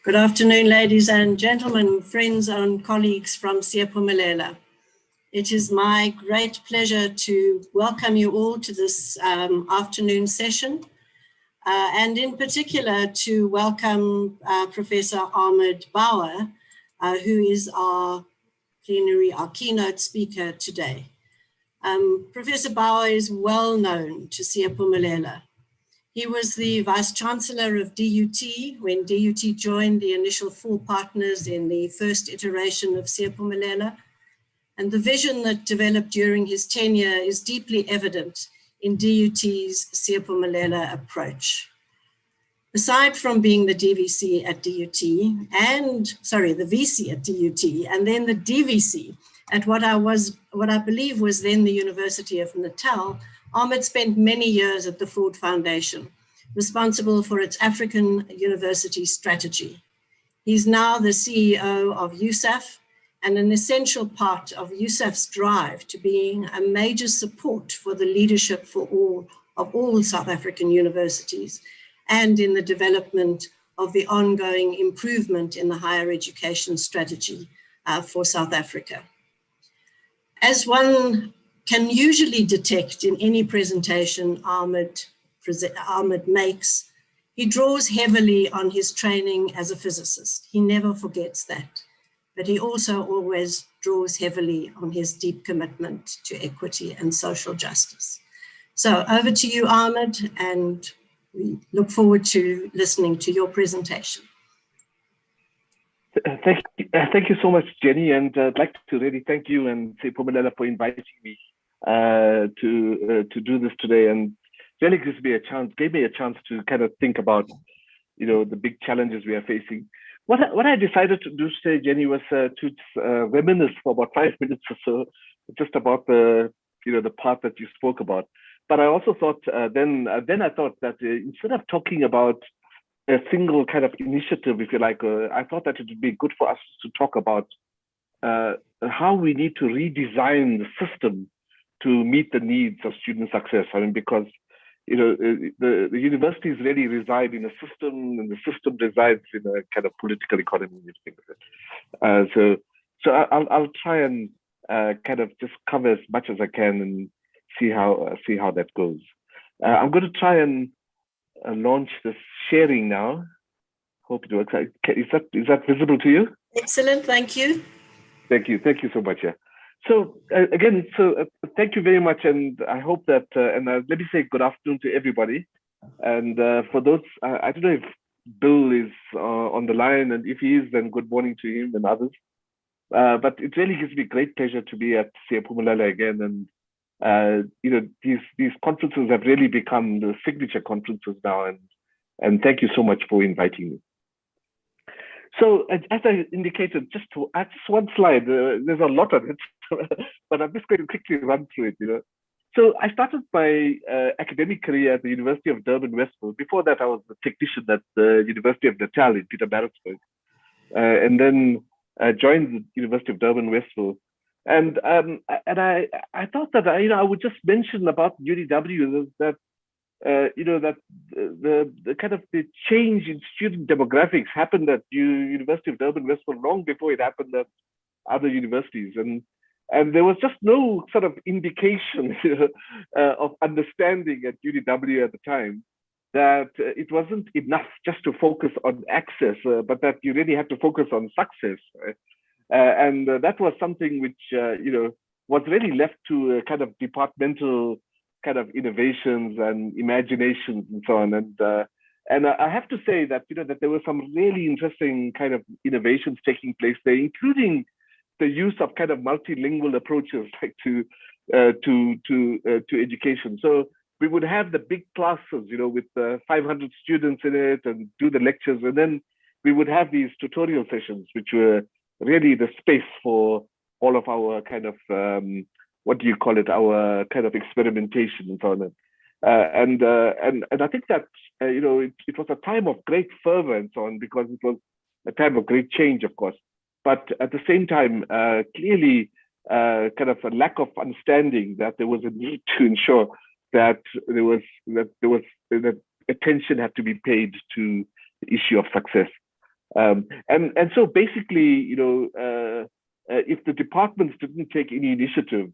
Good afternoon, ladies and gentlemen, friends and colleagues from Siyaphumelela. It is my great pleasure to welcome you all to this afternoon session, and in particular to welcome Professor Ahmed Bawa, who is our keynote speaker today. Professor Bauer is well known to Siyaphumelela. He was the Vice Chancellor of DUT when DUT joined the initial 4 partners in the first iteration of Siyaphumelela, and the vision that developed during his tenure is deeply evident in DUT's Siyaphumelela approach. Aside from being the DVC at DUT the VC at DUT, and then the DVC at what I believe was then the University of Natal, Ahmed spent many years at the Ford Foundation, responsible for its African university strategy. He's now the CEO of USAF and an essential part of USAF's drive to being a major support for the leadership of all South African universities and in the development of the ongoing improvement in the higher education strategy for South Africa. As one can usually detect in any presentation Ahmed makes, he draws heavily on his training as a physicist. He never forgets that, but he also always draws heavily on his deep commitment to equity and social justice. So over to you, Ahmed, and we look forward to listening to your presentation. Thank you so much, Jenny, and I'd like to really thank you and Siyaphumelela for inviting me to do this today, and really gave me a chance to kind of think about, the big challenges we are facing. What I decided to do today, Jenny, was to reminisce for about 5 minutes or so, just about the part that you spoke about. But I also thought then I thought that instead of talking about a single kind of initiative, if you like, I thought that it would be good for us to talk about how we need to redesign the system to meet the needs of student success. I mean, because the universities really reside in a system, and the system resides in a kind of political economy. So I'll try and kind of just cover as much as I can and see how that goes. I'm going to try and launch this sharing now. Hope it works. Is that visible to you? Excellent, thank you. Thank you so much. Yeah. So again, thank you very much, and I hope that let me say good afternoon to everybody. And for those, I don't know if Bill is on the line, and if he is, then good morning to him and others. But it really gives me great pleasure to be at Siyaphumelela again, and these conferences have really become the signature conferences now, and thank you so much for inviting me. So as I indicated, just one slide, there's a lot of it, but I'm just going to quickly run through it. So I started my academic career at the University of Durban, Westville. Before that, I was a technician at the University of Natal in Pietermaritzburg, and then joined the University of Durban, Westville. And I thought that I would just mention about UDW that that the kind of the change in student demographics happened at University of Durban Westville long before it happened at other universities, and there was just no sort of indication of understanding at UDW at the time that it wasn't enough just to focus on access, but that you really had to focus on success. Right? And that was something which was really left to kind of departmental kind of innovations and imaginations and so on. And I have to say that that there were some really interesting kind of innovations taking place there, including the use of kind of multilingual approaches like to education. So we would have the big classes, with 500 students in it, and do the lectures, and then we would have these tutorial sessions, which were really the space for all of our kind of our kind of experimentation and so on. And I think that it was a time of great fervor and so on, because it was a time of great change, of course. But at the same time, clearly, kind of a lack of understanding that there was a need to ensure that that attention had to be paid to the issue of success. And so basically, if the departments didn't take any initiative,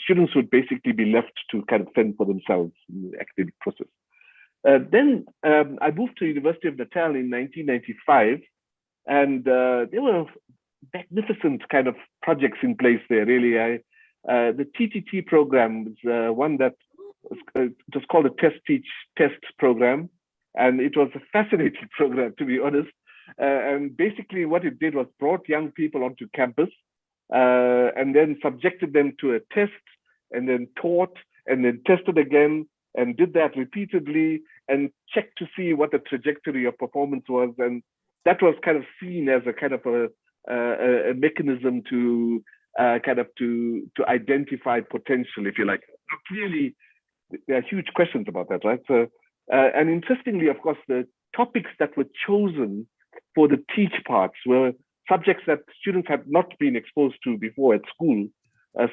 students would basically be left to kind of fend for themselves in the academic process. Then I moved to University of Natal in 1995, and there were magnificent kind of projects in place there. Really, the TTT program was one that was called a Test Teach Test program, and it was a fascinating program, to be honest. And basically, what it did was brought young people onto campus, and then subjected them to a test, and then taught, and then tested again, and did that repeatedly, and checked to see what the trajectory of performance was. And that was kind of seen as a kind of a mechanism to to identify potential, if you like. Clearly, there are huge questions about that, right? So, and interestingly, of course, the topics that were chosen for the teach parts were subjects that students had not been exposed to before at school.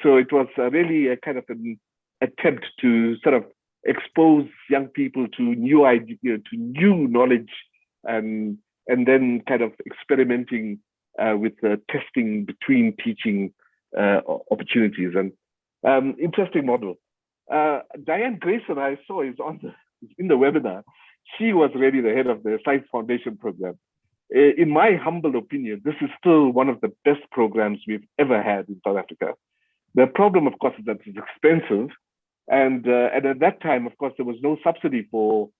So it was really a kind of an attempt to sort of expose young people to new ideas, to new knowledge, and then kind of experimenting with testing between teaching opportunities. And interesting model. Diane Grayson, I saw, is in the webinar. She was really the head of the Science Foundation program. In my humble opinion, this is still one of the best programs we've ever had in South Africa. The problem, of course, is that it's expensive. And at that time, of course, there was no subsidy for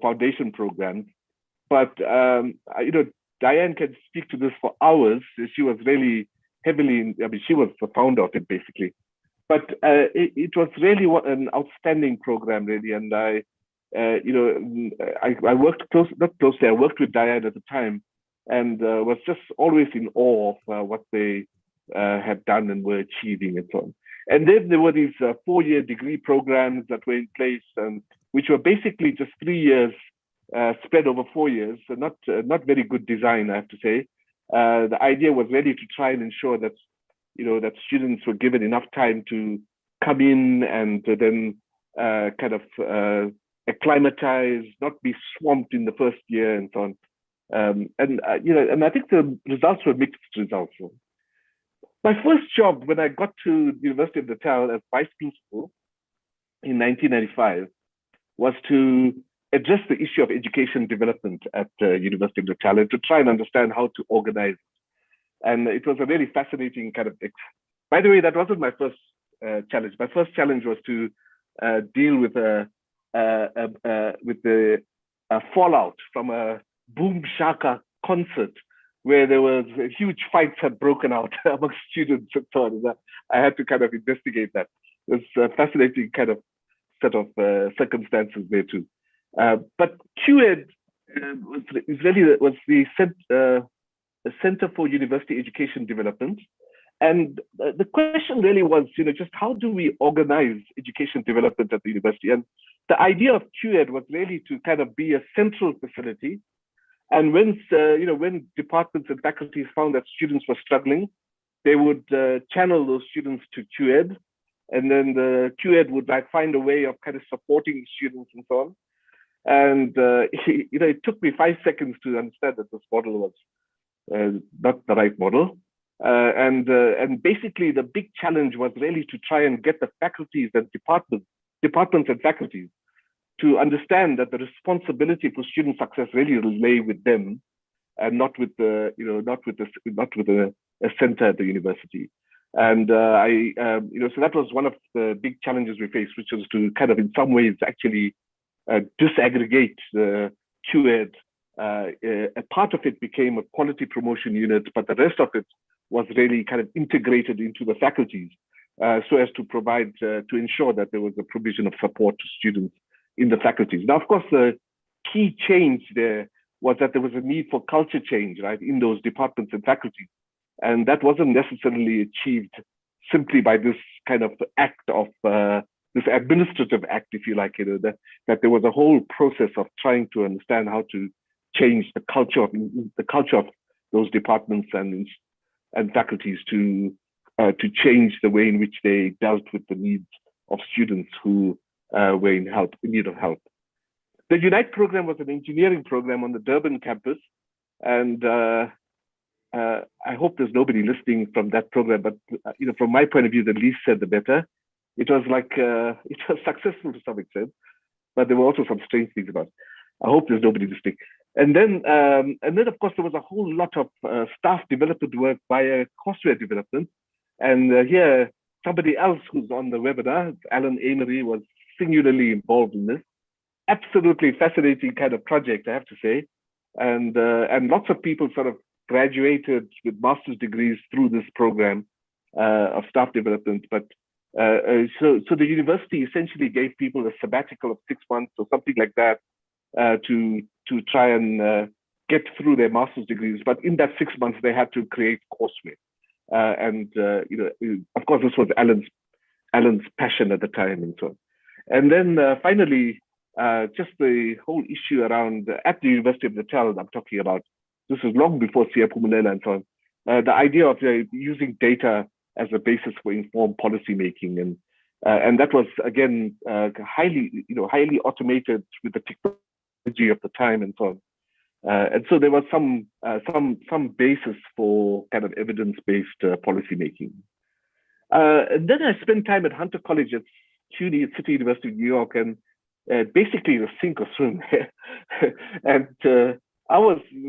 foundation programs. But, Diane can speak to this for hours. She was really heavily, she was the founder of it, basically. But it was really an outstanding program, really. And I worked I worked with Diane at the time, and was just always in awe of what they had done and were achieving and so on. And then there were these 4-year degree programs that were in place, and which were basically just 3 years spread over 4 years. So not very good design, I have to say. The idea was really to try and ensure that that students were given enough time to come in and to then kind of acclimatize, not be swamped in the first year and so on. And I think the results were mixed results. My first job when I got to the University of Natal as vice principal in 1995 was to address the issue of education development at University of Natal and to try and understand how to organize. And it was a really fascinating kind of. By the way, that wasn't my first challenge. My first challenge was to deal with the fallout from a Boom Shaka concert where there was huge fights had broken out amongst students and so on. I had to kind of investigate that. It was a fascinating kind of set of circumstances there too. But QED was the Center for University Education Development. And the question really was, just how do we organize education development at the university? And the idea of QED was really to kind of be a central facility. And when departments and faculties found that students were struggling, they would channel those students to QED. And then the QED would find a way of kind of supporting students and so on. And it took me 5 seconds to understand that this model was not the right model. And basically the big challenge was really to try and get the faculties and departments and faculties to understand that the responsibility for student success really lay with them, and not with a center at the university. And so that was one of the big challenges we faced, which was to kind of in some ways actually disaggregate the QED. A part of it became a quality promotion unit, but the rest of it was really kind of integrated into the faculties, so as to provide, to ensure that there was a provision of support to students in the faculties. Now, of course, the key change there was that there was a need for culture change, right, in those departments and faculties. And that wasn't necessarily achieved simply by this kind of act of, this administrative act, if you like, that there was a whole process of trying to understand how to change the culture of those departments and faculties to change the way in which they dealt with the needs of students who were in need of help. The Unite program was an engineering program on the Durban campus, And I hope there's nobody listening from that program, but from my point of view, the least said the better. It was like it was successful to some extent, but there were also some strange things about it. I hope there's nobody listening. And then of course, there was a whole lot of staff development work via courseware development. And here, somebody else who's on the webinar, Alan Amery, was singularly involved in this. Absolutely fascinating kind of project, I have to say. And lots of people sort of graduated with master's degrees through this program of staff development. But so the university essentially gave people a sabbatical of 6 months or something like that to try and get through their master's degrees. But in that 6 months, they had to create courseware. Of course, this was Alan's passion at the time and so on. And then finally, just the whole issue around at the University of Natal, I'm talking about, this was long before Siyaphumelela and so on, the idea of using data as a basis for informed policy making. And that was, again, highly automated with the technology of the time and so on. And so there was some basis for kind of evidence-based policy making. And then I spent time at Hunter College at CUNY, at City University of New York, and basically the sink or swim. And the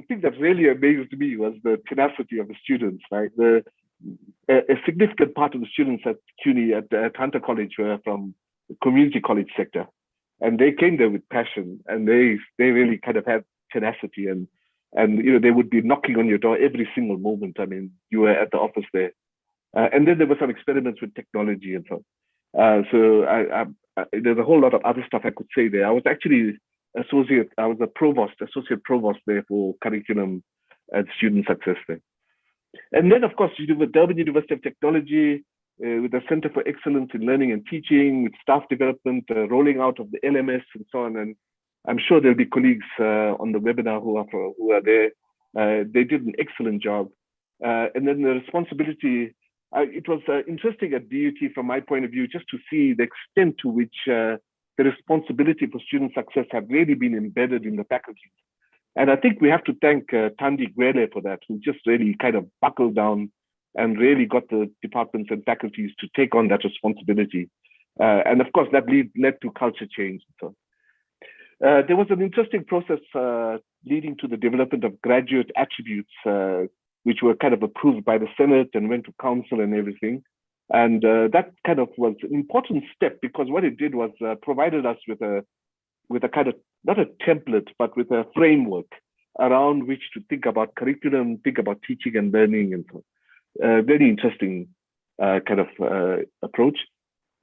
thing that really amazed me was the tenacity of the students. Like a significant part of the students at CUNY, at Hunter College, were from the community college sector, and they came there with passion, and they really kind of had tenacity, and they would be knocking on your door every single moment. I mean, you were at the office there, and then there were some experiments with technology and so on. So there's a whole lot of other stuff I could say there. I was actually associate provost there for curriculum and student success there. And then, of course, Durban University of Technology, with the Center for Excellence in Learning and Teaching, with staff development, rolling out of the LMS and so on. And I'm sure there'll be colleagues on the webinar who are there. They did an excellent job. And then the responsibility, it was interesting at DUT from my point of view, just to see the extent to which the responsibility for student success have really been embedded in the faculty. And I think we have to thank Thandi Gwele for that, who just really kind of buckled down and really got the departments and faculties to take on that responsibility. And of course, that led to culture change. So there was an interesting process leading to the development of graduate attributes, which were kind of approved by the Senate and went to council and everything. And that kind of was an important step, because what it did was provided us with a kind of, not a template, but with a framework around which to think about curriculum, think about teaching and learning, and so on. Very interesting kind of approach.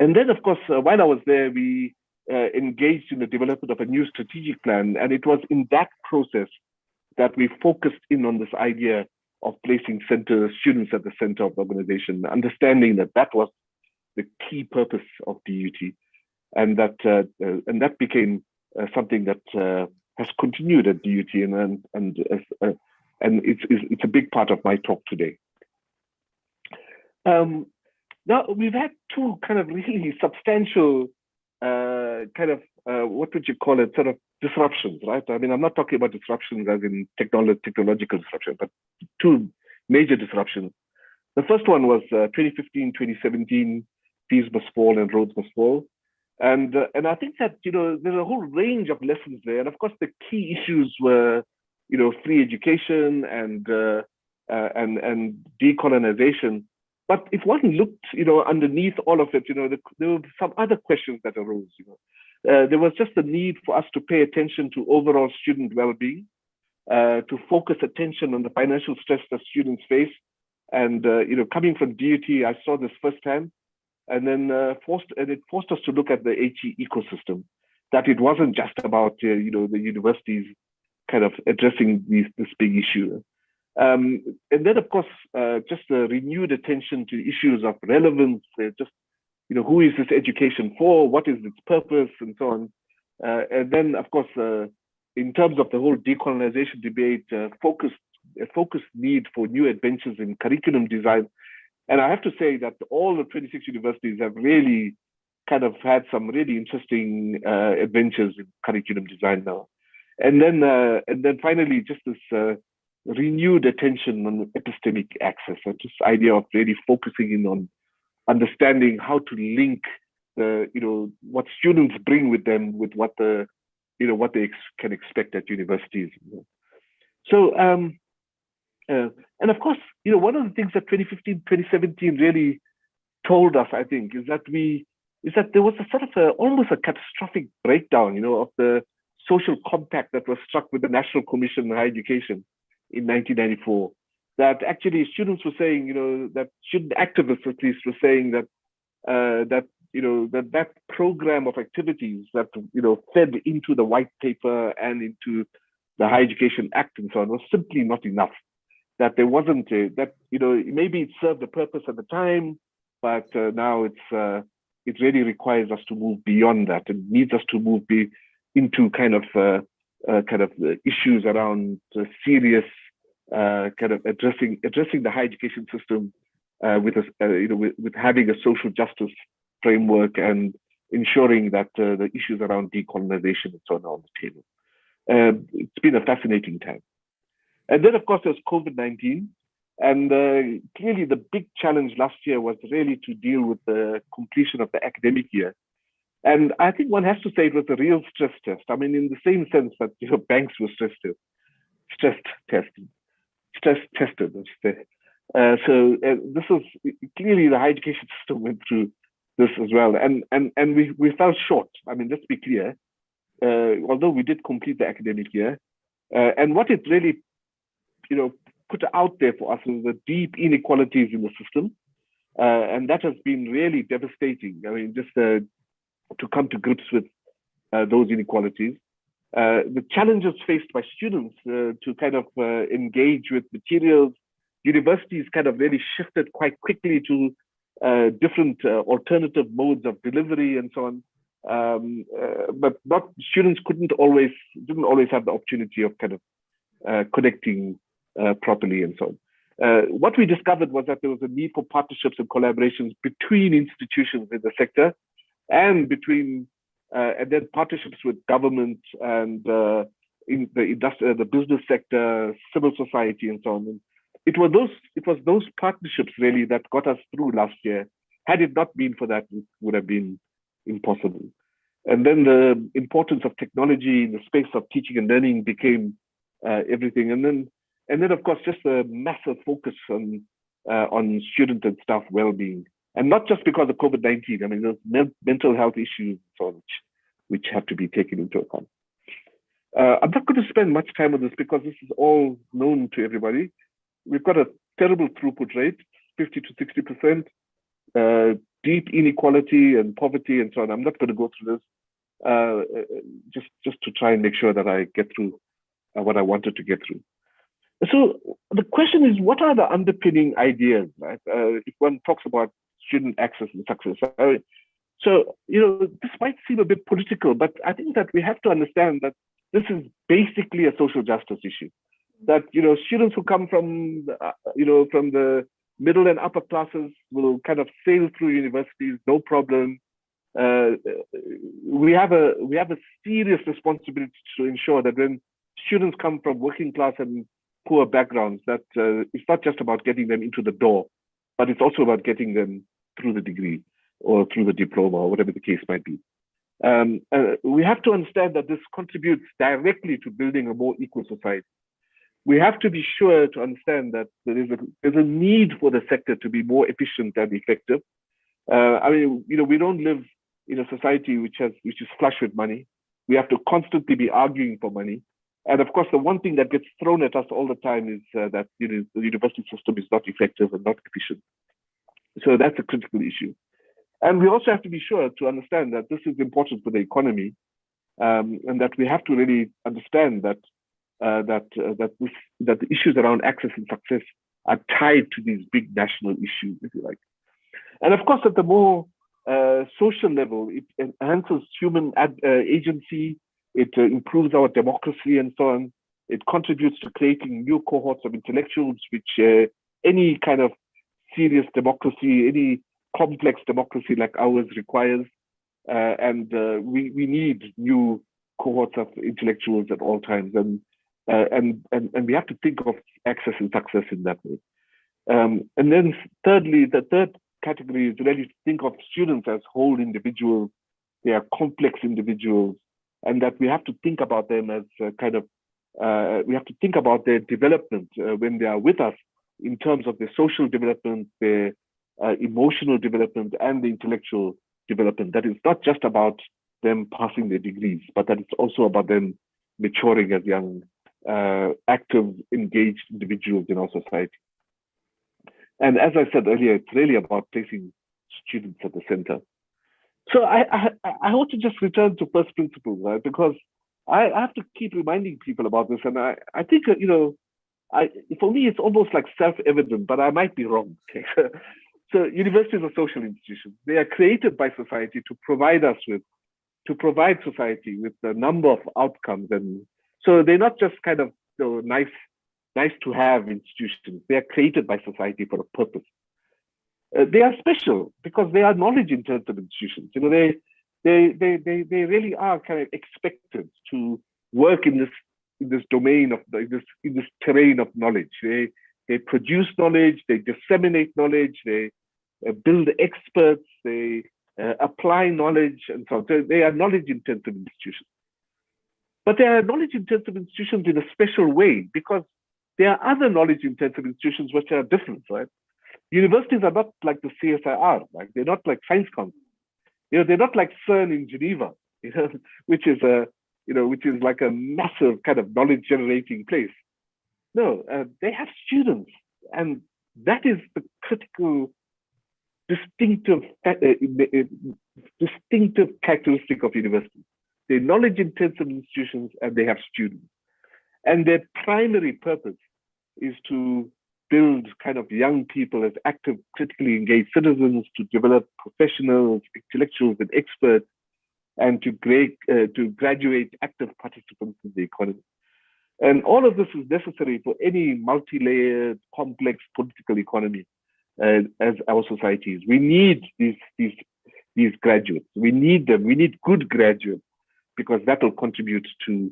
And then, of course, while I was there, we engaged in the development of a new strategic plan. And it was in that process that we focused in on this idea of placing students at the center of the organization, understanding that that was the key purpose of DUT. And that became something that has continued at DUT, and it's a big part of my talk today. Now we've had two kind of really substantial what would you call it, sort of disruptions, right? I mean, I'm not talking about disruptions as in technological disruption, but two major disruptions. The first one was 2015, 2017, fees must fall and roads must fall. And I think that, there's a whole range of lessons there. And of course, the key issues were, free education and decolonization. But if one looked, underneath all of it, there were some other questions that arose. There was just the need for us to pay attention to overall student well-being, to focus attention on the financial stress that students face. And, coming from DUT, I saw this firsthand. And then it forced us to look at the HE ecosystem, that it wasn't just about, the universities kind of addressing this big issue. And then, of course, just a renewed attention to issues of relevance, who is this education for, what is its purpose, and so on. And then, of course, in terms of the whole decolonization debate, focused need for new adventures in curriculum design. And I have to say that all the 26 universities have really kind of had some really interesting adventures in curriculum design now. And then finally, just this renewed attention on epistemic access, and this idea of really focusing in on understanding how to link what students bring with them with what they can expect at universities. So and of course, one of the things that 2015, 2017 really told us, I think, is that there was a sort of almost a catastrophic breakdown, of the social compact that was struck with the National Commission on Higher Education in 1994. That actually students were saying, that student activists at least were saying that that program of activities that fed into the white paper and into the Higher Education Act and so on was simply not enough. That there wasn't maybe it served a purpose at the time, but now it really requires us to move beyond that. It needs us to move into kind of issues around serious kind of addressing the higher education system with having a social justice framework and ensuring that the issues around decolonization and so on the table. It's been a fascinating time. And then, of course, there's COVID-19. And clearly, the big challenge last year was really to deal with the completion of the academic year. And I think one has to say it was a real stress test. I mean, in the same sense that banks were stress tested. So this was clearly the higher education system went through this as well, and we fell short. I mean, let's be clear. Although we did complete the academic year, and what it really, put out there for us was the deep inequalities in the system, and that has been really devastating. I mean, just to come to grips with those inequalities. The challenges faced by students to kind of engage with materials. Universities kind of really shifted quite quickly to different alternative modes of delivery and so on. But students didn't always have the opportunity of kind of connecting properly and so on. What we discovered was that there was a need for partnerships and collaborations between institutions in the sector and between and then partnerships with government and in the business sector, civil society, and so on. And it was those partnerships really that got us through last year. Had it not been for that, it would have been impossible. And then the importance of technology in the space of teaching and learning became everything. And then of course just a massive focus on student and staff well-being. And not just because of COVID-19. I mean, there's mental health issues so on, which have to be taken into account. I'm not going to spend much time on this because this is all known to everybody. We've got a terrible throughput rate, 50 to 60%, deep inequality and poverty and so on. I'm not going to go through this, just to try and make sure that I get through what I wanted to get through. So the question is, what are the underpinning ideas, right? If one talks about student access and success. So, this might seem a bit political, but I think that we have to understand that this is basically a social justice issue. That, students who come from the middle and upper classes will kind of sail through universities, no problem. We have a serious responsibility to ensure that when students come from working class and poor backgrounds, that it's not just about getting them into the door, but it's also about getting them through the degree or through the diploma or whatever the case might be. We have to understand that this contributes directly to building a more equal society. We have to be sure to understand that there's a need for the sector to be more efficient and effective. We don't live in a society which is flush with money. We have to constantly be arguing for money. And of course, the one thing that gets thrown at us all the time is that the university system is not effective and not efficient. So that's a critical issue. And we also have to be sure to understand that this is important for the economy, and that we have to really understand that the issues around access and success are tied to these big national issues, if you like. And of course, at the more social level, it enhances human agency, it improves our democracy and so on. It contributes to creating new cohorts of intellectuals, which any kind of serious democracy, any complex democracy like ours requires. And we need new cohorts of intellectuals at all times. And and we have to think of access and success in that way. And then thirdly, the third category is really to think of students as whole individuals. They are complex individuals, and that we have to think about them as we have to think about their development when they are with us in terms of their social development, their emotional development, and the intellectual development. That is not just about them passing their degrees, but that it's also about them maturing as young, active, engaged individuals in our society. And as I said earlier, it's really about placing students at the center. So I want to just return to first principles, right? Because I have to keep reminding people about this. And I think, for me, it's almost like self-evident, but I might be wrong. Okay? So universities are social institutions. They are created by society to provide society with a number of outcomes. And so they're not just kind of nice to have institutions. They are created by society for a purpose. They are special because they are knowledge-intensive institutions. They really are kind of expected to work in this domain of in this terrain of knowledge. They produce knowledge, they disseminate knowledge, they build experts, they apply knowledge, and so on. So they are knowledge-intensive institutions. But they are knowledge-intensive institutions in a special way because there are other knowledge-intensive institutions which are different, right? Universities are not like the CSIR, like they're not like Science Council. They're not like CERN in Geneva, which is like a massive kind of knowledge-generating place. No, they have students, and that is the critical, distinctive characteristic of universities. They're knowledge-intensive institutions, and they have students, and their primary purpose is to build kind of young people as active, critically engaged citizens, to develop professionals, intellectuals, and experts, and to graduate active participants in the economy. And all of this is necessary for any multi-layered, complex political economy as our societies. We need these graduates. We need them. We need good graduates because that will contribute to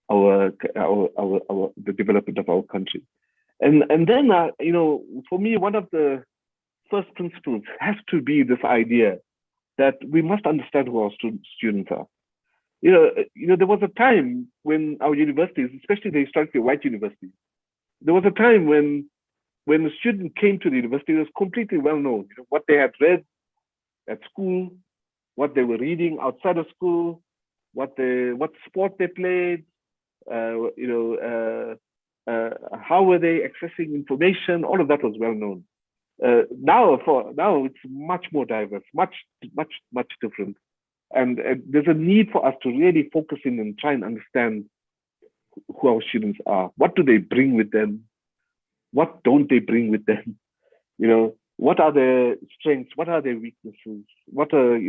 the development of our country. And then, for me, one of the first principles has to be this idea that we must understand who our students are. There was a time when our universities, especially the historically white universities, there was a time when the student came to the university, it was completely well known, what they had read at school, what they were reading outside of school, what sport they played, how were they accessing information? All of that was well known. Now it's much more diverse, much different, and there's a need for us to really focus in and try and understand who our students are. What do they bring with them? What don't they bring with them? What are their strengths? What are their weaknesses? What are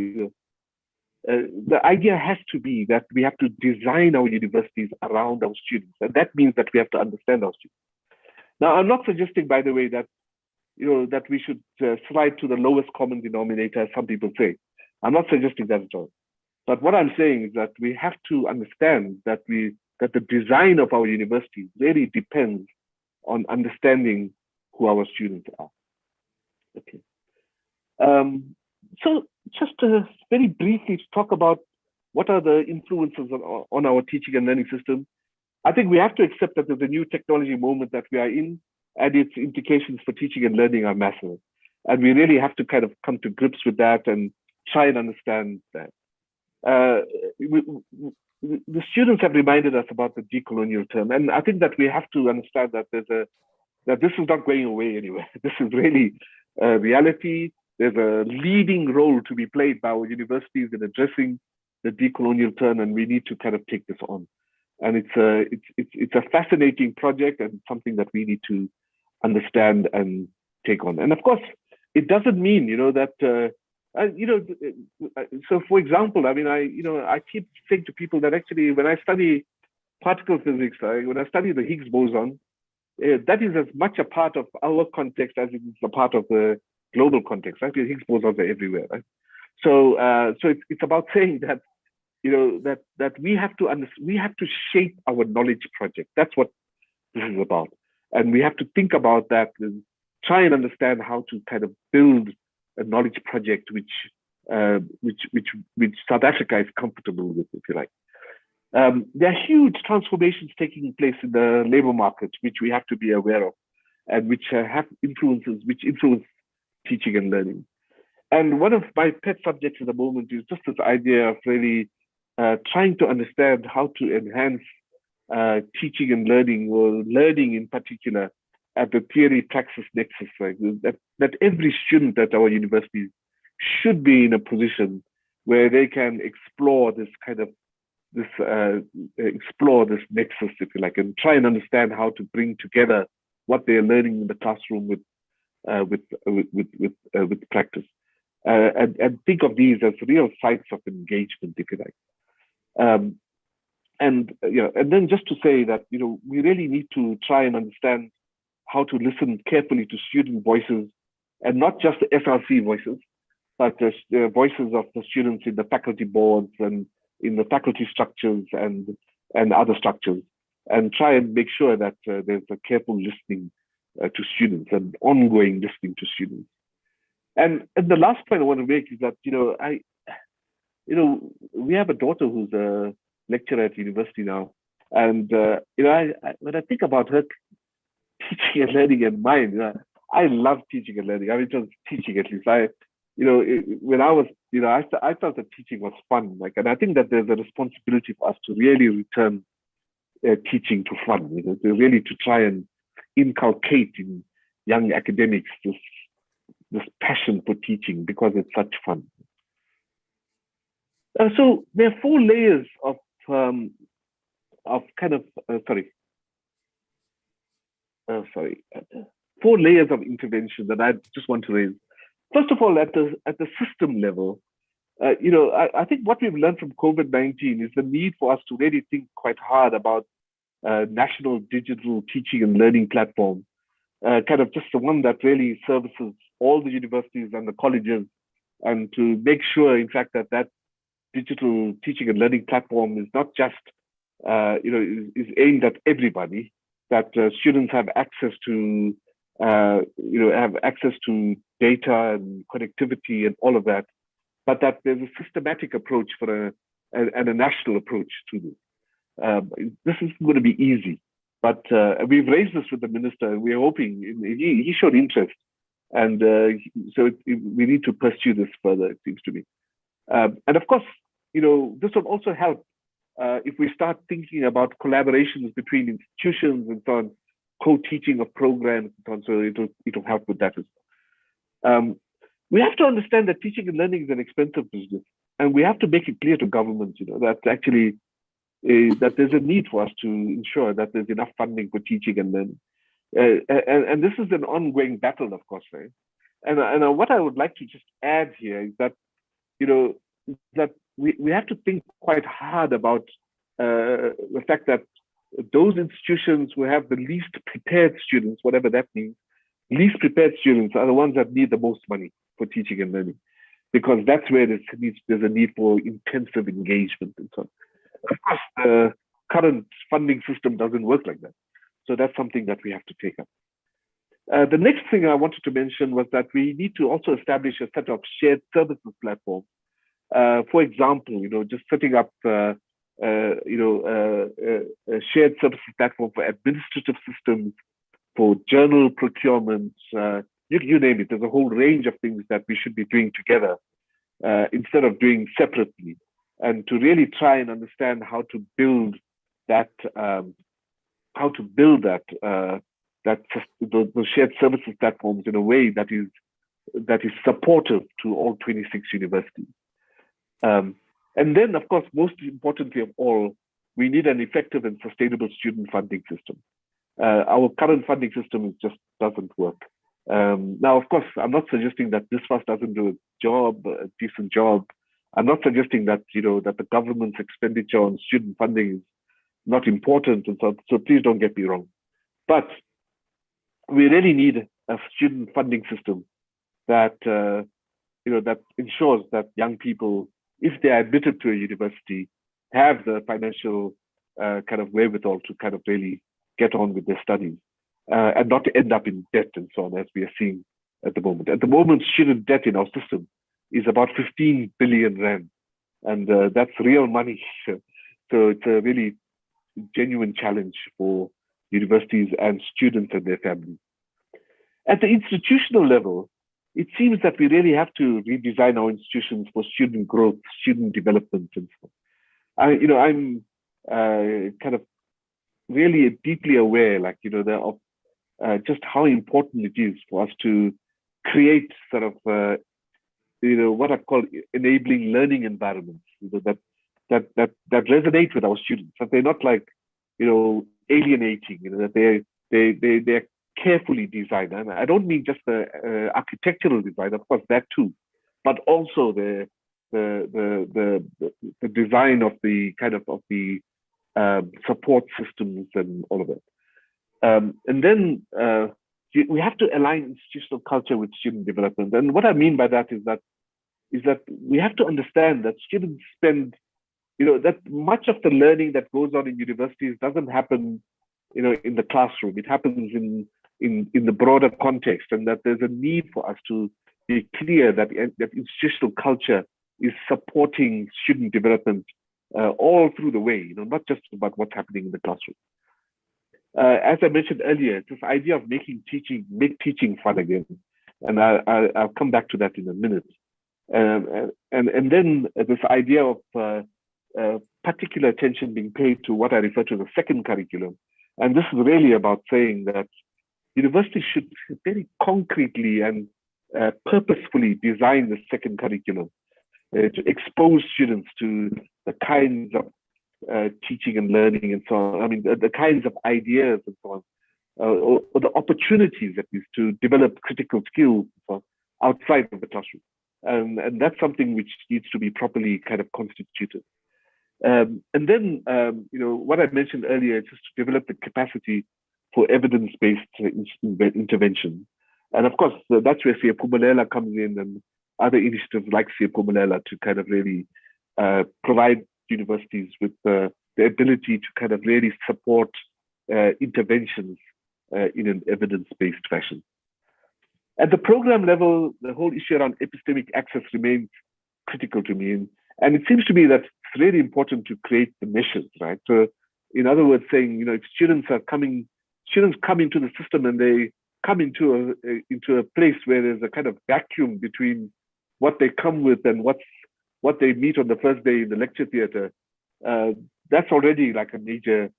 the idea has to be that we have to design our universities around our students, and that means that we have to understand our students. Now, I'm not suggesting, by the way, that that we should slide to the lowest common denominator, as some people say. I'm not suggesting that at all. But what I'm saying is that we have to understand that the design of our universities really depends on understanding who our students are. Okay. So just very briefly to talk about what are the influences on our teaching and learning system. I think we have to accept that there's a new technology moment that we are in, and its implications for teaching and learning are massive. And we really have to kind of come to grips with that and try and understand that. The students have reminded us about the decolonial term, and I think that we have to understand that that this is not going away anywhere. This is really a reality. There's a leading role to be played by our universities in addressing the decolonial term, and we need to kind of take this on. And it's a fascinating project and something that we need to understand and take on. And of course, it doesn't mean that so for example, I mean, I keep saying to people that actually when I study particle physics, when I study the Higgs boson, that is as much a part of our context as it is a part of the global context, right? The Higgs bosons are everywhere, right? So it's about saying that that we have to shape our knowledge project. That's what this is about. And we have to think about that and try and understand how to kind of build a knowledge project which South Africa is comfortable with, if you like. There are huge transformations taking place in the labor market, which we have to be aware of, and which influence teaching and learning. And one of my pet subjects at the moment is just this idea of really trying to understand how to enhance teaching and learning, or learning in particular, at the theory-praxis nexus, right? That every student at our universities should be in a position where they can explore this nexus, if you like, and try and understand how to bring together what they're learning in the classroom with practice, and think of these as real sites of engagement, if you like. And then just to say that we really need to try and understand how to listen carefully to student voices, and not just the SRC voices, but the voices of the students in the faculty boards and in the faculty structures and other structures, and try and make sure that there's a careful listening to students and ongoing listening to students. And the last point I want to make is that we have a daughter who's a lecturer at university now, and when I think about her teaching and learning and mine, I love teaching and learning. I mean, just teaching at least. When I was, I felt that teaching was fun. And I think that there's a responsibility for us to really return teaching to fun. To really to try and inculcate in young academics this passion for teaching, because it's such fun. So there are four layers of four layers of intervention that I just want to raise. First of all, at the system level, I think what we've learned from COVID-19 is the need for us to really think quite hard about national digital teaching and learning platform, kind of just the one that really services all the universities and the colleges, and to make sure, in fact, that digital teaching and learning platform is not just, is aimed at everybody, that students have access to, data and connectivity and all of that, but that there's a systematic approach and a national approach to this. This is going to be easy, but we've raised this with the minister, and we're hoping he showed interest, and so we need to pursue this further, it seems to me. And of course, this will also help if we start thinking about collaborations between institutions and so on, co-teaching of programs and so on, so it'll help with that as well. We have to understand that teaching and learning is an expensive business, and we have to make it clear to government, that actually that there's a need for us to ensure that there's enough funding for teaching and learning. And this is an ongoing battle, of course, right? And what I would like to just add here is that, that we have to think quite hard about the fact that those institutions who have the least prepared students, whatever that means, least prepared students are the ones that need the most money for teaching and learning, because that's where there's a need for intensive engagement and so on. Of course, the current funding system doesn't work like that. So that's something that we have to take up. The next thing I wanted to mention was that we need to also establish a set of shared services platforms. For example, just setting up a shared services platform for administrative systems, for journal procurement, you name it. There's a whole range of things that we should be doing together instead of doing separately, and to really try and understand how to build that, those shared services platforms in a way that is supportive to all 26 universities. And then, of course, most importantly of all, we need an effective and sustainable student funding system. Our current funding system just doesn't work. Now, of course, I'm not suggesting that this first doesn't do a decent job. I'm not suggesting that that the government's expenditure on student funding is not important, and so please don't get me wrong. But we really need a student funding system that that ensures that young people if they are admitted to a university, have the financial kind of wherewithal to kind of really get on with their studies and not to end up in debt and so on, as we are seeing at the moment. At the moment, student debt in our system is about 15 billion rand, and that's real money. So it's a really genuine challenge for universities and students and their families. At the institutional level, it seems that we really have to redesign our institutions for student growth, student development, and so on. I'm kind of really deeply aware, of just how important it is for us to create sort of, what I call enabling learning environments that resonate with our students, that they're not like, alienating, that they're carefully designed. And I don't mean just the architectural design, of course, that too, but also the design of the kind of the support systems and all of that. And then we have to align institutional culture with student development. And what I mean by that is that we have to understand that students spend, that much of the learning that goes on in universities doesn't happen, in the classroom. It happens in the broader context, and that there's a need for us to be clear that institutional culture is supporting student development all through the way, not just about what's happening in the classroom. As I mentioned earlier, this idea of make teaching fun again, and I'll come back to that in a minute. And then this idea of particular attention being paid to what I refer to as a second curriculum. And this is really about saying that universities should very concretely and purposefully design the second curriculum to expose students to the kinds of teaching and learning and so on. I mean, the kinds of ideas and so on, or the opportunities at least to develop critical skills outside of the classroom. And that's something which needs to be properly kind of constituted. And then, what I mentioned earlier is just to develop the capacity for evidence-based intervention. And of course, that's where Siyaphumelela comes in, and other initiatives like Siyaphumelela to kind of really provide universities with the ability to kind of really support interventions in an evidence-based fashion. At the program level, the whole issue around epistemic access remains critical to me. And it seems to me that it's really important to create the missions, right? So in other words, saying, if students come into the system and they come into a place where there's a kind of vacuum between what they come with and what they meet on the first day in the lecture theater, that's already like a major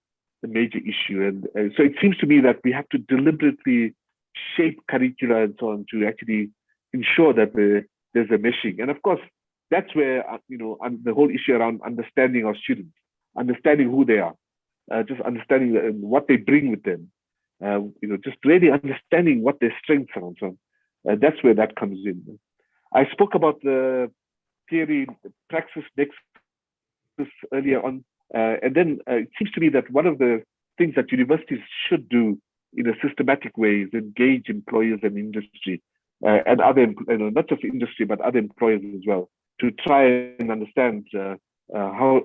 issue. And so it seems to me that we have to deliberately shape curricula and so on to actually ensure that there's a meshing. And of course, that's where, the whole issue around understanding our students, understanding who they are, just understanding what they bring with them, just really understanding what their strengths are and so on. That's where that comes in. I spoke about the theory, praxis, nexus earlier on. And then it seems to me that one of the things that universities should do in a systematic way is engage employers and industry and other, not just industry, but other employers as well, to try and understand how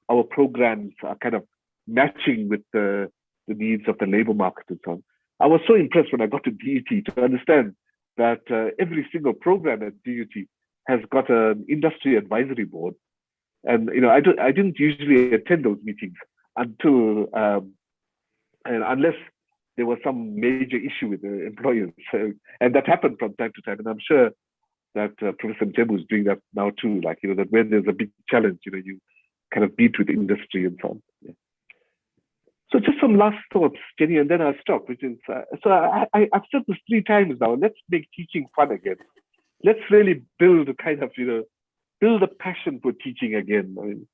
our programs are kind of matching with the needs of the labor market and so on. I was so impressed when I got to DUT to understand that every single program at DUT has got an industry advisory board. And I didn't usually attend those meetings until and unless there was some major issue with the employers. And that happened from time to time. And I'm sure that Professor Njemu is doing that now too, that when there's a big challenge, you kind of meet with industry and so on. Yeah. So just some last thoughts, Jenny, and then I'll stop, which is, I've said this 3 times now, let's make teaching fun again. Let's really build a kind of, build a passion for teaching again. I mean,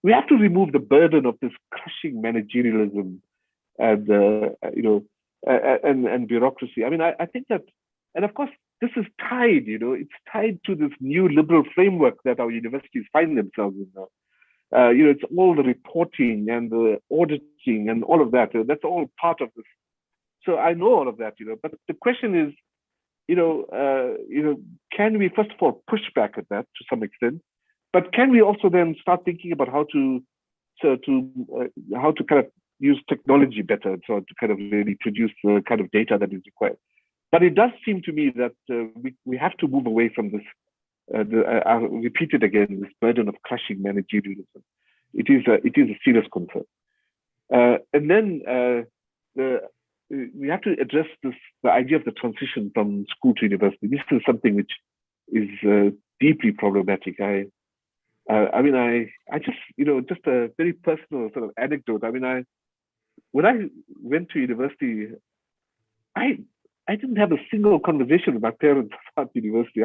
we have to remove the burden of this crushing managerialism and and bureaucracy. I mean, I think that, and of course, this is tied. It's tied to this new liberal framework that our universities find themselves in now. It's all the reporting and the auditing and all of that. That's all part of this. So I know all of that. But the question is, can we first of all push back at that to some extent, But can we also then start thinking about how to kind of use technology better, so to kind of really produce the kind of data that is required? But it does seem to me that we have to move away from this. I'll repeat it again: this burden of crushing managerialism. It is a serious concern. And then we have to address the idea of the transition from school to university. This is something which is deeply problematic. I just, just a very personal sort of anecdote. When I went to university, I didn't have a single conversation with my parents about university.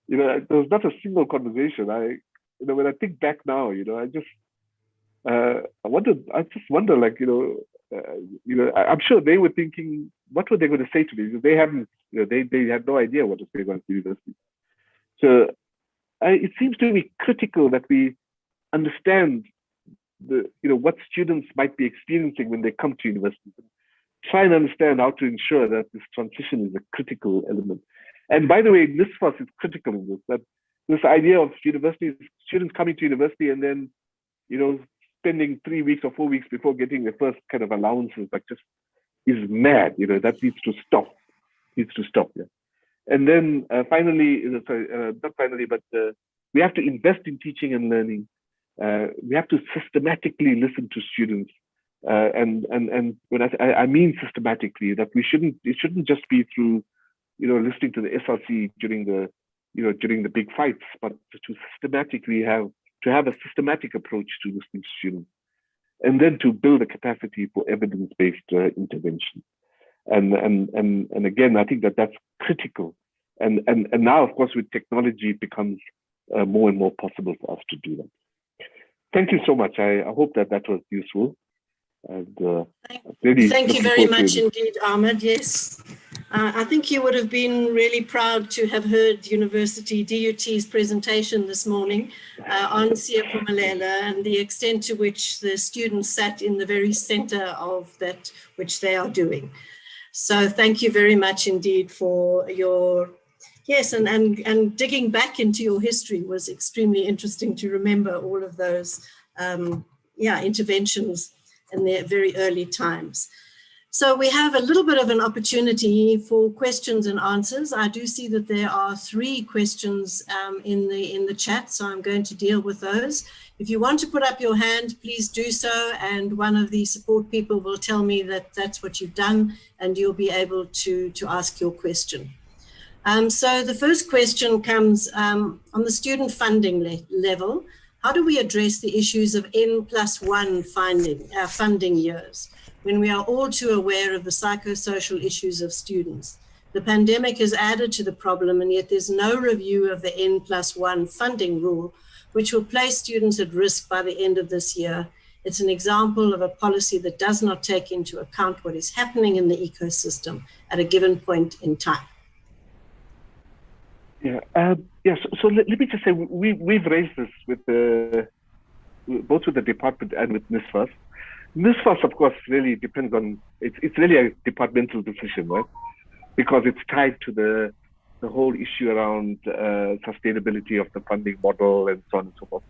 There was not a single conversation. When I think back now, I just wonder, like, I'm sure they were thinking, what were they going to say to me? Because they haven't, they had no idea what was going on at university. So it seems to me critical that we understand what students might be experiencing when they come to university. Try and understand how to ensure that this transition is a critical element. And by the way, NSFAS is critical in this, that this idea of university, students coming to university and then, spending 3 weeks or 4 weeks before getting their first kind of allowances, like, just is mad. That needs to stop. Yeah. And then finally, not finally, but we have to invest in teaching and learning. We have to systematically listen to students. And when I mean systematically, that it shouldn't just be through, listening to the SRC during the big fights, but to systematically have a systematic approach to listening to students, and then to build a capacity for evidence-based intervention. And again, I think that's critical. And now, of course, with technology, it becomes more and more possible for us to do that. Thank you so much. I hope that was useful. And really thank you very much indeed, Ahmed. Yes. I think you would have been really proud to have heard University DUT's presentation this morning on Siyaphumelela and the extent to which the students sat in the very center of that which they are doing. So thank you very much indeed for your, yes, and digging back into your history was extremely interesting to remember all of those interventions in their very early times. So we have a little bit of an opportunity for questions and answers. I do see that there are 3 questions in the chat, so I'm going to deal with those. If you want to put up your hand, please do so, and one of the support people will tell me that that's what you've done, and you'll be able to ask your question. So the first question comes on the student funding level. How do we address the issues of N+1 funding years, when we are all too aware of the psychosocial issues of students? The pandemic has added to the problem, and yet there's no review of the N+1 funding rule, which will place students at risk by the end of this year. It's an example of a policy that does not take into account what is happening in the ecosystem at a given point in time. Yeah. Yes. So let me just say, we've raised this with both with the department and with NSFAS. NSFAS, of course, really depends on, it's really a departmental decision, right? Because it's tied to the whole issue around sustainability of the funding model and so on and so forth.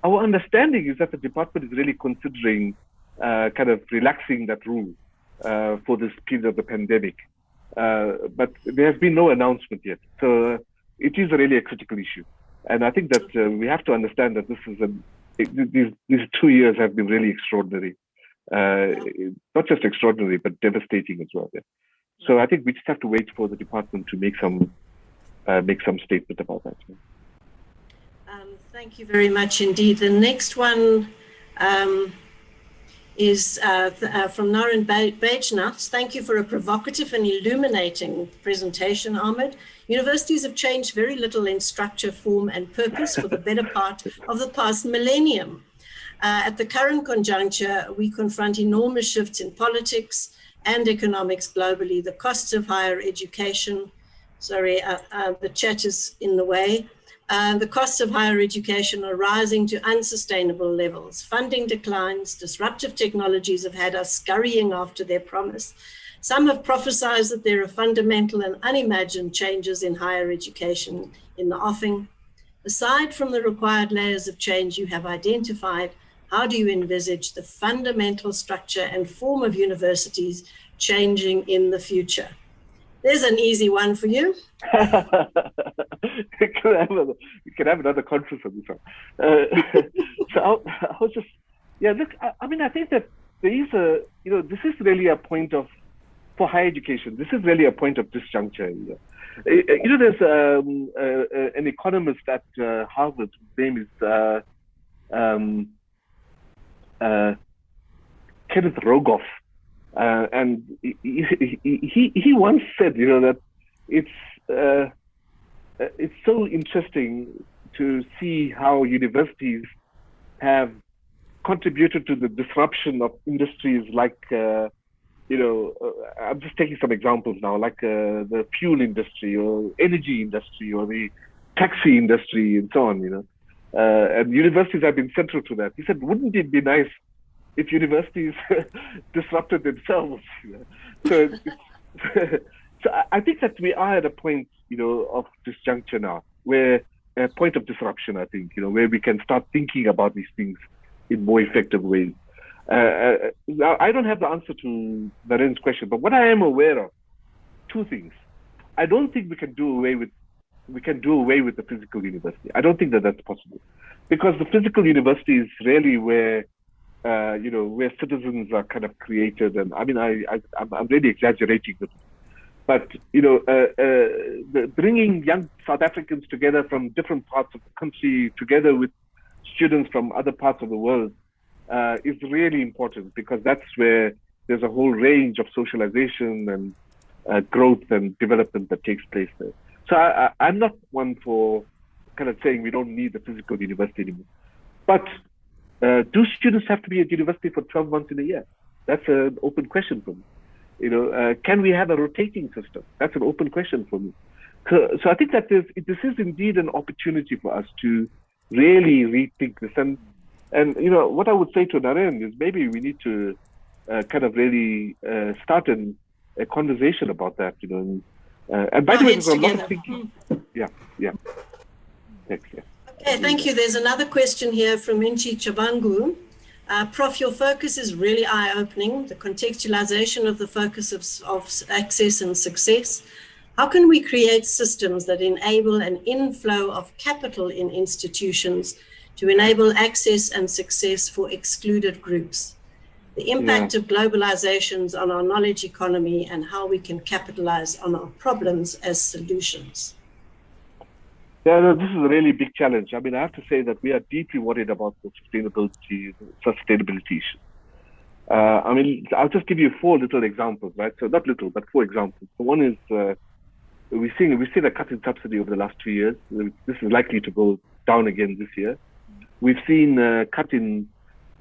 Our understanding is that the department is really considering kind of relaxing that rule for this period of the pandemic. But there has been no announcement yet. So it is really a critical issue. And I think that we have to understand that this is these 2 years have been really extraordinary. Not just extraordinary, but devastating as well. Yeah. So I think we just have to wait for the department to make some statement about that. Thank you very much indeed. The next one is from Naren Bajnath. Thank you for a provocative and illuminating presentation, Ahmed. Universities have changed very little in structure, form, and purpose for the better part of the past millennium. At the current conjuncture, we confront enormous shifts in politics and economics globally. The costs of higher education, the chat is in the way. The costs of higher education are rising to unsustainable levels. Funding declines, disruptive technologies have had us scurrying after their promise. Some have prophesied that there are fundamental and unimagined changes in higher education in the offing. Aside from the required layers of change you have identified, how do you envisage the fundamental structure and form of universities changing in the future? There's an easy one for you. We can have another conference on this one. So I was just, look, I mean, I think that there is this is really a point of, for higher education, this is really a point of disjuncture. There's an economist at Harvard, his name is Kenneth Rogoff. And he once said, that it's so interesting to see how universities have contributed to the disruption of industries like, I'm just taking some examples now, like the fuel industry or energy industry or the taxi industry and so on, and universities have been central to that. He said, wouldn't it be nice if universities disrupted themselves? So I think that we are at a point, of disjuncture now, where a point of disruption, I think, where we can start thinking about these things in more effective ways. Now, I don't have the answer to Naren's question, but what I am aware of, two things. I don't think we can do away with the physical university. I don't think that that's possible, because the physical university is really where where citizens are kind of created. And I mean, I'm really exaggerating this, but bringing young South Africans together from different parts of the country, together with students from other parts of the world, is really important, because that's where there's a whole range of socialization and growth and development that takes place there. So I'm not one for kind of saying we don't need the physical university anymore. But do students have to be at university for 12 months in a year? That's an open question for me. Can we have a rotating system? That's an open question for me. So I think that this is indeed an opportunity for us to really rethink this. And what I would say to Naren is maybe we need to kind of really start a conversation about that. And by the way, there's a lot of thinking. Yeah. Thanks. Yeah. Okay, thank you. There's another question here from Minchi Chabangu. Prof, your focus is really eye-opening, the contextualization of the focus of access and success. How can we create systems that enable an inflow of capital in institutions to enable access and success for excluded groups? The impact of globalizations on our knowledge economy and how we can capitalize on our problems as solutions. Yeah, no, this is a really big challenge. I mean, I have to say that we are deeply worried about the sustainability issue. I mean, I'll just give you 4 little examples, right? So not little, but 4 examples. So one is we've seen a cut in subsidy over the last 2 years. This is likely to go down again this year. We've seen a cut in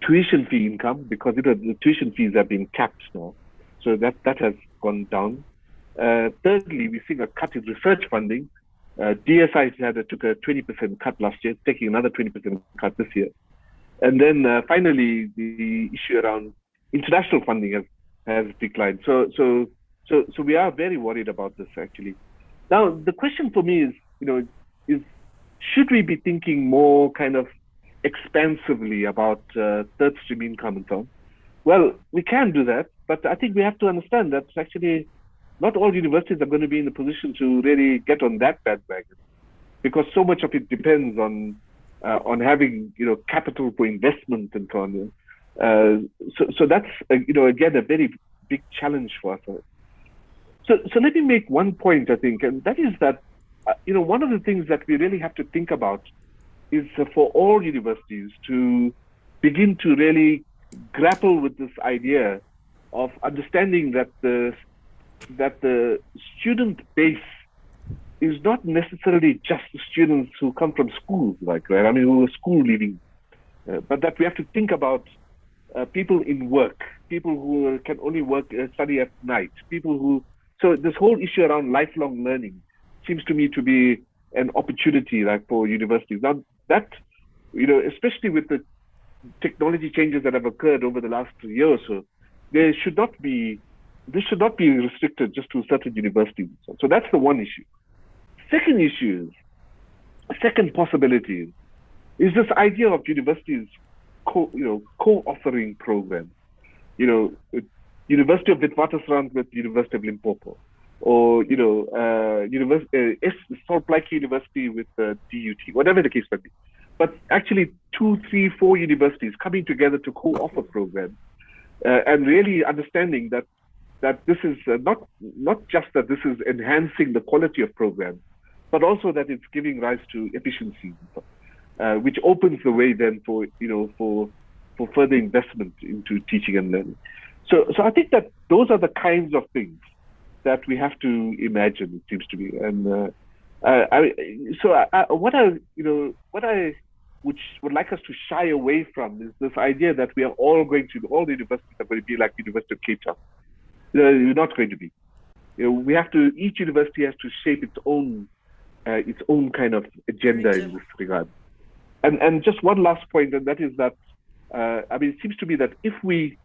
tuition fee income, because the tuition fees have been capped now. So that has gone down. Thirdly, we've seen a cut in research funding. DSI took a 20% cut last year, taking another 20% cut this year. And then finally, the issue around international funding has declined. So we are very worried about this, actually. Now, the question for me is should we be thinking more kind of expansively about third stream income and so on? Well, we can do that, but I think we have to understand that actually not all universities are going to be in a position to really get on that bandwagon, because so much of it depends on having capital for investment and so on. So that's again a very big challenge for us. So let me make one point, I think, and that is that one of the things that we really have to think about is for all universities to begin to really grapple with this idea of understanding that the student base is not necessarily just the students who come from schools, right? I mean, who are school leaving, but that we have to think about people in work, people who can only study at night, so this whole issue around lifelong learning seems to me to be an opportunity, like, for universities. Now that, especially with the technology changes that have occurred over the last year or so, this should not be restricted just to certain universities. So that's the one issue. Second issue is, A second possibility is this idea of universities co-authoring programs. University of Witwatersrand with University of Limpopo, or Salt Lake University with DUT, whatever the case might be. But actually 2, 3, 4 universities coming together to co-author programs, and really understanding that this is not just that this is enhancing the quality of programs, but also that it's giving rise to efficiency, which opens the way then for further investment into teaching and learning. So I think that those are the kinds of things that we have to imagine, it seems to me. And what I would like us to shy away from is this idea that we are all the universities are going to be like University of Cape Town. You're not going to be. Each university has to shape its own kind of agenda in this regard. And just one last point, and that is that it seems to me that if we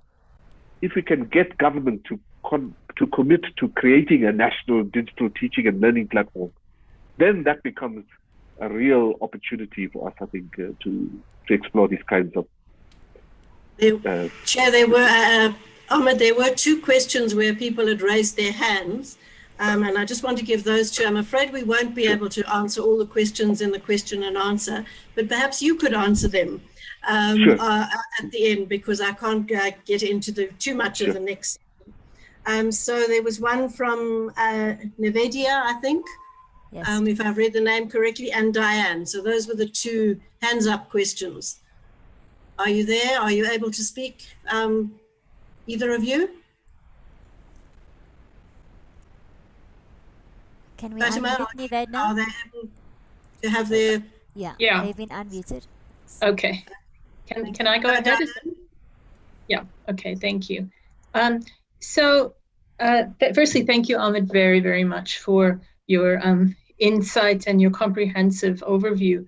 can get government to commit to creating a national digital teaching and learning platform, then that becomes a real opportunity for us, I think, to explore these kinds of. Chair, Ahmed, there were 2 questions where people had raised their hands, and I just want to give those 2. I'm afraid we won't be able to answer all the questions in the question and answer, but perhaps you could answer them at the end, because I can't get into too much of the next. So there was one from Nevedia, I think, yes. If I've read the name correctly, and Diane. So those were the 2 hands up questions. Are you there? Are you able to speak, either of you? Can we unmute Nevedia? Are they able to have their... Yeah, they've been unmuted. Okay. Can I go ahead? Yeah, okay, thank you. Firstly, thank you, Ahmed, very, very much for your insights and your comprehensive overview.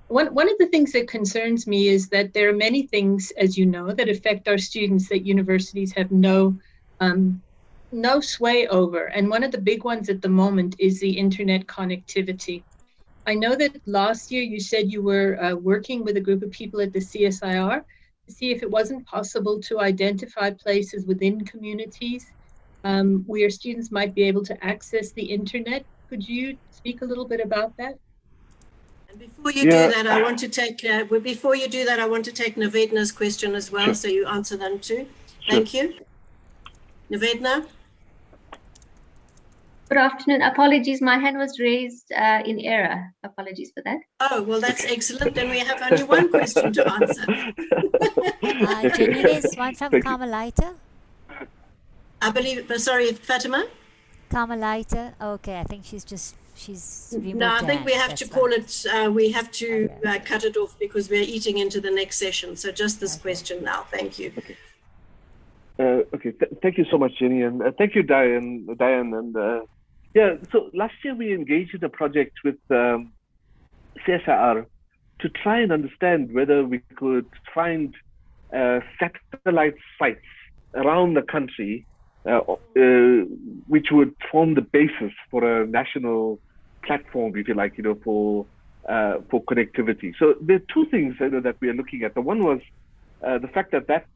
One of the things that concerns me is that there are many things, as you know, that affect our students that universities have no sway over. And one of the big ones at the moment is the internet connectivity. I know that last year you said you were working with a group of people at the CSIR to see if it wasn't possible to identify places within communities where students might be able to access the internet. Could you speak a little bit about that? And before you do that, I want to take Navedna's question as well, so you answer them too. Thank you. Navedna? Good afternoon. Apologies, my hand was raised in error. Apologies for that. Oh, well, that's excellent. Then we have only one question to answer. Jenny, there's one from Carmelita. I believe, sorry, Fatima? Carmelita. Okay, I think she's removed. No, I think we have to call it, we have to cut it off because we're eating into the next session. So just this question now. Thank you. Okay. Thank you so much, Jenny, and thank you, Diane. And so last year we engaged in a project with CSIR to try and understand whether we could find satellite sites around the country which would form the basis for a national platform, if you like, for connectivity. So there are 2 things that we are looking at. The one was the fact that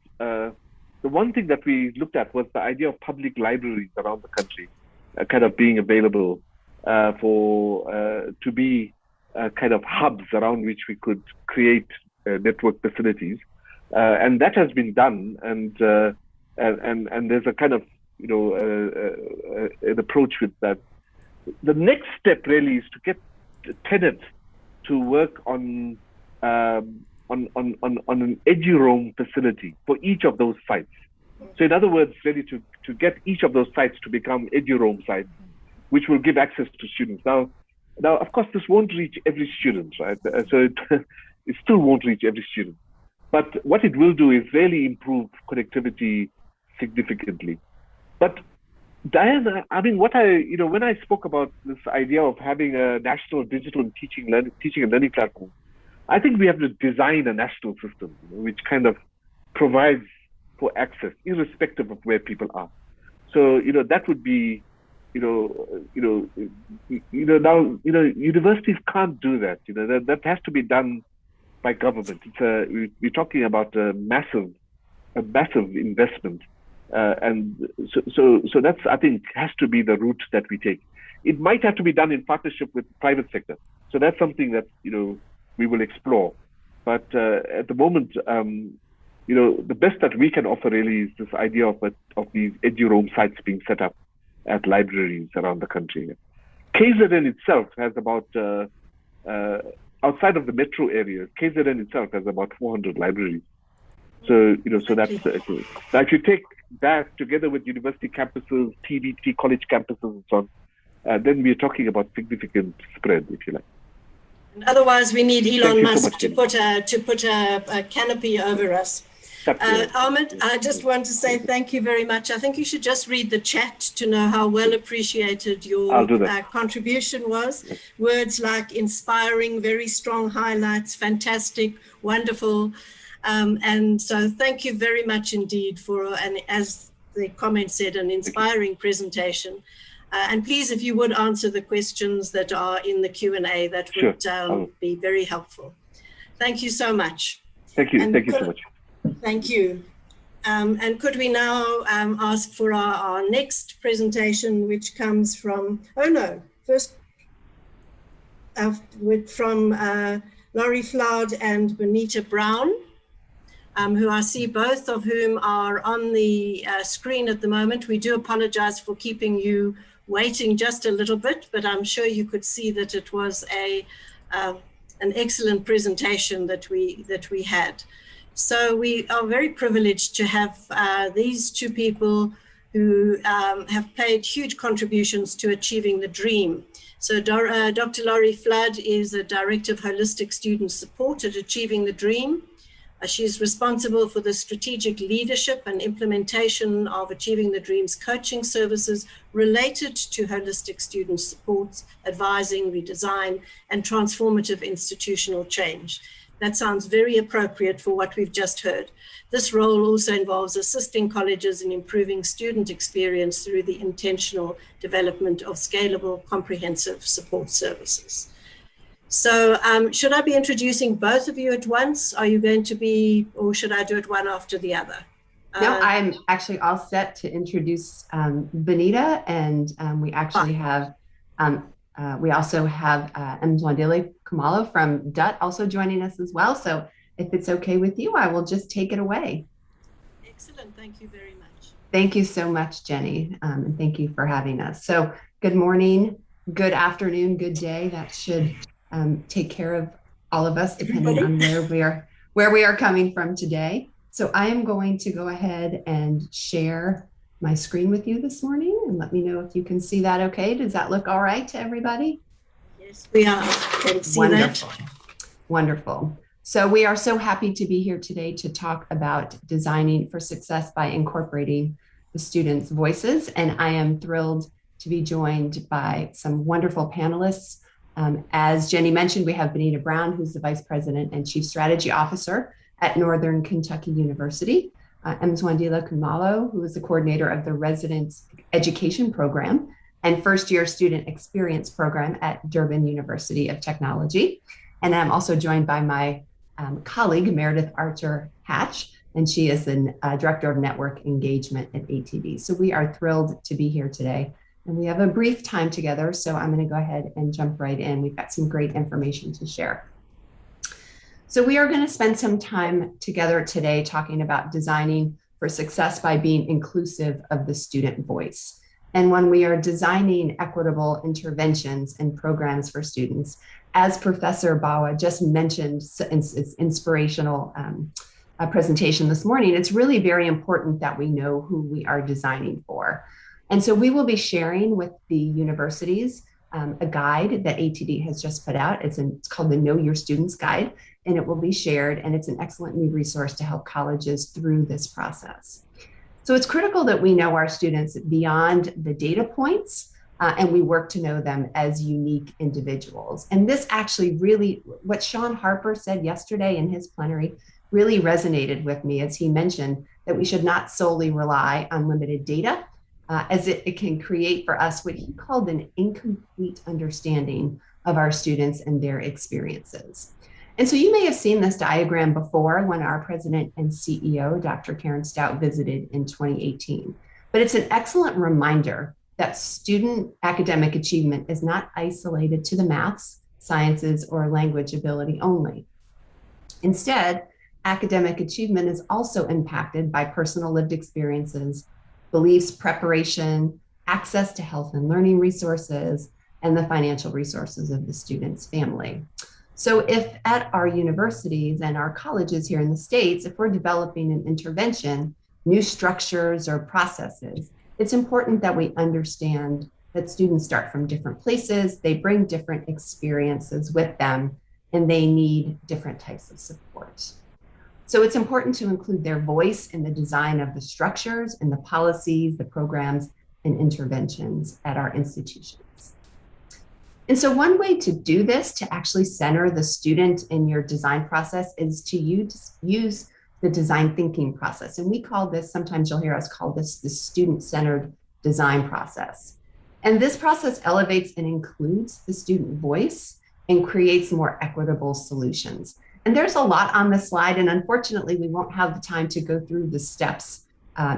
the one thing that we looked at was the idea of public libraries around the country, kind of being available to be kind of hubs around which we could create network facilities, and that has been done. And there's a kind of an approach with that. The next step really is to get tenants to work on an edu-roam facility for each of those sites. So in other words, really to get each of those sites to become edu-roam sites, which will give access to students. Now, of course, this won't reach every student, right? So it still won't reach every student. But what it will do is really improve connectivity significantly. But Diane, when I spoke about this idea of having a national digital teaching and learning platform, I think we have to design a national system which kind of provides for access, irrespective of where people are. So that would be universities can't do that. That has to be done by government. We're talking about a massive investment, and so that's, I think, has to be the route that we take. It might have to be done in partnership with private sector. So that's something that we will explore. But at the moment, the best that we can offer really is this idea of these EduRoam sites being set up at libraries around the country. KZN itself has about, outside of the metro area, KZN itself has about 400 libraries. So, so that's, now if you take that together with university campuses, TVT college campuses and so on, then we're talking about significant spread, if you like. And otherwise, we need Elon Musk to put a canopy over us. Ahmed, I just want to say thank you very much. I think you should just read the chat to know how well appreciated your contribution was. Yes. Words like inspiring, very strong highlights, fantastic, wonderful. And so thank you very much indeed for, and as the comment said, an inspiring presentation. And please, if you would answer the questions that are in the Q&A, that would be very helpful. Thank you so much. Thank you. Thank you so much. Thank you. And could we now ask for our next presentation, which comes from, from Laurie Flood and Bonita Brown, who I see both of whom are on the screen at the moment. We do apologize for keeping you waiting just a little bit, but I'm sure you could see that it was an excellent presentation that we had. So we are very privileged to have these two people who have played huge contributions to achieving the dream. So Dr. Laurie Flood is the Director of Holistic Student Support at Achieving the Dream. She's responsible for the strategic leadership and implementation of Achieving the Dream's coaching services related to holistic student support, advising, redesign, and transformative institutional change. That sounds very appropriate for what we've just heard. This role also involves assisting colleges in improving student experience through the intentional development of scalable, comprehensive support services. So should I be introducing both of you at once? Are you going to be, or should I do it one after the other? No, I'm actually all set to introduce Bonita, and we actually have, we also have Mandela Kumalo from DUT also joining us as well. So if it's okay with you, I will just take it away. Excellent, thank you very much. Thank you so much, Jenny, and thank you for having us. So good morning, good afternoon, good day. That should take care of all of us depending on where we are coming from today. So I am going to go ahead and share my screen with you this morning, and let me know if you can see that okay. Does that look all right to everybody? Yes, we are. Can see Wonderful. that. Wonderful. So we are so happy to be here today to talk about designing for success by incorporating the students' voices. And I am thrilled to be joined by some wonderful panelists. As Jenny mentioned, we have Bonita Brown, who's the Vice President and Chief Strategy Officer at Northern Kentucky University. Mzwandile Kumalo, who is the coordinator of the Residence Education Program and First Year Student Experience Program at Durban University of Technology. And I'm also joined by my colleague, Meredith Archer Hatch, and she is the Director of Network Engagement at ATD. So we are thrilled to be here today. And we have a brief time together, so I'm going to go ahead and jump right in. We've got some great information to share. So we are going to spend some time together today talking about designing for success by being inclusive of the student voice. And when we are designing equitable interventions and programs for students, as Professor Bawa just mentioned in his inspirational presentation this morning, it's really very important that we know who we are designing for. And so we will be sharing with the universities a guide that ATD has just put out. It's called the Know Your Students Guide, and it will be shared, and it's an excellent new resource to help colleges through this process. So it's critical that we know our students beyond the data points, and we work to know them as unique individuals. And this actually really, what Sean Harper said yesterday in his plenary really resonated with me, as he mentioned that we should not solely rely on limited data, as it can create for us what he called an incomplete understanding of our students and their experiences. And so you may have seen this diagram before when our president and CEO, Dr. Karen Stout, visited in 2018. But it's an excellent reminder that student academic achievement is not isolated to the maths, sciences, or language ability only. Instead, academic achievement is also impacted by personal lived experiences, beliefs, preparation, access to health and learning resources, and the financial resources of the student's family. So if at our universities and our colleges here in the States, if we're developing an intervention, new structures or processes, it's important that we understand that students start from different places, they bring different experiences with them, and they need different types of support. So it's important to include their voice in the design of the structures and the policies, the programs, and interventions at our institutions. And so one way to do this, to actually center the student in your design process, is to use the design thinking process. And we call this, sometimes you'll hear us call this the student-centered design process. And this process elevates and includes the student voice and creates more equitable solutions. And there's a lot on this slide, and unfortunately, we won't have the time to go through the steps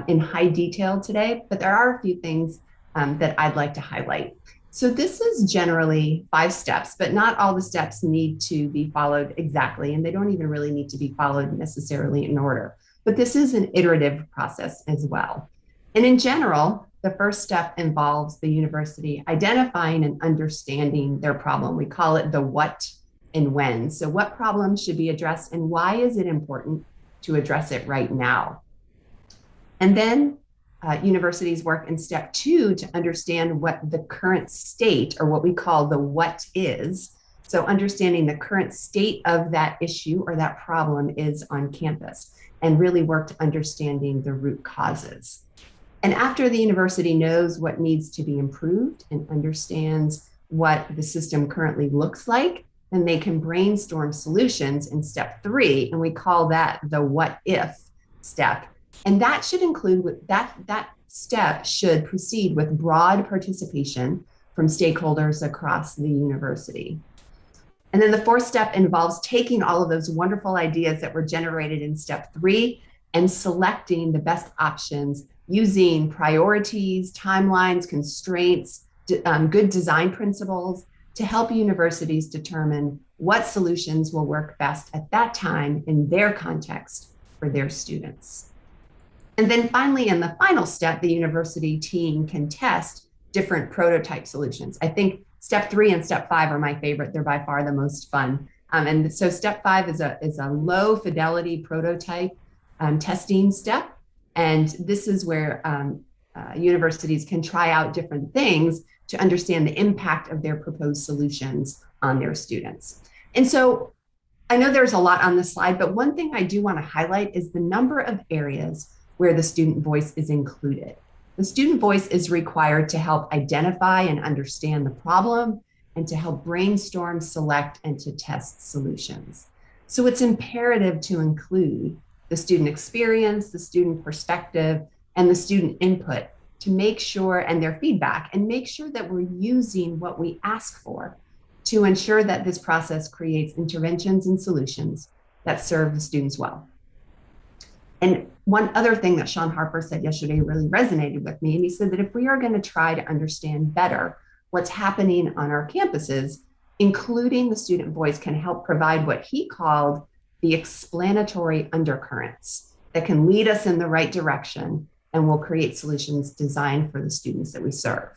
in high detail today, but there are a few things that I'd like to highlight. So this is generally 5 steps, but not all the steps need to be followed exactly, and they don't even really need to be followed necessarily in order. But this is an iterative process as well. And in general, the first step involves the university identifying and understanding their problem. We call it the what and when. So what problems should be addressed and why is it important to address it right now? And then universities work in step 2 to understand what the current state, or what we call the what is. So understanding the current state of that issue or that problem is on campus, and really work to understanding the root causes. And after the university knows what needs to be improved and understands what the system currently looks like, then they can brainstorm solutions in step 3, and we call that the what if step. And that should include, that step should proceed with broad participation from stakeholders across the university. And then the 4th step involves taking all of those wonderful ideas that were generated in step 3 and selecting the best options using priorities, timelines, constraints, good design principles to help universities determine what solutions will work best at that time in their context for their students. And then finally, in the final step, the university team can test different prototype solutions. I think step 3 and step 5 are my favorite. They're by far the most fun. And so step 5 is a low fidelity prototype testing step. And this is where universities can try out different things to understand the impact of their proposed solutions on their students. And so I know there's a lot on this slide, but one thing I do want to highlight is the number of areas where the student voice is included. The student voice is required to help identify and understand the problem and to help brainstorm, select, and to test solutions. So it's imperative to include the student experience, the student perspective, and the student input to make sure, and their feedback, and make sure that we're using what we ask for to ensure that this process creates interventions and solutions that serve the students well. And one other thing that Sean Harper said yesterday really resonated with me. And he said that if we are going to try to understand better what's happening on our campuses, including the student voice can help provide what he called the explanatory undercurrents that can lead us in the right direction and will create solutions designed for the students that we serve.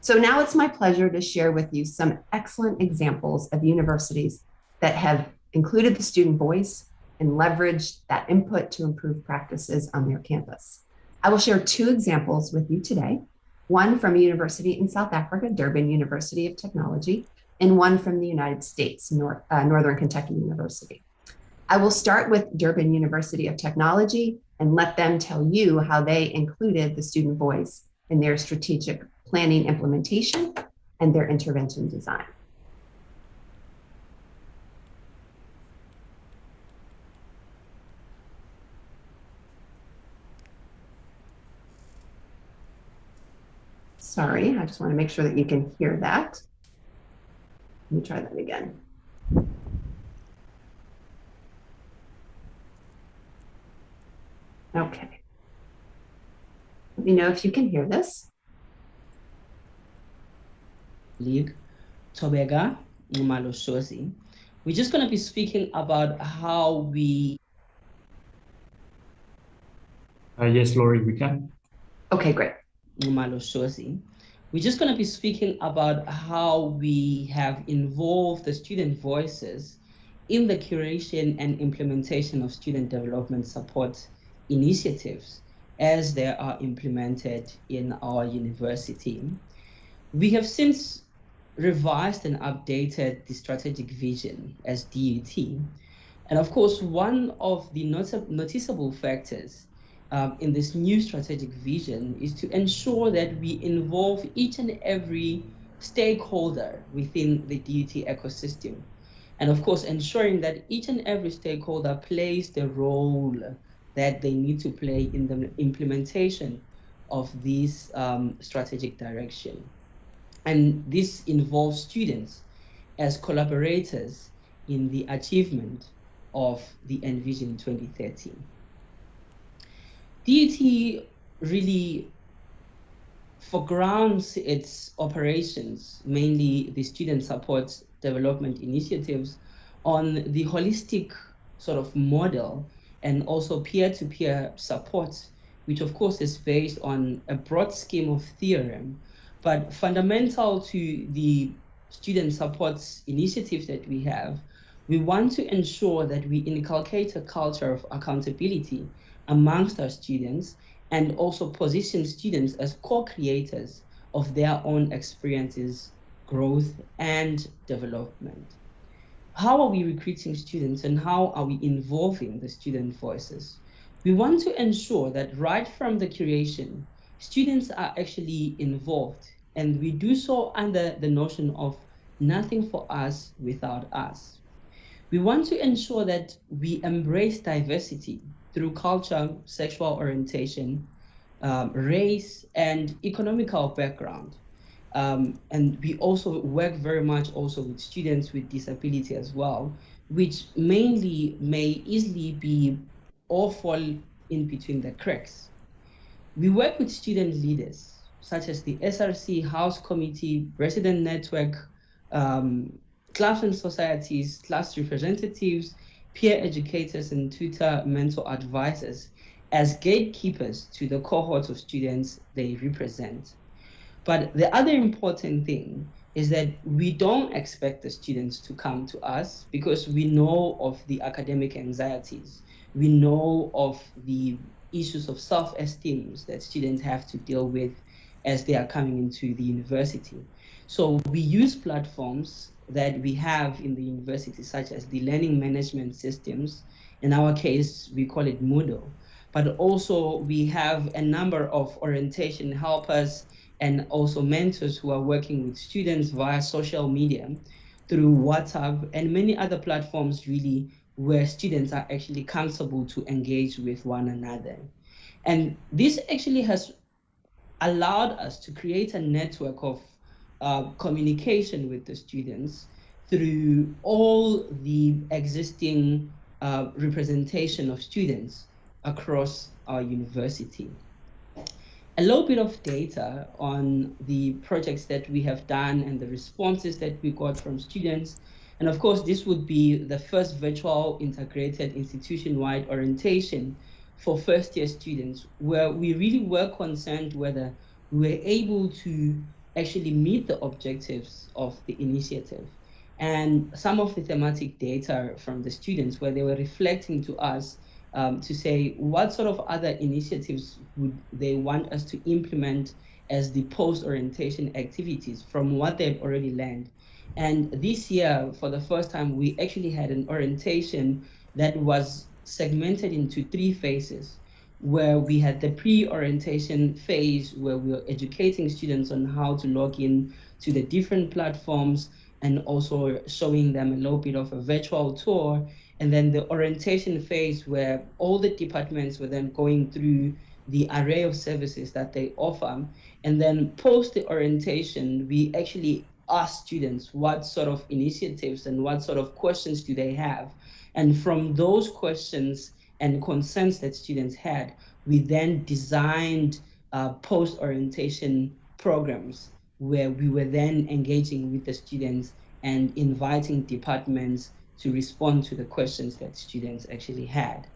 So now it's my pleasure to share with you some excellent examples of universities that have included the student voice and leveraged that input to improve practices on their campus. I will share 2 examples with you today, one from a university in South Africa, Durban University of Technology, and one from the United States, Northern Kentucky University. I will start with Durban University of Technology and let them tell you how they included the student voice in their strategic planning implementation and their intervention design. Sorry, I just want to make sure that you can hear that. Let me try that again. Okay. Let me know if you can hear this. League, Tobega, Maloshosi. We're just going to be speaking about how we... Yes, Laurie, we can. Okay, great. Maloshosi. We're just going to be speaking about how we have involved the student voices in the curation and implementation of student development support initiatives as they are implemented in our university. We have since revised and updated the strategic vision as DUT. And of course, one of the noticeable factors in this new strategic vision is to ensure that we involve each and every stakeholder within the DUT ecosystem. And of course, ensuring that each and every stakeholder plays the role that they need to play in the implementation of this strategic direction. And this involves students as collaborators in the achievement of the Envision 2030. DUT really foregrounds its operations, mainly the student support development initiatives, on the holistic sort of model and also peer-to-peer support, which of course is based on a broad scheme of theorem, but fundamental to the student support initiatives that we have. We want to ensure that we inculcate a culture of accountability amongst our students and also position students as co-creators of their own experiences, growth, and development. How are we recruiting students and how are we involving the student voices? We want to ensure that right from the curation, students are actually involved, and we do so under the notion of nothing for us without us. We want to ensure that we embrace diversity through culture, sexual orientation, race, and economical background. And we also work very much also with students with disability as well, which mainly may easily be or fall in between the cracks. We work with student leaders, such as the SRC House Committee, Resident Network, clubs and societies, class representatives, peer educators, and tutor mentor advisors as gatekeepers to the cohort of students they represent. But the other important thing is that we don't expect the students to come to us because we know of the academic anxieties. We know of the issues of self-esteem that students have to deal with as they are coming into the university. So we use platforms that we have in the university, such as the learning management systems. In our case, we call it Moodle. But also we have a number of orientation helpers and also mentors who are working with students via social media through WhatsApp and many other platforms really where students are actually comfortable to engage with one another. And this actually has allowed us to create a network of communication with the students through all the existing representation of students across our university. A little bit of data on the projects that we have done and the responses that we got from students. And of course, this would be the first virtual integrated institution-wide orientation for first-year students, where we really were concerned whether we were able to actually meet the objectives of the initiative. And some of the thematic data from the students where they were reflecting to us to say what sort of other initiatives would they want us to implement as the post-orientation activities from what they've already learned. And this year, for the first time, we actually had an orientation that was segmented into 3 phases, where we had the pre-orientation phase where we were educating students on how to log in to the different platforms and also showing them a little bit of a virtual tour. And then the orientation phase where all the departments were then going through the array of services that they offer. And then post the orientation, we actually ask students what sort of initiatives and what sort of questions do they have. And from those questions and concerns that students had, we then designed post-orientation programs where we were then engaging with the students and inviting departments to respond to the questions that students actually had.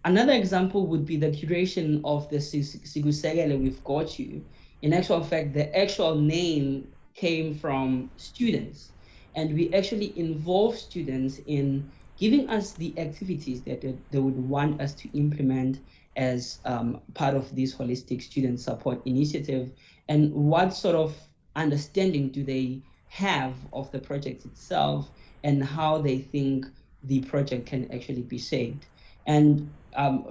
Another example would be the curation of the Siyaphumelela We've Got You. In actual fact, the actual name came from students, and we actually involve students in giving us the activities that they would want us to implement as part of this holistic student support initiative, and what sort of understanding do they have of the project itself and how they think the project can actually be shaped. And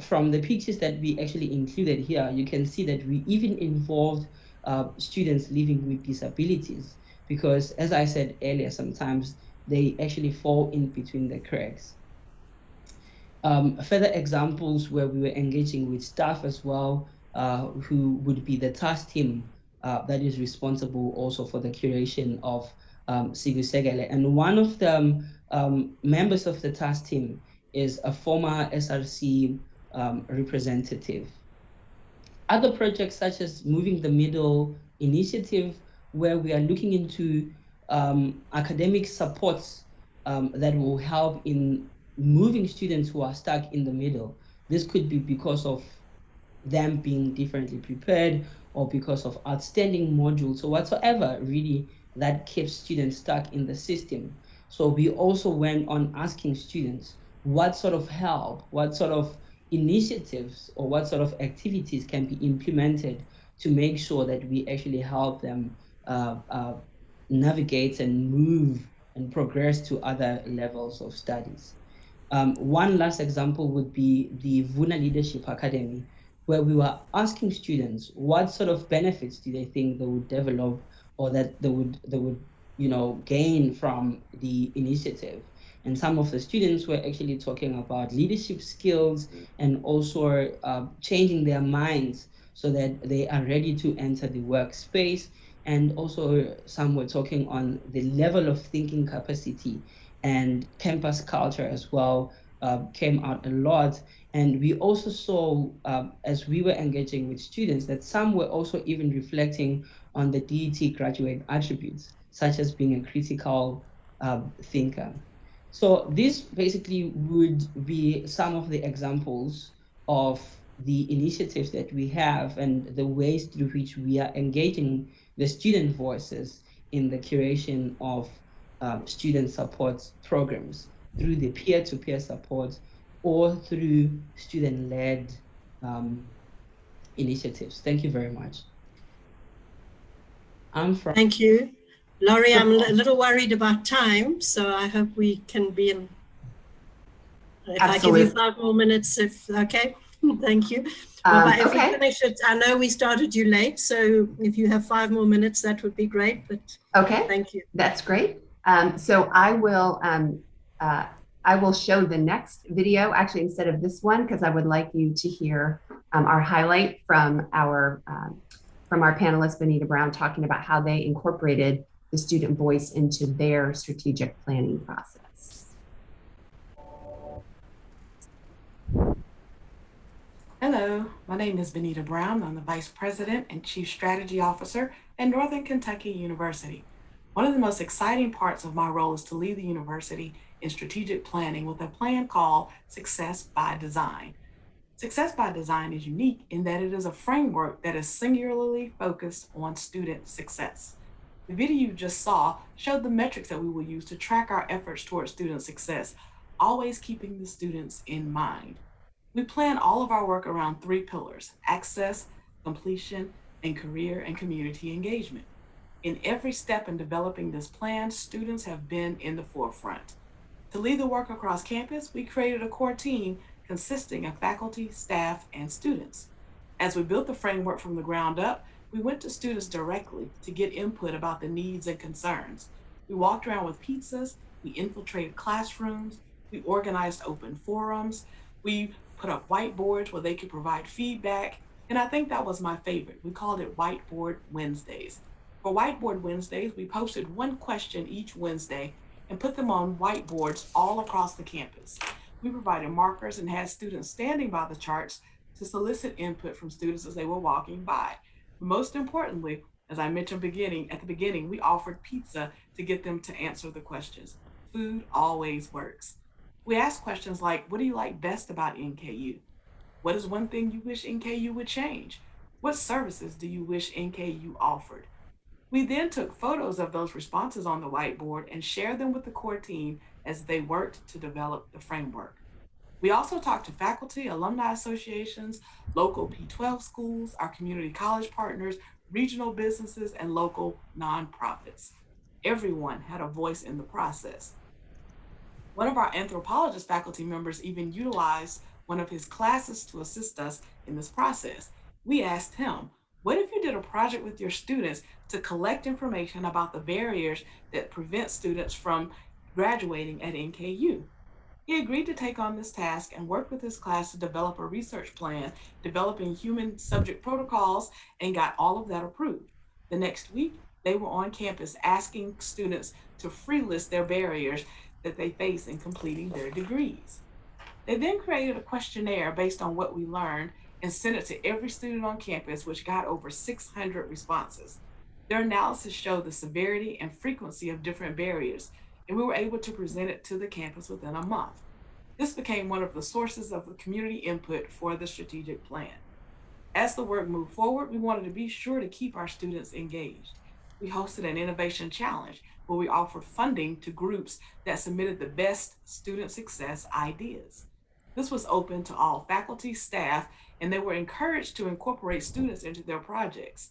from the pictures that we actually included here, you can see that we even involved students living with disabilities, because as I said earlier, sometimes they actually fall in between the cracks. Further examples where we were engaging with staff as well, who would be the task team that is responsible also for the curation of Siyaphumelela. And one of the members of the task team is a former SRC representative. Other projects such as Moving the Middle initiative, where we are looking into academic supports that will help in moving students who are stuck in the middle. This could be because of them being differently prepared or because of outstanding modules or whatsoever really that keeps students stuck in the system. So we also went on asking students what sort of help, what sort of initiatives or what sort of activities can be implemented to make sure that we actually help them navigate and move and progress to other levels of studies. One last example would be the Vuna Leadership Academy, where we were asking students what sort of benefits do they think they would develop or that they would gain from the initiative. And some of the students were actually talking about leadership skills and also changing their minds so that they are ready to enter the workspace. And also some were talking on the level of thinking capacity, and campus culture as well came out a lot. And we also saw, as we were engaging with students, that some were also even reflecting on the DET graduate attributes, such as being a critical thinker. So this basically would be some of the examples of the initiatives that we have and the ways through which we are engaging the student voices in the curation of student support programs through the peer-to-peer support or through student-led initiatives. Thank you very much. Thank you. Laurie, I'm a little worried about time, so I hope we can be in. If Absolutely. I give you 5 more minutes, if okay, thank you. But if we finish it, I know we started you late, so if you have 5 more minutes, that would be great. But okay, thank you. That's great. So I will show the next video actually instead of this one, because I would like you to hear our highlight from our panelist Bonita Brown talking about how they incorporated the student voice into their strategic planning process. Hello, my name is Bonita Brown. I'm the Vice President and Chief Strategy Officer at Northern Kentucky University. One of the most exciting parts of my role is to lead the university in strategic planning with a plan called Success by Design. Success by Design is unique in that it is a framework that is singularly focused on student success. The video you just saw showed the metrics that we will use to track our efforts towards student success, always keeping the students in mind. We plan all of our work around 3 pillars: access, completion, and career and community engagement. In every step in developing this plan, students have been in the forefront. To lead the work across campus, we created a core team consisting of faculty, staff, and students. As we built the framework from the ground up, we went to students directly to get input about the needs and concerns. We walked around with pizzas, we infiltrated classrooms, we organized open forums, we put up whiteboards where they could provide feedback. And I think that was my favorite. We called it Whiteboard Wednesdays. For Whiteboard Wednesdays, we posted one question each Wednesday and put them on whiteboards all across the campus. We provided markers and had students standing by the charts to solicit input from students as they were walking by. Most importantly, as I mentioned at the beginning, we offered pizza to get them to answer the questions. Food always works. We asked questions like, what do you like best about NKU? What is one thing you wish NKU would change? What services do you wish NKU offered? We then took photos of those responses on the whiteboard and shared them with the core team as they worked to develop the framework. We also talked to faculty, alumni associations, local P12 schools, our community college partners, regional businesses, and local nonprofits. Everyone had a voice in the process. One of our anthropologist faculty members even utilized one of his classes to assist us in this process. We asked him, what if you did a project with your students to collect information about the barriers that prevent students from graduating at NKU? He agreed to take on this task and work with his class to develop a research plan, developing human subject protocols, and got all of that approved. The next week, they were on campus asking students to free list their barriers that they face in completing their degrees. They then created a questionnaire based on what we learned and sent it to every student on campus, which got over 600 responses. Their analysis showed the severity and frequency of different barriers, and we were able to present it to the campus within a month. This became one of the sources of the community input for the strategic plan. As the work moved forward, we wanted to be sure to keep our students engaged. We hosted an innovation challenge where we offered funding to groups that submitted the best student success ideas. This was open to all faculty, staff, and they were encouraged to incorporate students into their projects.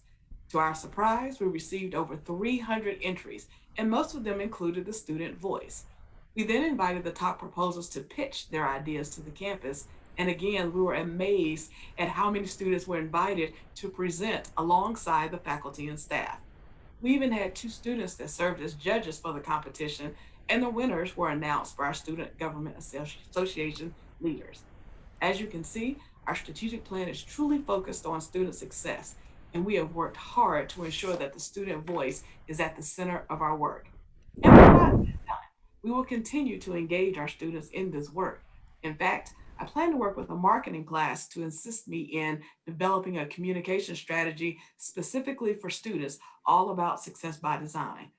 To our surprise, we received over 300 entries, and most of them included the student voice. We then invited the top proposals to pitch their ideas to the campus, and again, we were amazed at how many students were invited to present alongside the faculty and staff. We even had 2 students that served as judges for the competition, and the winners were announced by our Student Government Association leaders. As you can see, our strategic plan is truly focused on student success, and we have worked hard to ensure that the student voice is at the center of our work. And we're not done. We will continue to engage our students in this work. In fact, I plan to work with a marketing class to assist me in developing a communication strategy specifically for students, all about success by design.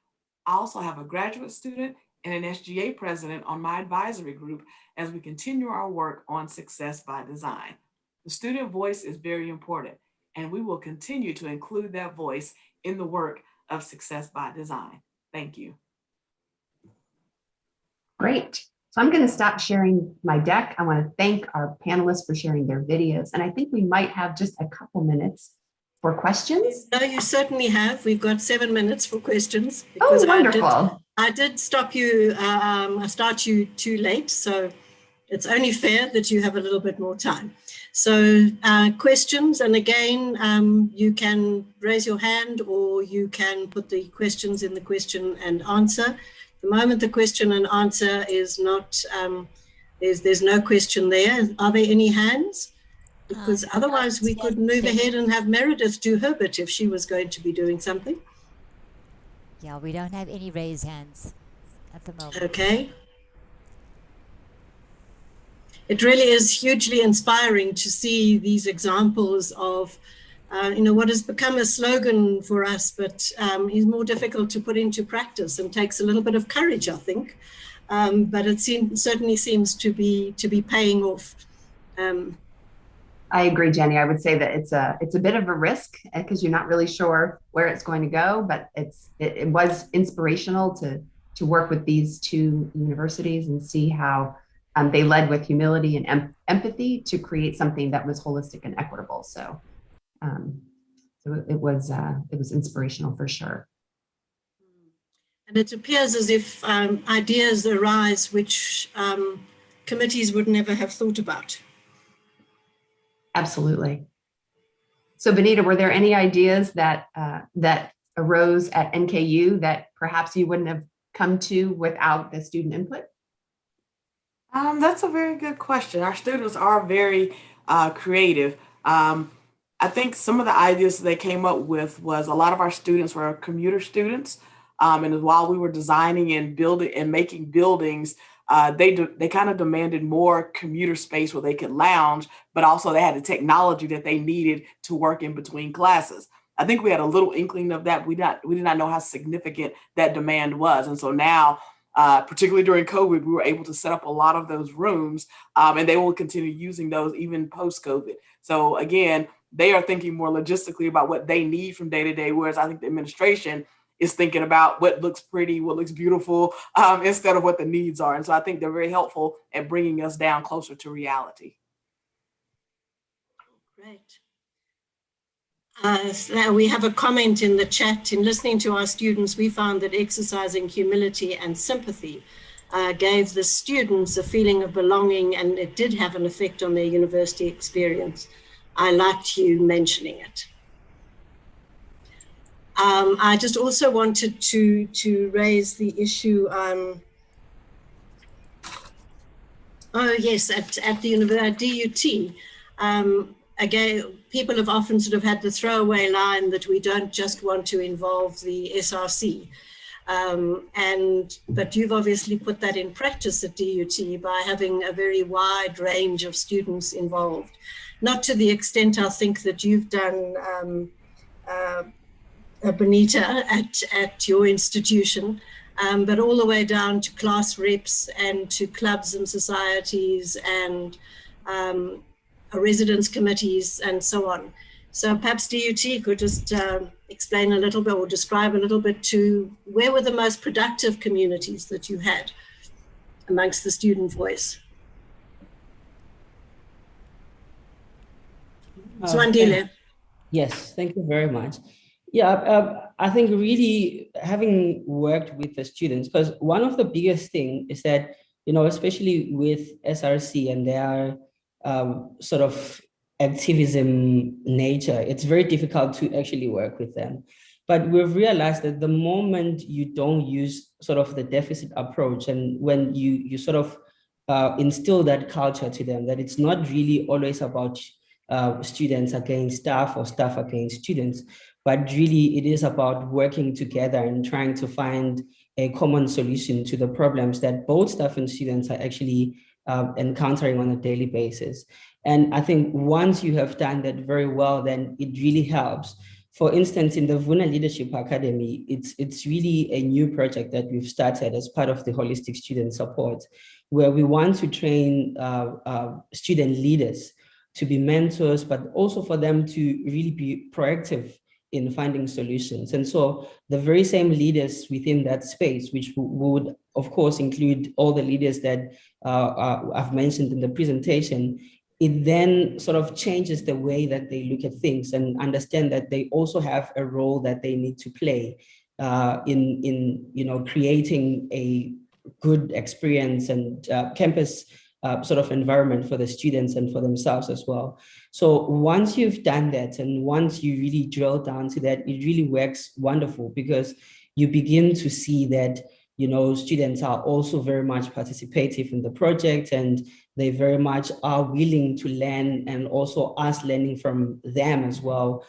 I also have a graduate student and an SGA president on my advisory group as we continue our work on success by design. The student voice is very important, and we will continue to include that voice in the work of success by design. Thank you. Great. So I'm going to stop sharing my deck. I want to thank our panelists for sharing their videos. And I think we might have just a couple minutes for questions. No, you certainly have. We've got 7 minutes for questions. Oh, wonderful. I did stop you, I start you too late, so it's only fair that you have a little bit more time. So questions, and again, you can raise your hand or you can put the questions in the question and answer. The moment the question and answer is not, there's no question there. Are there any hands? Because otherwise we could move ahead and have Meredith do her bit if she was going to be doing something. Yeah, we don't have any raised hands at the moment. Okay. It really is hugely inspiring to see these examples of, what has become a slogan for us, but is more difficult to put into practice and takes a little bit of courage, I think. But it certainly seems to be paying off. I agree, Jenny. I would say that it's a bit of a risk because you're not really sure where it's going to go, but it was inspirational to work with these 2 universities and see how they led with humility and empathy to create something that was holistic and equitable. So it was inspirational for sure. And it appears as if ideas arise which committees would never have thought about. Absolutely. So Bonita, were there any ideas that arose at NKU that perhaps you wouldn't have come to without the student input? That's a very good question. Our students are very creative. I think some of the ideas they came up with was a lot of our students were commuter students. And while we were designing and building and making buildings, they kind of demanded more commuter space where they could lounge, but also they had the technology that they needed to work in between classes. I think we had a little inkling of that. We did not know how significant that demand was, and so now, particularly during COVID, we were able to set up a lot of those rooms, and they will continue using those even post COVID. So again, they are thinking more logistically about what they need from day to day, whereas I think the administration is thinking about what looks pretty, what looks beautiful, instead of what the needs are. And so I think they're very helpful at bringing us down closer to reality. Great. Now we have a comment in the chat. In listening to our students, we found that exercising humility and sympathy gave the students a feeling of belonging, and it did have an effect on their university experience. I liked you mentioning it. I just also wanted to raise the issue. Oh yes, at the university, DUT. Again, people have often sort of had the throwaway line that we don't just want to involve the SRC. But you've obviously put that in practice at DUT by having a very wide range of students involved. Not to the extent I think that you've done, Bonita, at your institution, but all the way down to class reps and to clubs and societies and residence committees and so on. So perhaps DUT could just explain a little bit or describe a little bit to where were the most productive communities that you had amongst the student voice? Swandile. Yes, thank you very much. Yeah, I think really having worked with the students, because one of the biggest thing is that, you know, especially with SRC and their sort of activism nature, it's very difficult to actually work with them. But we've realized that the moment you don't use sort of the deficit approach, and when you sort of instill that culture to them, that it's not really always about students against staff or staff against students, but really it is about working together and trying to find a common solution to the problems that both staff and students are actually encountering on a daily basis. And I think once you have done that very well, then it really helps. For instance, in the Vuna Leadership Academy, it's really a new project that we've started as part of the Holistic Student Support, where we want to train student leaders to be mentors, but also for them to really be proactive in finding solutions. And so the very same leaders within that space, which would of course include all the leaders that I've mentioned in the presentation, it then sort of changes the way that they look at things and understand that they also have a role that they need to play in you know, creating a good experience and campus sort of environment for the students and for themselves as well. So once you've done that, and once you really drill down to that, it really works wonderful, because you begin to see that, you know, students are also very much participative in the project, and they very much are willing to learn, and also us learning from them as well,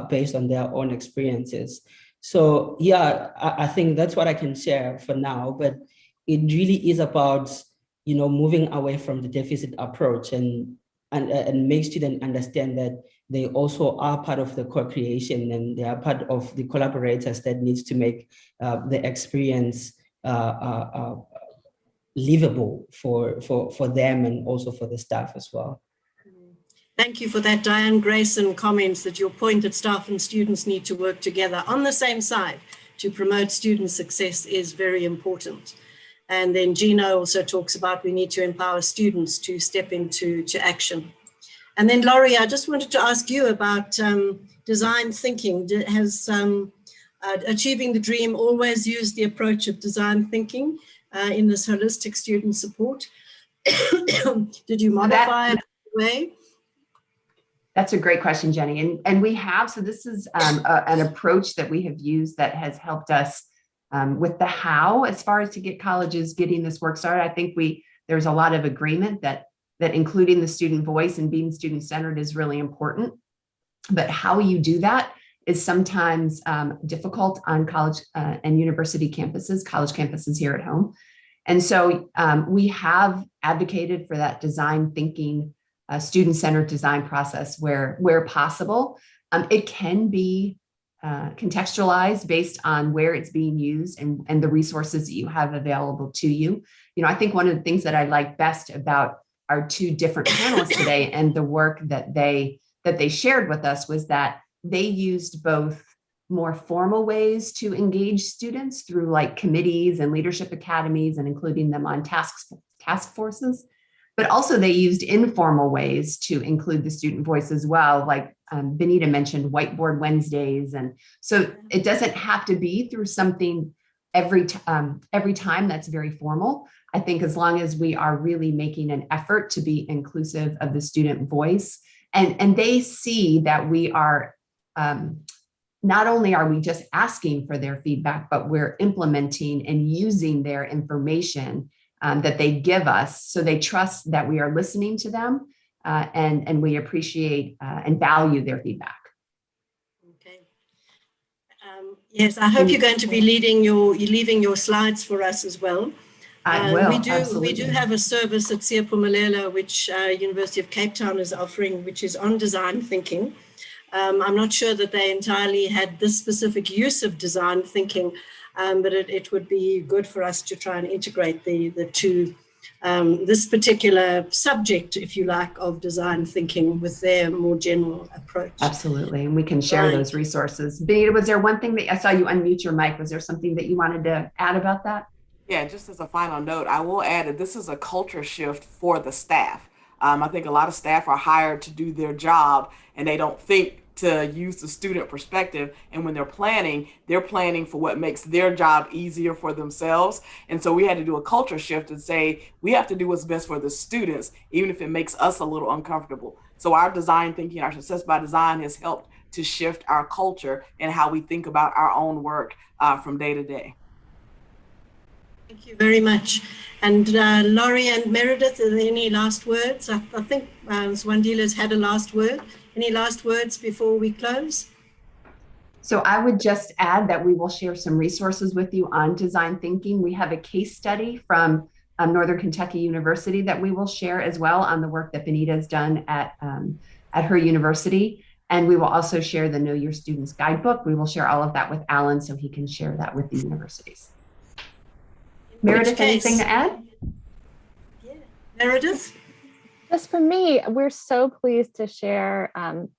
based on their own experiences. So yeah, I think that's what I can share for now, but it really is about, you know, moving away from the deficit approach and make students understand that they also are part of the co-creation, and they are part of the collaborators that needs to make the experience livable for them and also for the staff as well. Thank you for that, Diane Grayson comments that your point that staff and students need to work together on the same side to promote student success is very important. And then Gino also talks about we need to empower students to step into action. And then Laurie, I just wanted to ask you about design thinking. Has Achieving the Dream always used the approach of design thinking in this holistic student support? Did you modify it in a way? That's a great question, Jenny. And we have, so this is an approach that we have used that has helped us with the how, as far as to get colleges getting this work started. I think there's a lot of agreement that including the student voice and being student-centered is really important. But how you do that is sometimes difficult on college and university campuses, college campuses here at home. And so we have advocated for that design thinking, student-centered design process where possible. It can be contextualized based on where it's being used and the resources that you have available to you. You know, I think one of the things that I like best about our two different panelists today and the work that they shared with us was that they used both more formal ways to engage students through like committees and leadership academies and including them on task forces, but also they used informal ways to include the student voice as well, like Bonita mentioned Whiteboard Wednesdays. And so it doesn't have to be through something every time that's very formal. I think as long as we are really making an effort to be inclusive of the student voice, and they see that we are, not only are we just asking for their feedback, but we're implementing and using their information that they give us. So they trust that we are listening to them and we appreciate and value their feedback. Okay. Yes, I hope you're going to be leaving your slides for us as well. I will, we do have a service at Siyaphumelela, which University of Cape Town is offering, which is on design thinking. I'm not sure that they entirely had this specific use of design thinking, but it would be good for us to try and integrate the two, this particular subject, if you like, of design thinking with their more general approach. Absolutely, and we can share those resources. Bonita, was there one thing that I saw you unmute your mic? Was there something that you wanted to add about that? Yeah, just as a final note, I will add that this is a culture shift for the staff. I think a lot of staff are hired to do their job and they don't think to use the student perspective. And when they're planning for what makes their job easier for themselves. And so we had to do a culture shift and say, we have to do what's best for the students, even if it makes us a little uncomfortable. So our design thinking, our success by design has helped to shift our culture and how we think about our own work from day to day. Thank you very much. And Laurie and Meredith, are there any last words? I think Swandila's had a last word. Any last words before we close? So I would just add that we will share some resources with you on design thinking. We have a case study from Northern Kentucky University that we will share as well on the work that Bonita has done at her university. And we will also share the Know Your Students guidebook. We will share all of that with Alan so he can share that with the universities. Meredith, anything to add? Yeah. Meredith? Just for me, we're so pleased to share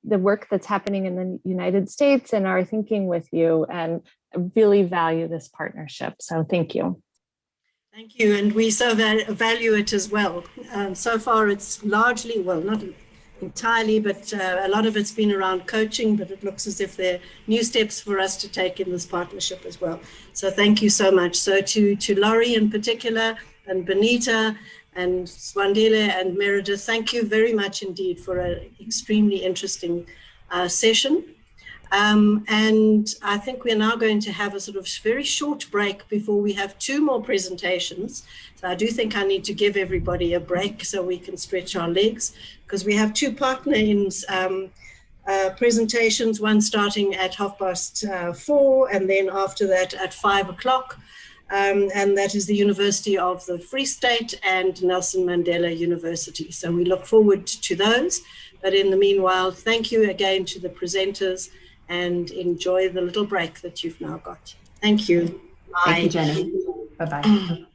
the work that's happening in the United States and our thinking with you, and really value this partnership. So thank you. Thank you. And we so value it as well. So far, it's largely, well, not entirely, but a lot of it's been around coaching, but it looks as if there are new steps for us to take in this partnership as well. So thank you so much. So to Laurie in particular, and Bonita, and Swandile and Meredith, thank you very much indeed for an extremely interesting session. And I think we're now going to have a sort of very short break before we have two more presentations. So I do think I need to give everybody a break so we can stretch our legs, because we have two partner-ins presentations, one starting at 4:30 and then after that at 5 o'clock. And that is the University of the Free State and Nelson Mandela University. So we look forward to those. But in the meanwhile, thank you again to the presenters and enjoy the little break that you've now got. Thank you. Bye. Thank you, Jenny. Bye-bye.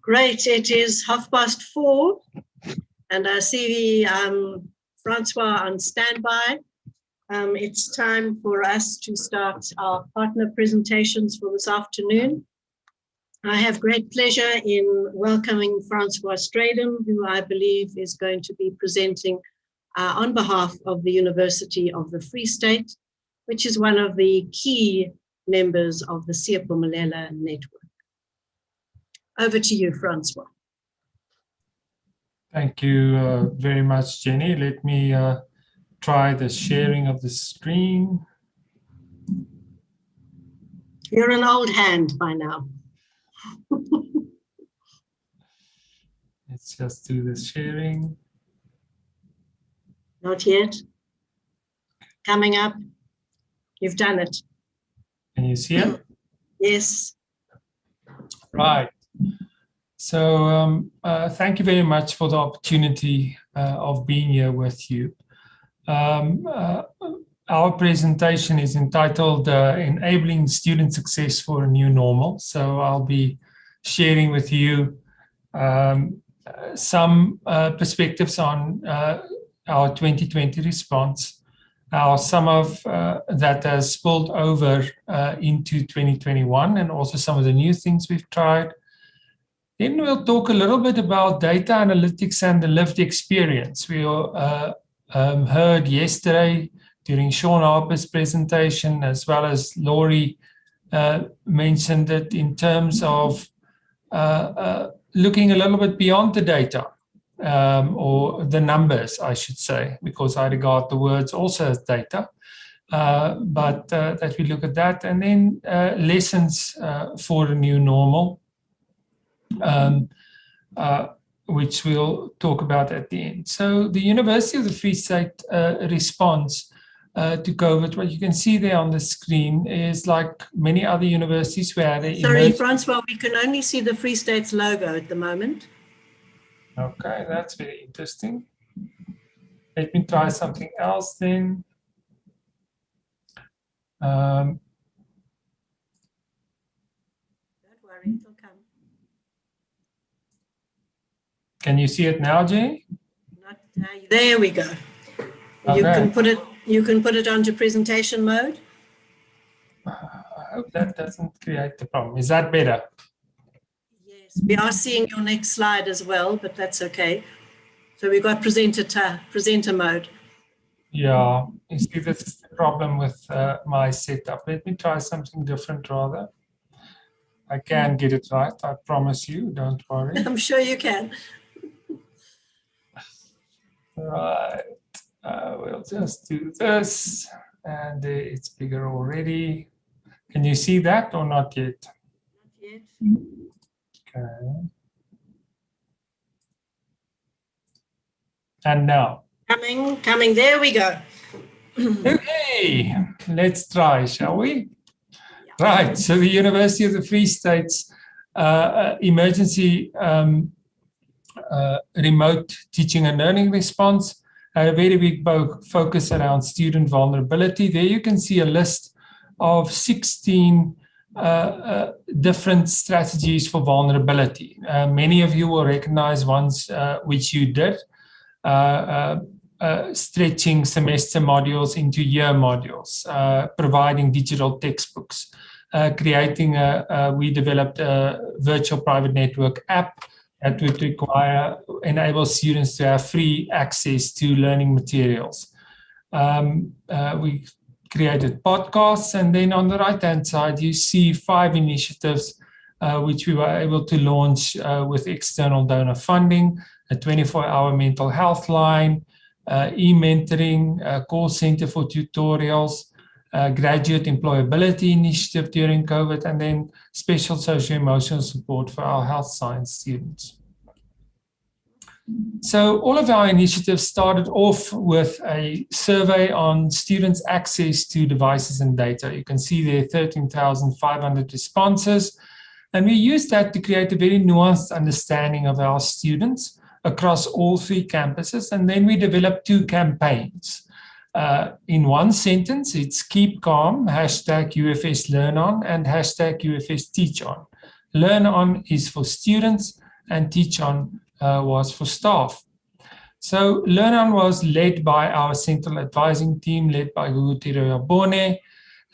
Great, it is 4:30, and I see Francois on standby. It's time for us to start our partner presentations for this afternoon. I have great pleasure in welcoming Francois Strydom, who I believe is going to be presenting on behalf of the University of the Free State, which is one of the key members of the Siyaphumelela network. Over to you, Francois. Thank you very much, Jenny. Let me try the sharing of the screen. You're an old hand by now. Let's just do the sharing. Not yet. Coming up. You've done it. Can you see it? Yes. Right. So thank you very much for the opportunity of being here with you. Our presentation is entitled Enabling Student Success for a New Normal. So I'll be sharing with you some perspectives on our 2020 response, how some of that has spilled over into 2021, and also some of the new things we've tried. Then we'll talk a little bit about data analytics and the lived experience. We heard yesterday during Sean Harper's presentation, as well as Laurie mentioned it in terms of looking a little bit beyond the data, or the numbers, I should say, because I regard the words also as data, but that we look at that, and then lessons for a new normal, which we'll talk about at the end. So the University of the Free State response to COVID, what you can see there on the screen is like many other universities where they Sorry, Francois, we can only see the Free State's logo at the moment. Okay, that's very interesting. Let me try something else then. Don't worry, it'll come. Can you see it now, Jay? Not, there we go. Okay. You can put it onto presentation mode. I hope that doesn't create the problem. Is that better? Yes, we are seeing your next slide as well, but that's okay. So we've got presenter mode. Yeah, you see this is the problem with my setup. Let me try something different rather. I can get it right, I promise you, don't worry. I'm sure you can. Right, we'll just do this, and it's bigger already. Can you see that or not yet? Not yet. Okay. And now? Coming, there we go. Okay, let's try, shall we? Yeah. Right, so the University of the Free State's emergency remote teaching and learning response had a very big focus around student vulnerability. There you can see a list of 16 different strategies for vulnerability. Many of you will recognize ones which you did, stretching semester modules into year modules, providing digital textbooks, we developed a virtual private network app that would enable students to have free access to learning materials. We created podcasts, and then on the right-hand side, you see 5 initiatives which we were able to launch with external donor funding, a 24-hour mental health line, e-mentoring, a call center for tutorials, graduate employability initiative during COVID, and then special socio-emotional support for our health science students. So all of our initiatives started off with a survey on students' access to devices and data. You can see there 13,500 responses, and we used that to create a very nuanced understanding of our students across all 3 campuses, and then we developed 2 campaigns. In one sentence, it's keep calm, #UFS Learn On, and #UFS Teach On. Learn On is for students, and Teach On was for staff. So Learn On was led by our central advising team, led by Gqeberha.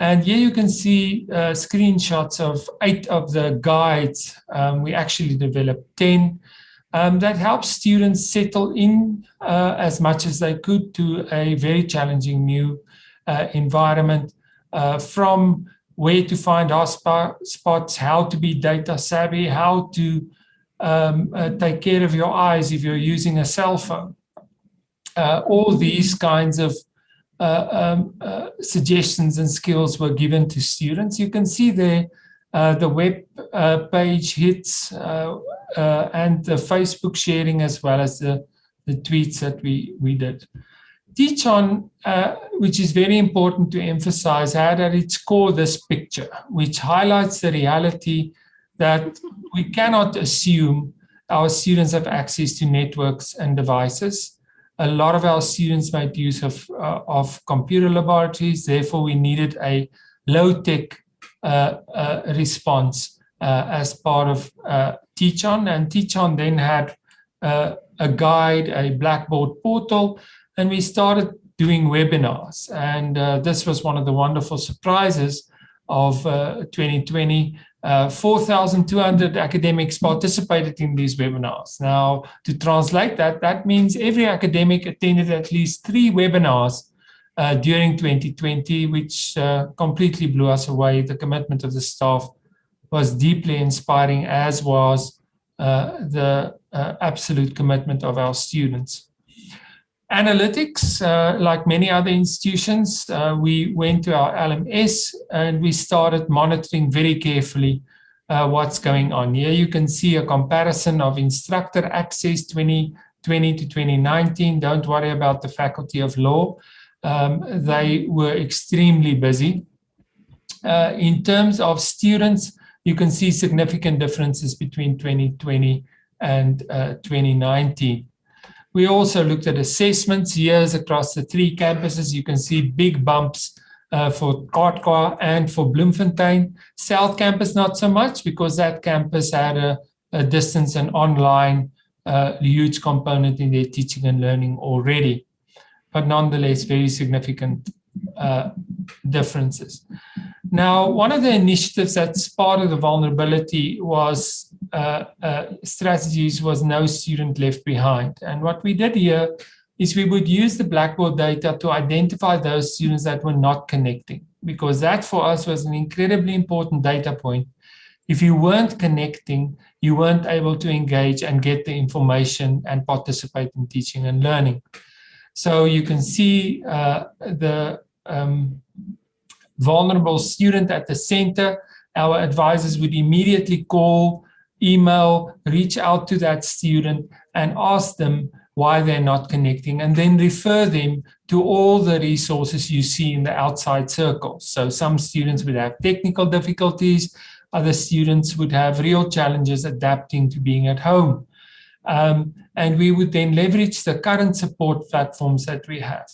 And here you can see screenshots of 8 of the guides. We actually developed 10 that help students settle in as much as they could to a very challenging new environment, from where to find hotspots, how to be data savvy, how to take care of your eyes if you're using a cell phone. All these kinds of suggestions and skills were given to students. You can see there the web page hits and the Facebook sharing, as well as the tweets that we did. Teach On, which is very important to emphasize, had at its core this picture, which highlights the reality that we cannot assume our students have access to networks and devices. A lot of our students made use of computer laboratories. Therefore, we needed a low-tech response as part of Teach On. And Teach On then had a guide, a Blackboard portal, and we started doing webinars. And this was one of the wonderful surprises of 2020. 4,200 academics participated in these webinars. Now, to translate that, that means every academic attended at least 3 webinars during 2020, which completely blew us away. The commitment of the staff was deeply inspiring, as was the absolute commitment of our students. Analytics, like many other institutions, we went to our LMS and we started monitoring very carefully what's going on. Here you can see a comparison of instructor access 2020 to 2019. Don't worry about the Faculty of Law. They were extremely busy. In terms of students, you can see significant differences between 2020 and 2019. We also looked at assessments years across the 3 campuses. You can see big bumps for Gqeberha and for Bloemfontein. South Campus, not so much, because that campus had a distance and online huge component in their teaching and learning already. But nonetheless, very significant differences. Now, one of the initiatives that's part of the vulnerability was strategies was no student left behind. And what we did here is we would use the Blackboard data to identify those students that were not connecting, because that for us was an incredibly important data point. If you weren't connecting, you weren't able to engage and get the information and participate in teaching and learning. So you can see the vulnerable student at the center. Our advisors would immediately call, email, reach out to that student and ask them why they're not connecting, and then refer them to all the resources you see in the outside circles. So some students would have technical difficulties, other students would have real challenges adapting to being at home. And we would then leverage the current support platforms that we have.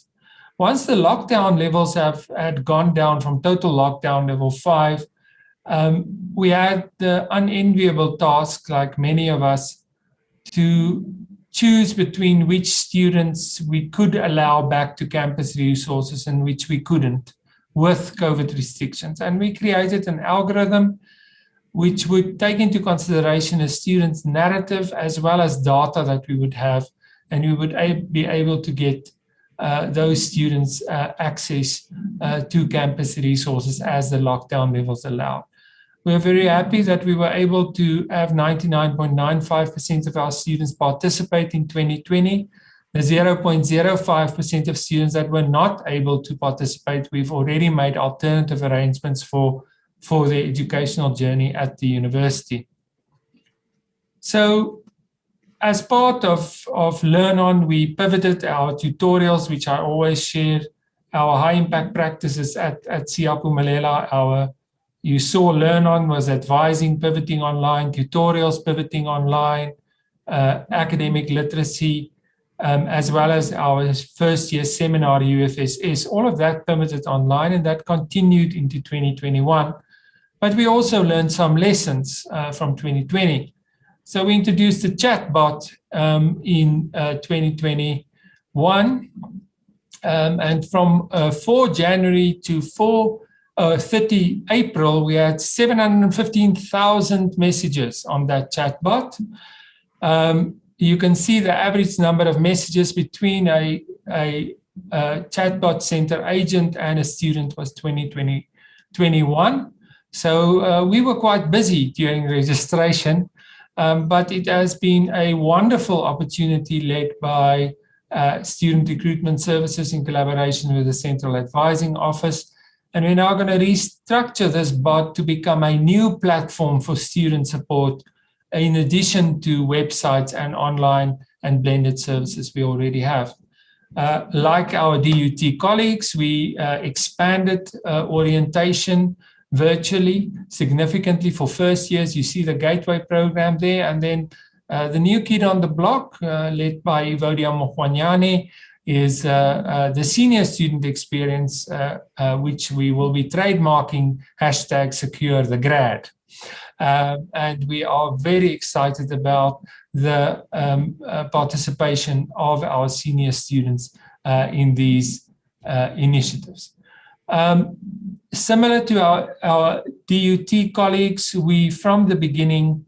Once the lockdown levels had gone down from total lockdown level 5, we had the unenviable task, like many of us, to choose between which students we could allow back to campus resources and which we couldn't with COVID restrictions. And we created an algorithm which would take into consideration a student's narrative as well as data that we would have, and we would be able to get those students access to campus resources as the lockdown levels allowed. We're very happy that we were able to have 99.95% of our students participate in 2020. The 0.05% of students that were not able to participate, we've already made alternative arrangements for their educational journey at the university. So as part of Learn On, we pivoted our tutorials, which I always share, our high impact practices at Siyaphumelela. You saw Learn On was advising, pivoting online, tutorials, pivoting online, academic literacy, as well as our first year seminar, UFSS. All of that pivoted online, and that continued into 2021. But we also learned some lessons from 2020. So we introduced the chatbot in 2021. And from 4 January to 30 April, we had 715,000 messages on that chatbot. You can see the average number of messages between a chatbot center agent and a student was 21. So we were quite busy during registration, but it has been a wonderful opportunity led by Student Recruitment Services in collaboration with the Central Advising Office. And we're now going to restructure this bot to become a new platform for student support, in addition to websites and online and blended services we already have. Like our DUT colleagues, we expanded orientation virtually significantly for first years. You see the Gateway program there, and then the new kid on the block, led by Evodia Mokwanyane, is the senior student experience, which we will be trademarking #SecureTheGrad. And we are very excited about the participation of our senior students in these initiatives. Similar to our DUT colleagues, we from the beginning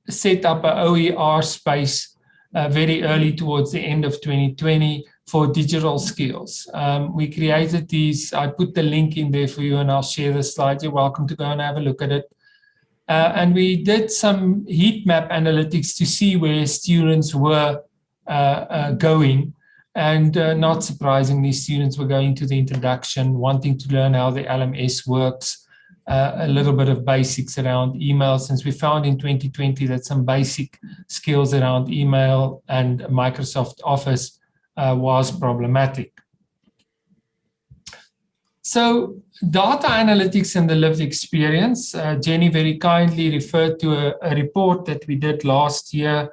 set up an OER space very early towards the end of 2020 for digital skills. We created these, I put the link in there for you and I'll share the slides. You're welcome to go and have a look at it. And we did some heat map analytics to see where students were going. And not surprisingly, students were going to the introduction, wanting to learn how the LMS works, a little bit of basics around email, since we found in 2020 that some basic skills around email and Microsoft Office was problematic. So data analytics and the lived experience, Jenny very kindly referred to a report that we did last year.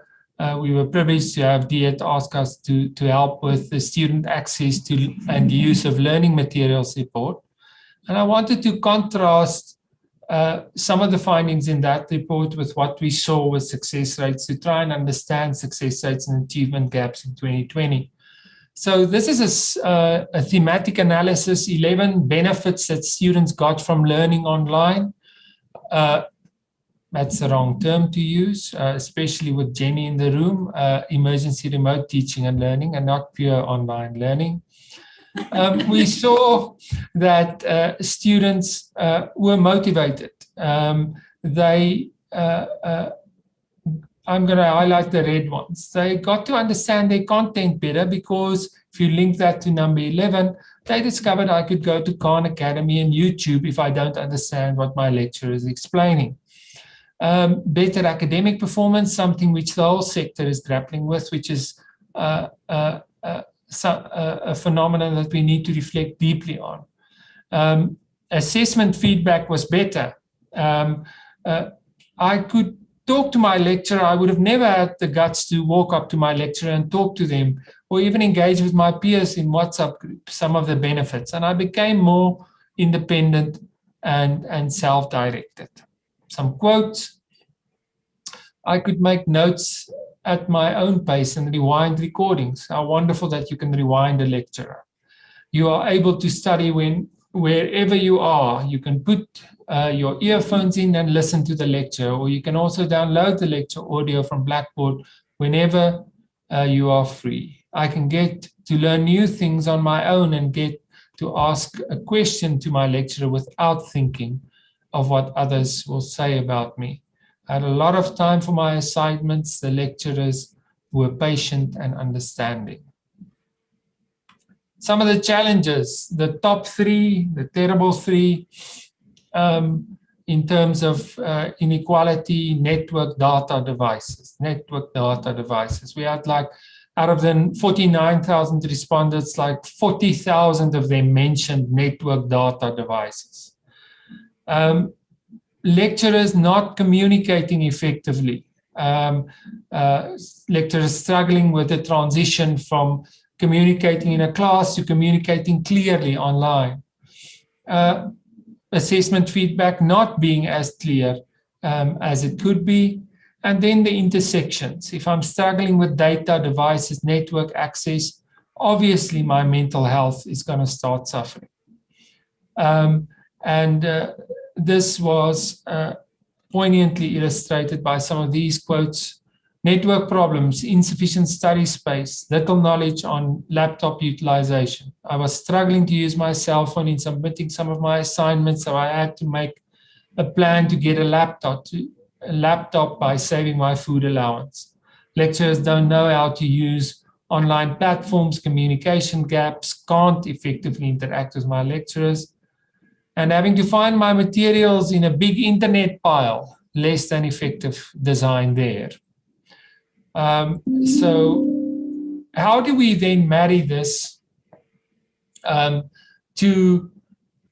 We were privileged to have DET ask us to help with the student access to and use of learning materials report. And I wanted to contrast some of the findings in that report with what we saw with success rates to try and understand success rates and achievement gaps in 2020. So this is a thematic analysis, 11 benefits that students got from learning online. That's the wrong term to use, especially with Jenny in the room, emergency remote teaching and learning and not pure online learning. We saw that students were motivated. I'm going to highlight the red ones. They got to understand their content better because if you link that to number 11, they discovered I could go to Khan Academy and YouTube if I don't understand what my lecturer is explaining. Better academic performance, something which the whole sector is grappling with, which is a phenomenon that we need to reflect deeply on. Assessment feedback was better. I could talk to my lecturer. I would have never had the guts to walk up to my lecturer and talk to them, or even engage with my peers in WhatsApp groups, some of the benefits. And I became more independent and self-directed. Some quotes. I could make notes at my own pace and rewind recordings. How wonderful that you can rewind a lecturer. You are able to study wherever you are. You can put your earphones in and listen to the lecture, or you can also download the lecture audio from Blackboard whenever you are free. I can get to learn new things on my own and get to ask a question to my lecturer without thinking of what others will say about me. I had a lot of time for my assignments. The lecturers were patient and understanding. Some of the challenges, the top three, the terrible three, in terms of inequality, network data devices. We had like, out of the 49,000 respondents, like 40,000 of them mentioned network data devices. Lecturers not communicating effectively. Lecturers struggling with the transition from communicating in a class to communicating clearly online. Assessment feedback not being as clear as it could be. And then the intersections. If I'm struggling with data, devices, network access, obviously my mental health is going to start suffering. This was poignantly illustrated by some of these quotes. Network problems, insufficient study space, little knowledge on laptop utilization. I was struggling to use my cell phone in submitting some of my assignments, so I had to make a plan to get a laptop by saving my food allowance. Lecturers don't know how to use online platforms, communication gaps, can't effectively interact with my lecturers, and having to find my materials in a big internet pile, less than effective design there. So how do we then marry this to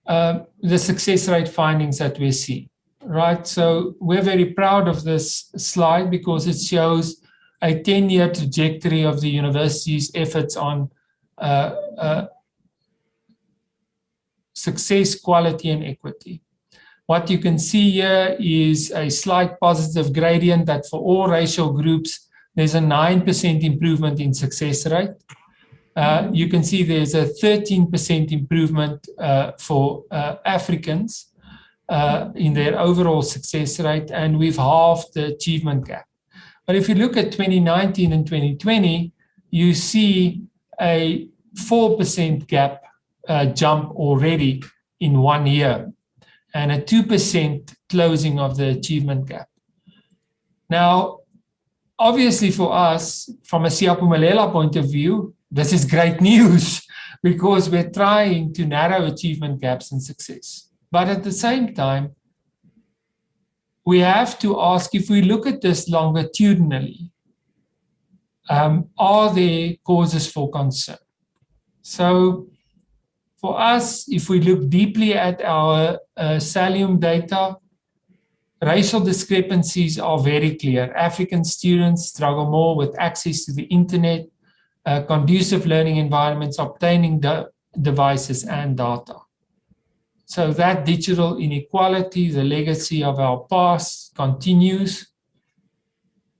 the success rate findings that we see, right? So we're very proud of this slide because it shows a 10-year trajectory of the university's efforts on success, quality, and equity. What you can see here is a slight positive gradient that for all racial groups, there's a 9% improvement in success rate. You can see there's a 13% improvement for Africans in their overall success rate, and we've halved the achievement gap. But if you look at 2019 and 2020, you see a 4% gap jump already in 1 year, and a 2% closing of the achievement gap. Now, obviously for us, from a Siyaphumelela point of view, this is great news because we're trying to narrow achievement gaps and success. But at the same time, we have to ask, if we look at this longitudinally, are there causes for concern? So for us, if we look deeply at our Salium data, racial discrepancies are very clear. African students struggle more with access to the internet, conducive learning environments, obtaining devices and data. So that digital inequality, the legacy of our past, continues.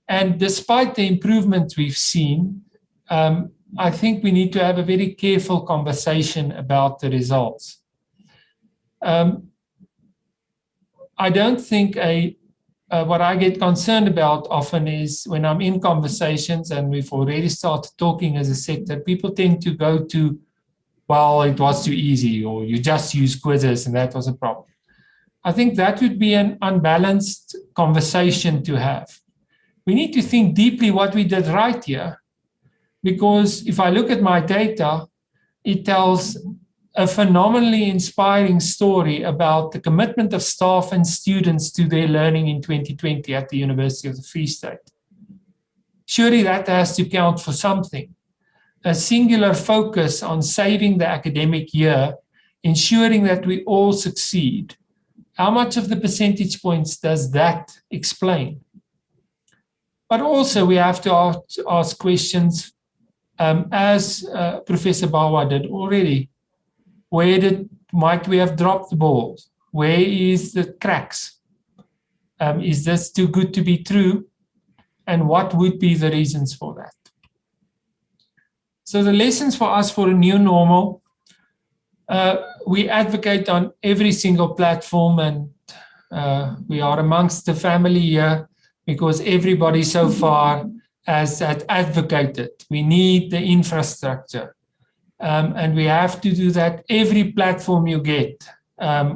And despite the improvements we've seen, I think we need to have a very careful conversation about the results. I don't think what I get concerned about often is when I'm in conversations and we've already started talking as a sector, people tend to go to, well, it was too easy, or you just use quizzes and that was a problem. I think that would be an unbalanced conversation to have. We need to think deeply what we did right here, because if I look at my data, it tells a phenomenally inspiring story about the commitment of staff and students to their learning in 2020 at the University of the Free State. Surely that has to count for something. A singular focus on saving the academic year, ensuring that we all succeed. How much of the percentage points does that explain? But also we have to ask questions, as Professor Bawa did already. Where might we have dropped the ball? Where is the cracks? Is this too good to be true? And what would be the reasons for that? So the lessons for us for a new normal, we advocate on every single platform, and we are amongst the family here because everybody so far has advocated. We need the infrastructure. And we have to do that every platform you get,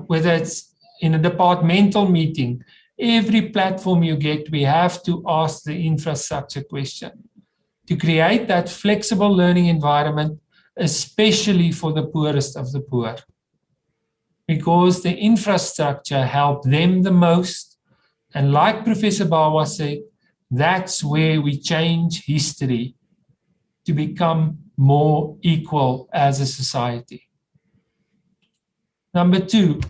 whether it's in a departmental meeting, every platform you get, we have to ask the infrastructure question to create that flexible learning environment, especially for the poorest of the poor, because the infrastructure helped them the most. And like Professor Bawa said, that's where we change history to become more equal as a society. Number 2,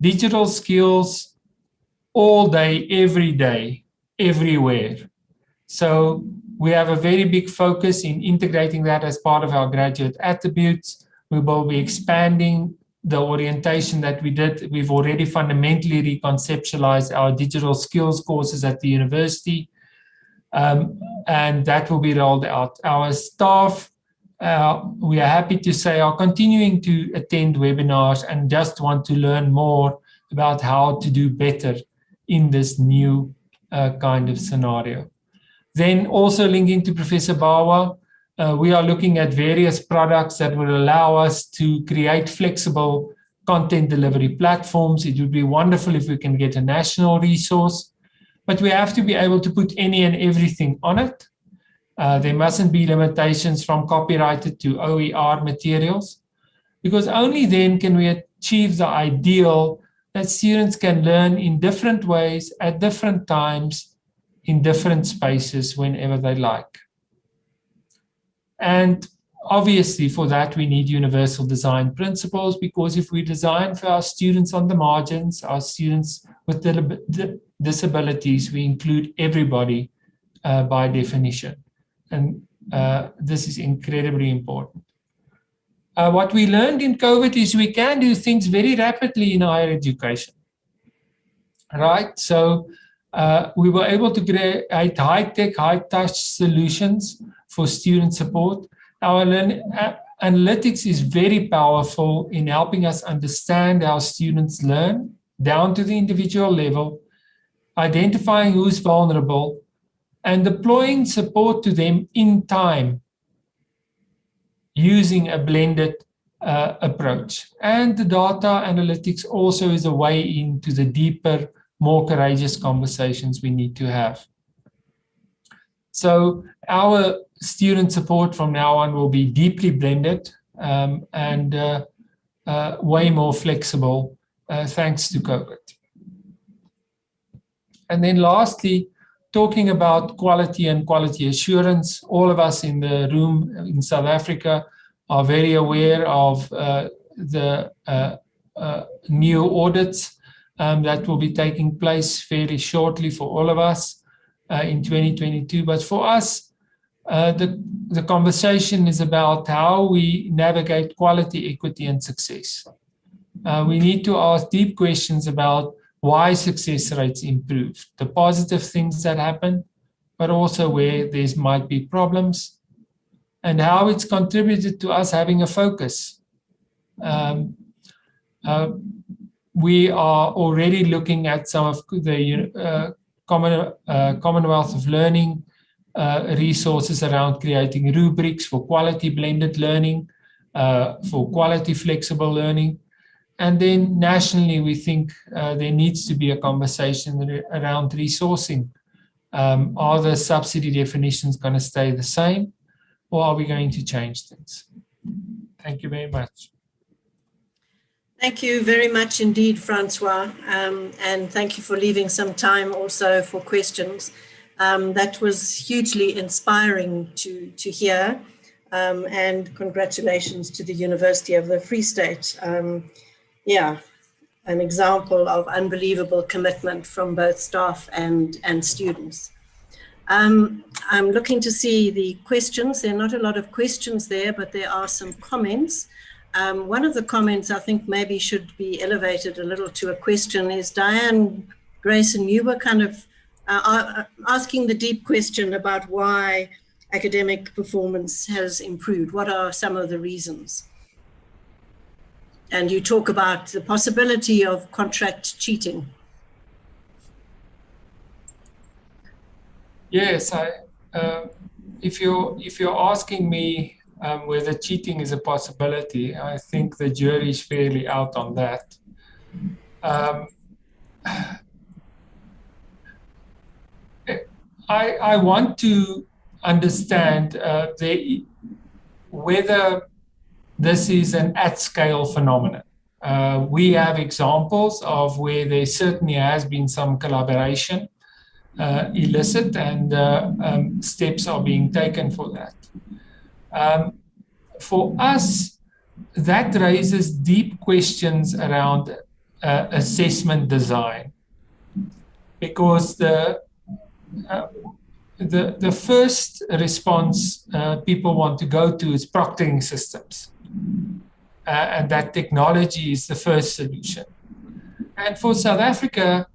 digital skills all day, every day, everywhere. So we have a very big focus in integrating that as part of our graduate attributes. We will be expanding the orientation that we did, we've already fundamentally reconceptualized our digital skills courses at the university, and that will be rolled out. Our staff, we are happy to say, are continuing to attend webinars and just want to learn more about how to do better in this new kind of scenario. Then also linking to Professor Bawa, we are looking at various products that will allow us to create flexible content delivery platforms. It would be wonderful if we can get a national resource, but we have to be able to put any and everything on it. There mustn't be limitations from copyrighted to OER materials, because only then can we achieve the ideal that students can learn in different ways at different times in different spaces whenever they like. And obviously for that we need universal design principles, because if we design for our students on the margins, our students with disabilities, we include everybody by definition. And this is incredibly important. What we learned in COVID is we can do things very rapidly in higher education, right? So we were able to create high-tech, high-touch solutions for student support. Our analytics is very powerful in helping us understand how students learn down to the individual level, identifying who's vulnerable, and deploying support to them in time using a blended approach. And the data analytics also is a way into the deeper, more courageous conversations we need to have. So our student support from now on will be deeply blended and way more flexible thanks to COVID. And then lastly, talking about quality and quality assurance, all of us in the room in South Africa are very aware of the new audits that will be taking place fairly shortly for all of us in 2022. But for us, the conversation is about how we navigate quality, equity, and success. We need to ask deep questions about why success rates improve, the positive things that happen, but also where there might be problems, and how it's contributed to us having a focus. We are already looking at some of the Commonwealth of Learning resources around creating rubrics for quality blended learning, for quality flexible learning. And then nationally, we think there needs to be a conversation around resourcing. Are the subsidy definitions going to stay the same, or are we going to change things? Thank you very much. Thank you very much indeed, Francois, and thank you for leaving some time also for questions. That was hugely inspiring to hear, and congratulations to the University of the Free State. Yeah, an example of unbelievable commitment from both staff and students. I'm looking to see the questions. There are not a lot of questions there, but there are some comments. One of the comments I think maybe should be elevated a little to a question is, Diane Grayson, you were kind of asking the deep question about why academic performance has improved. What are some of the reasons? And you talk about the possibility of contract cheating. Yes, if you're asking me whether cheating is a possibility, I think the jury is fairly out on that. I want to understand whether this is an at-scale phenomenon. We have examples of where there certainly has been some collaboration, illicit, and steps are being taken for that. For us, that raises deep questions around assessment design, because the first response people want to go to is proctoring systems. and that technology is the first solution. And for South Africa,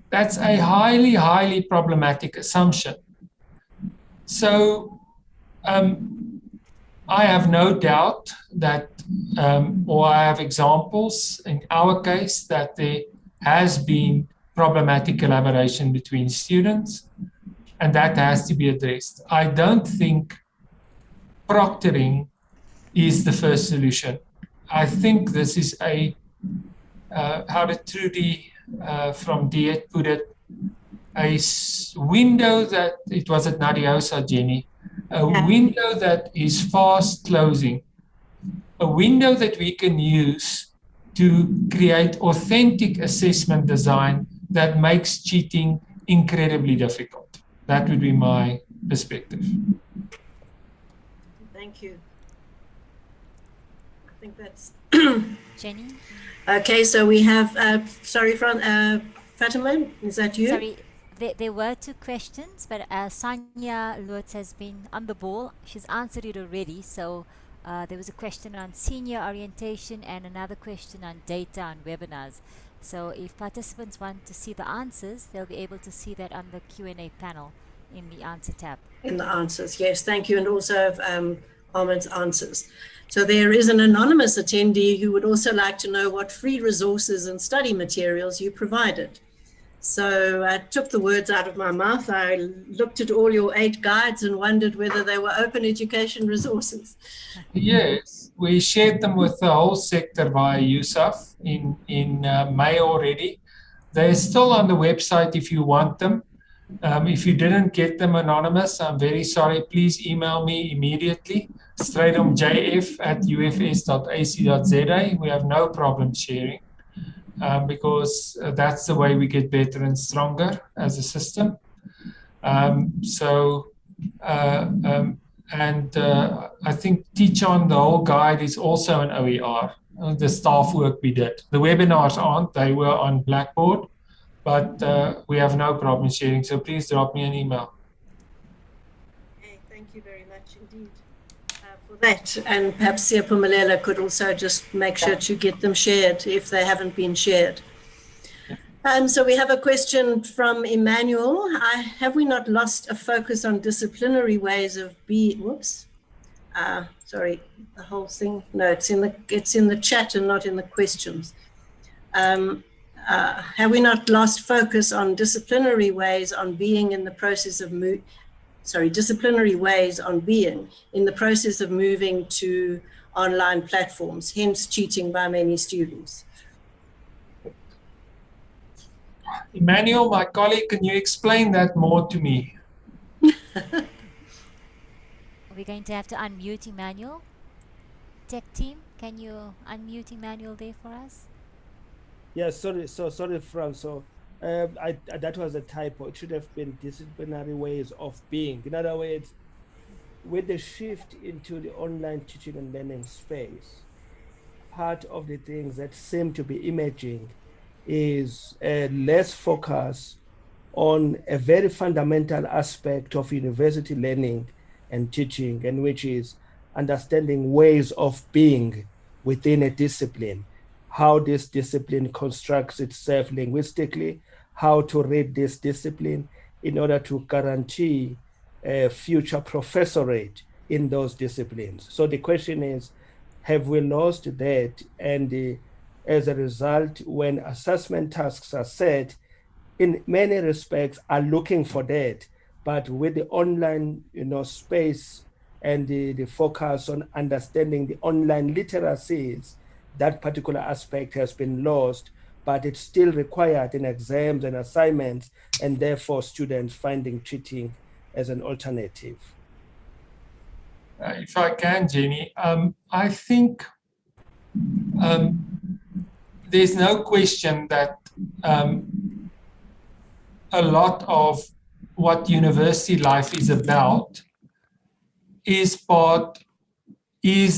that's a highly, highly problematic assumption. So I have no doubt that, or I have examples in our case that there has been problematic collaboration between students, and that has to be addressed. I don't think proctoring is the first solution. I think this is a, how did Trudy from DIET put it, a window that, it was at Nadiosa, Jenny, a window that is fast closing, a window that we can use to create authentic assessment design that makes cheating incredibly difficult. That would be my perspective. Thank you. I think that's Jenny? okay. So we have, sorry, Fatima, is that you? Sorry, there were two questions, but Sonja Lutz has been on the ball. She's answered it already. So there was a question on senior orientation and another question on data on webinars. So if participants want to see the answers, they'll be able to see that on the Q&A panel in the answer tab. In the answers, yes, thank you. And also Ahmed's answers. So there is an anonymous attendee who would also like to know what free resources and study materials you provided. So I took the words out of my mouth. I looked at all your 8 guides and wondered whether they were open education resources. Yes, we shared them with the whole sector via USAF in May already. They're still on the website if you want them. If you didn't get them anonymous, I'm very sorry. Please email me immediately, stridomjf@ufs.ac.za. We have no problem sharing because that's the way we get better and stronger as a system. I think Teach On, the whole guide, is also an OER, the staff work we did. The webinars aren't, they were on Blackboard, but we have no problem sharing, so please drop me an email. Okay, thank you very much indeed for that. And perhaps Siyaphumelela could also just make sure to get them shared if they haven't been shared. So we have a question from Emmanuel. Have we not lost a focus on disciplinary ways of sorry, the whole thing. No, it's in the chat and not in the questions. Have we not lost focus on disciplinary ways on being in the process of disciplinary ways on being in the process of moving to online platforms, hence cheating by many students? Emmanuel, my colleague, can you explain that more to me? We're going to have to unmute Emmanuel. Tech team, can you unmute Emmanuel there for us? Yes, sorry, Frank. So that was a typo. It should have been disciplinary ways of being. In other words, with the shift into the online teaching and learning space, part of the things that seem to be emerging is less focus on a very fundamental aspect of university learning and teaching, and which is understanding ways of being within a discipline, how this discipline constructs itself linguistically, how to read this discipline in order to guarantee a future professorate in those disciplines. So the question is, have we lost that? And as a result, when assessment tasks are set, in many respects are looking for that, but with the online space and the focus on understanding the online literacies, that particular aspect has been lost, but it's still required in exams and assignments, and therefore students finding cheating as an alternative. If I can, Jenny, I think there's no question that a lot of what university life is about is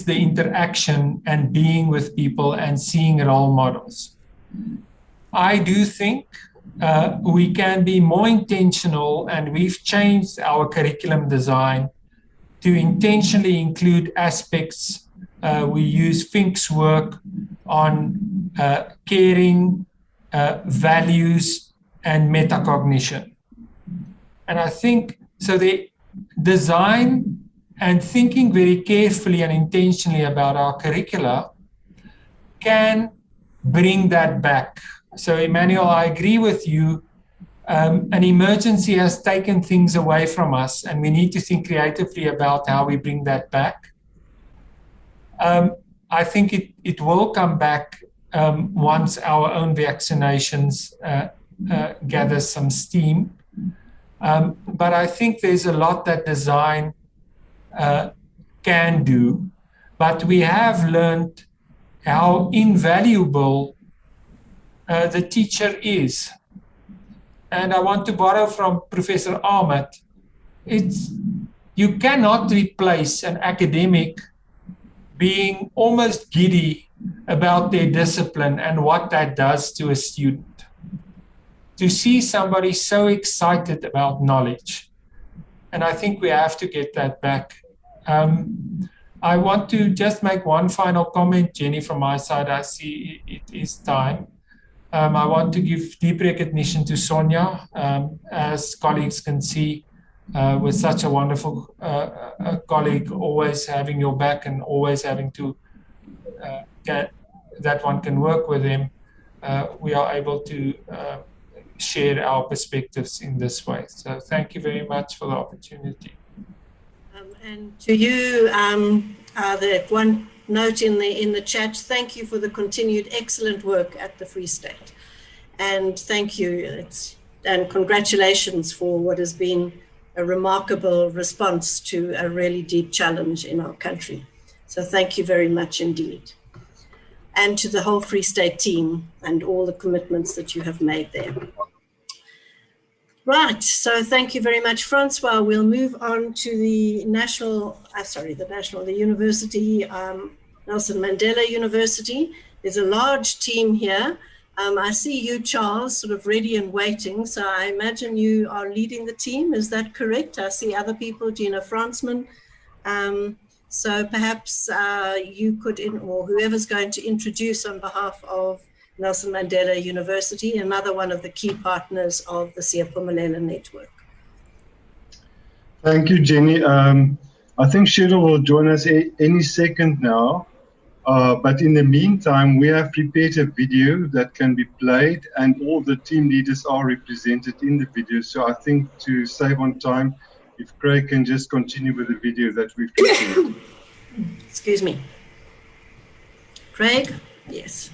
the interaction and being with people and seeing role models. I do think we can be more intentional, and we've changed our curriculum design to intentionally include aspects we use Fink's work on caring, values, and metacognition. And I think, so the design and thinking very carefully and intentionally about our curricula can bring that back. So Emmanuel, I agree with you. An emergency has taken things away from us, and we need to think creatively about how we bring that back. I think it will come back once our own vaccinations gather some steam. But I think there's a lot that design can do, but we have learned how invaluable the teacher is. And I want to borrow from Professor Ahmed. You cannot replace an academic being almost giddy about their discipline and what that does to a student. To see somebody so excited about knowledge. And I think we have to get that back. I want to just make one final comment, Jenny, from my side. I see it is time. I want to give deep recognition to Sonja, as colleagues can see, with such a wonderful colleague, always having your back and always having to get that one can work with him. We are able to share our perspectives in this way. So thank you very much for the opportunity. And to you, the one note in the chat, thank you for the continued excellent work at the Free State. And thank you, and congratulations for what has been a remarkable response to a really deep challenge in our country. So thank you very much indeed. And to the whole Free State team and all the commitments that you have made there. Right, so thank you very much, Francois. We'll move on to the the university, Nelson Mandela University. There's a large team here. I see you, Charles, sort of ready and waiting. So I imagine you are leading the team. Is that correct? I see other people, Gino, Fransman. So perhaps you could, or whoever's going to introduce on behalf of Nelson Mandela University, another one of the key partners of the Siyaphumelela network. Thank you, Jenny. I think Cheryl will join us any second now. But in the meantime, we have prepared a video that can be played, and all the team leaders are represented in the video. So I think to save on time, if Craig can just continue with the video that we've prepared. Excuse me. Craig? Yes.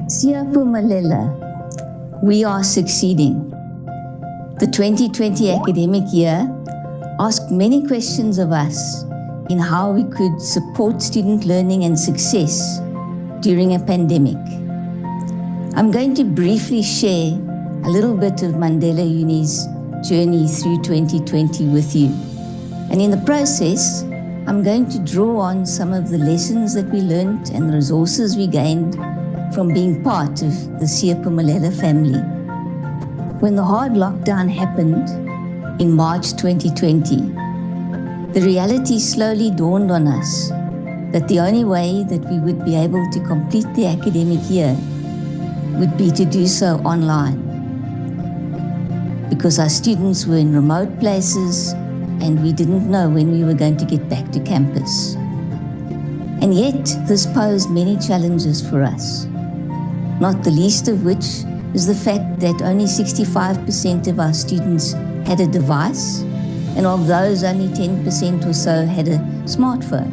Siyaphumelela, we are succeeding. The 2020 academic year asked many questions of us in how we could support student learning and success during a pandemic. I'm going to briefly share a little bit of Mandela Uni's journey through 2020 with you. And in the process, I'm going to draw on some of the lessons that we learned and the resources we gained from being part of the Siyaphumelela family. When the hard lockdown happened in March 2020, the reality slowly dawned on us that the only way that we would be able to complete the academic year would be to do so online, because our students were in remote places and we didn't know when we were going to get back to campus. And yet, this posed many challenges for us, not the least of which is the fact that only 65% of our students had a device, and of those, only 10% or so had a smartphone.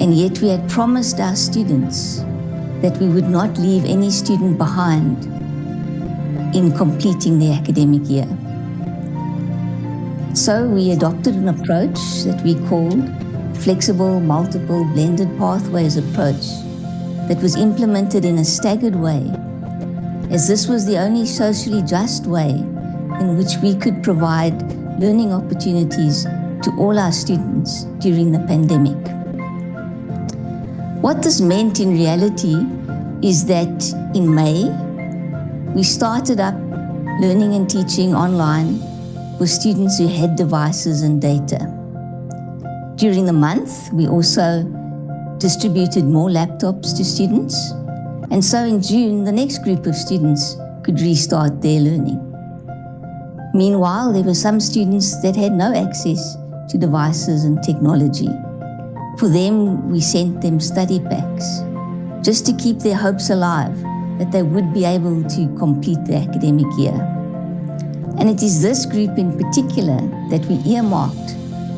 And yet we had promised our students that we would not leave any student behind in completing the academic year. So we adopted an approach that we called flexible, multiple, blended pathways approach that was implemented in a staggered way, as this was the only socially just way in which we could provide learning opportunities to all our students during the pandemic. What this meant in reality is that in May, we started up learning and teaching online with students who had devices and data. During the month, we also distributed more laptops to students. And so in June, the next group of students could restart their learning. Meanwhile, there were some students that had no access to devices and technology. For them, we sent them study packs, just to keep their hopes alive that they would be able to complete the academic year. And it is this group in particular that we earmarked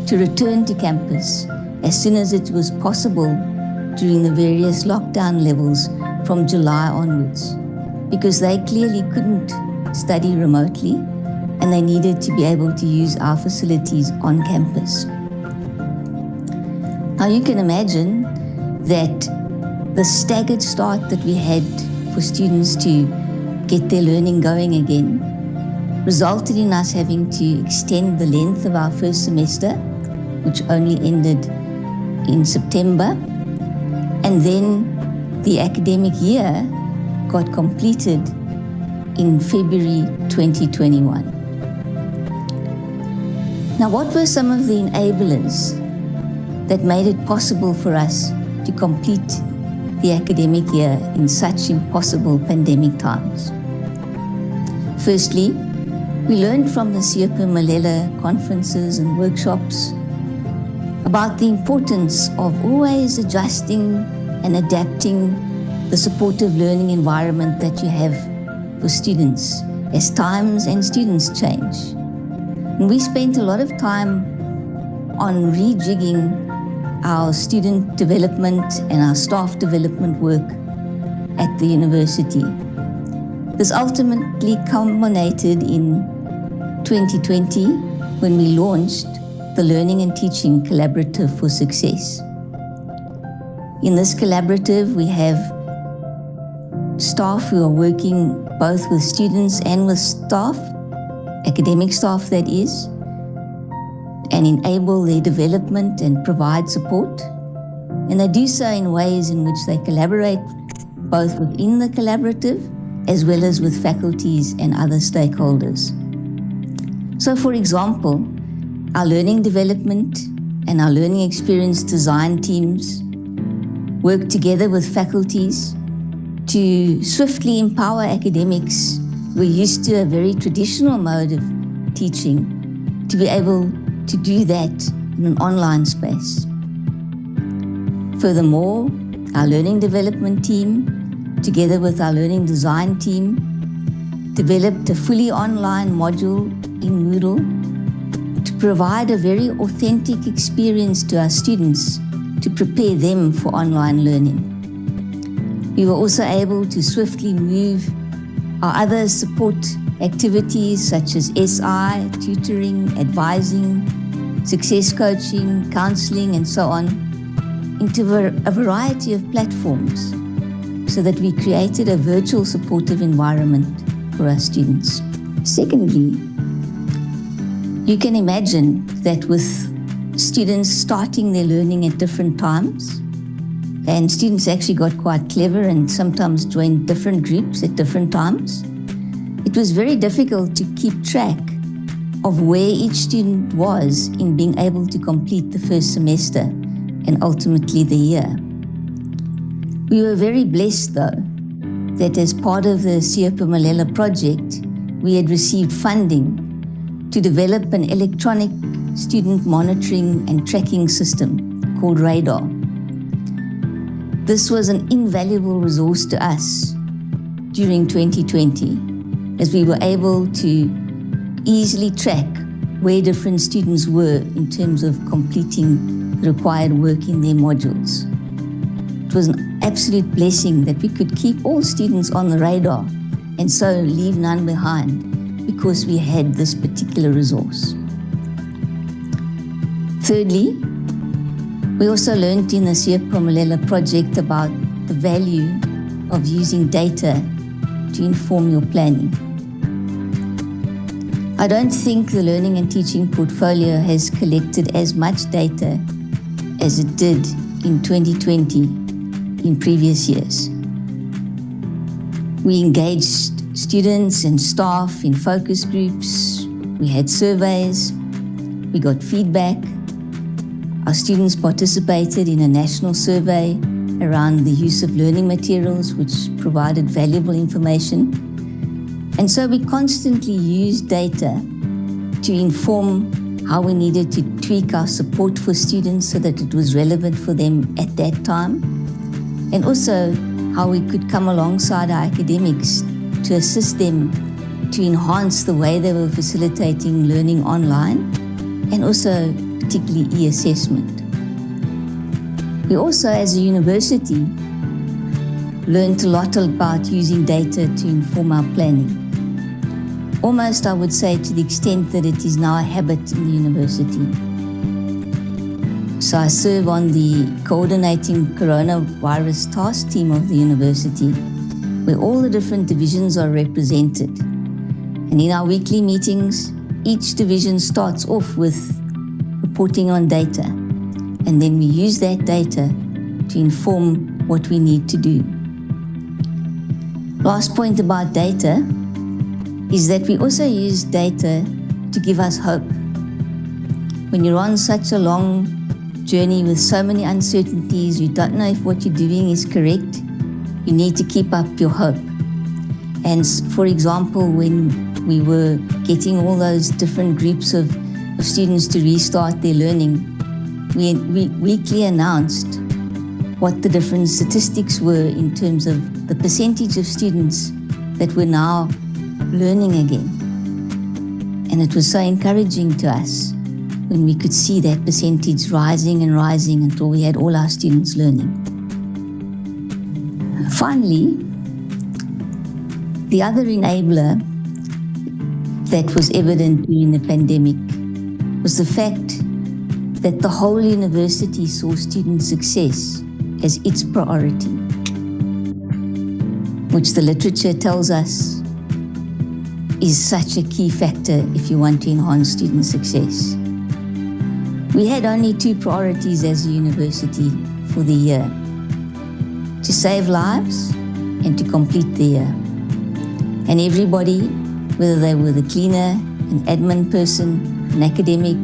to return to campus as soon as it was possible during the various lockdown levels from July onwards, because they clearly couldn't study remotely and they needed to be able to use our facilities on campus. Now you can imagine that the staggered start that we had for students to get their learning going again resulted in us having to extend the length of our first semester, which only ended in September, and then the academic year got completed in February 2021. Now, what were some of the enablers that made it possible for us to complete the academic year in such impossible pandemic times? Firstly, we learned from the Siyaphumelela conferences and workshops about the importance of always adjusting and adapting the supportive learning environment that you have for students as times and students change. And we spent a lot of time on rejigging our student development and our staff development work at the university. This ultimately culminated in 2020 when we launched the Learning and Teaching Collaborative for Success. In this collaborative, we have staff who are working both with students and with staff, academic staff that is, and enable their development and provide support. And they do so in ways in which they collaborate both within the collaborative as well as with faculties and other stakeholders. So for example, our learning development and our learning experience design teams work together with faculties to swiftly empower academics who are used to a very traditional mode of teaching to be able to do that in an online space. Furthermore, our learning development team, together with our learning design team, developed a fully online module in Moodle to provide a very authentic experience to our students to prepare them for online learning. We were also able to swiftly move our other support activities such as SI, tutoring, advising, success coaching, counseling, and so on, into a variety of platforms so that we created a virtual supportive environment for our students. Secondly, you can imagine that with students starting their learning at different times, and students actually got quite clever and sometimes joined different groups at different times, it was very difficult to keep track of where each student was in being able to complete the first semester and ultimately the year. We were very blessed though that as part of the Siyaphumelela project, we had received funding to develop an electronic student monitoring and tracking system called Radar. This was an invaluable resource to us during 2020, as we were able to easily track where different students were in terms of completing the required work in their modules. It was an absolute blessing that we could keep all students on the radar and so leave none behind because we had this particular resource. Thirdly, we also learned in the Siyaphumelela project about the value of using data to inform your planning. I don't think the learning and teaching portfolio has collected as much data as it did in 2020 in previous years. We engaged students and staff in focus groups. We had surveys. We got feedback. Our students participated in a national survey around the use of learning materials, which provided valuable information. And so we constantly used data to inform how we needed to tweak our support for students so that it was relevant for them at that time, and also how we could come alongside our academics to assist them to enhance the way they were facilitating learning online, and also particularly e-assessment. We also, as a university, learned a lot about using data to inform our planning. Almost, I would say, to the extent that it is now a habit in the university. So I serve on the coordinating coronavirus task team of the university, where all the different divisions are represented. And in our weekly meetings, each division starts off with reporting on data. And then we use that data to inform what we need to do. Last point about data is that we also use data to give us hope. When you're on such a long journey with so many uncertainties, you don't know if what you're doing is correct, you need to keep up your hope. And for example, when we were getting all those different groups of students to restart their learning, we weekly announced what the different statistics were in terms of the percentage of students that were now learning again. And it was so encouraging to us when we could see that percentage rising and rising until we had all our students learning. Finally, the other enabler that was evident during the pandemic was the fact that the whole university saw student success as its priority, which the literature tells us is such a key factor if you want to enhance student success. We had only two priorities as a university for the year: to save lives and to complete the year. And everybody, whether they were the cleaner, an admin person, an academic,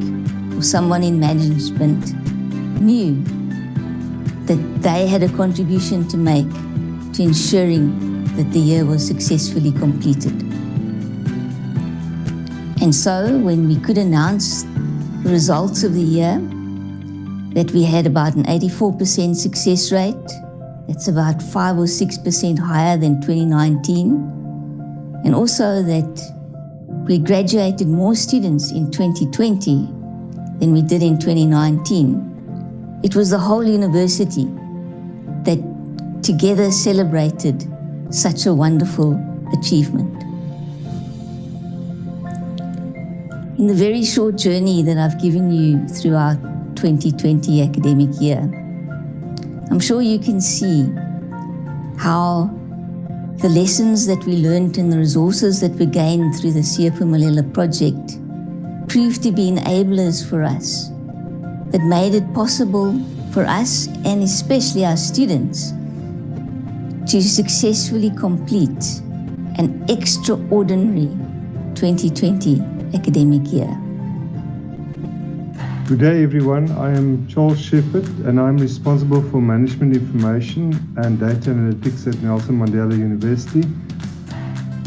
or someone in management, knew that they had a contribution to make to ensuring that the year was successfully completed. And so when we could announce the results of the year, that we had about an 84% success rate, that's about 5 or 6% higher than 2019, and also that we graduated more students in 2020 than we did in 2019. It was the whole university that together celebrated such a wonderful achievement. In the very short journey that I've given you through our 2020 academic year, I'm sure you can see how the lessons that we learned and the resources that were gained through the Siyaphumelela project proved to be enablers for us that made it possible for us, and especially our students, to successfully complete an extraordinary 2020 academic year. Good day everyone, I am Charles Sheppard and I'm responsible for management information and data analytics at Nelson Mandela University.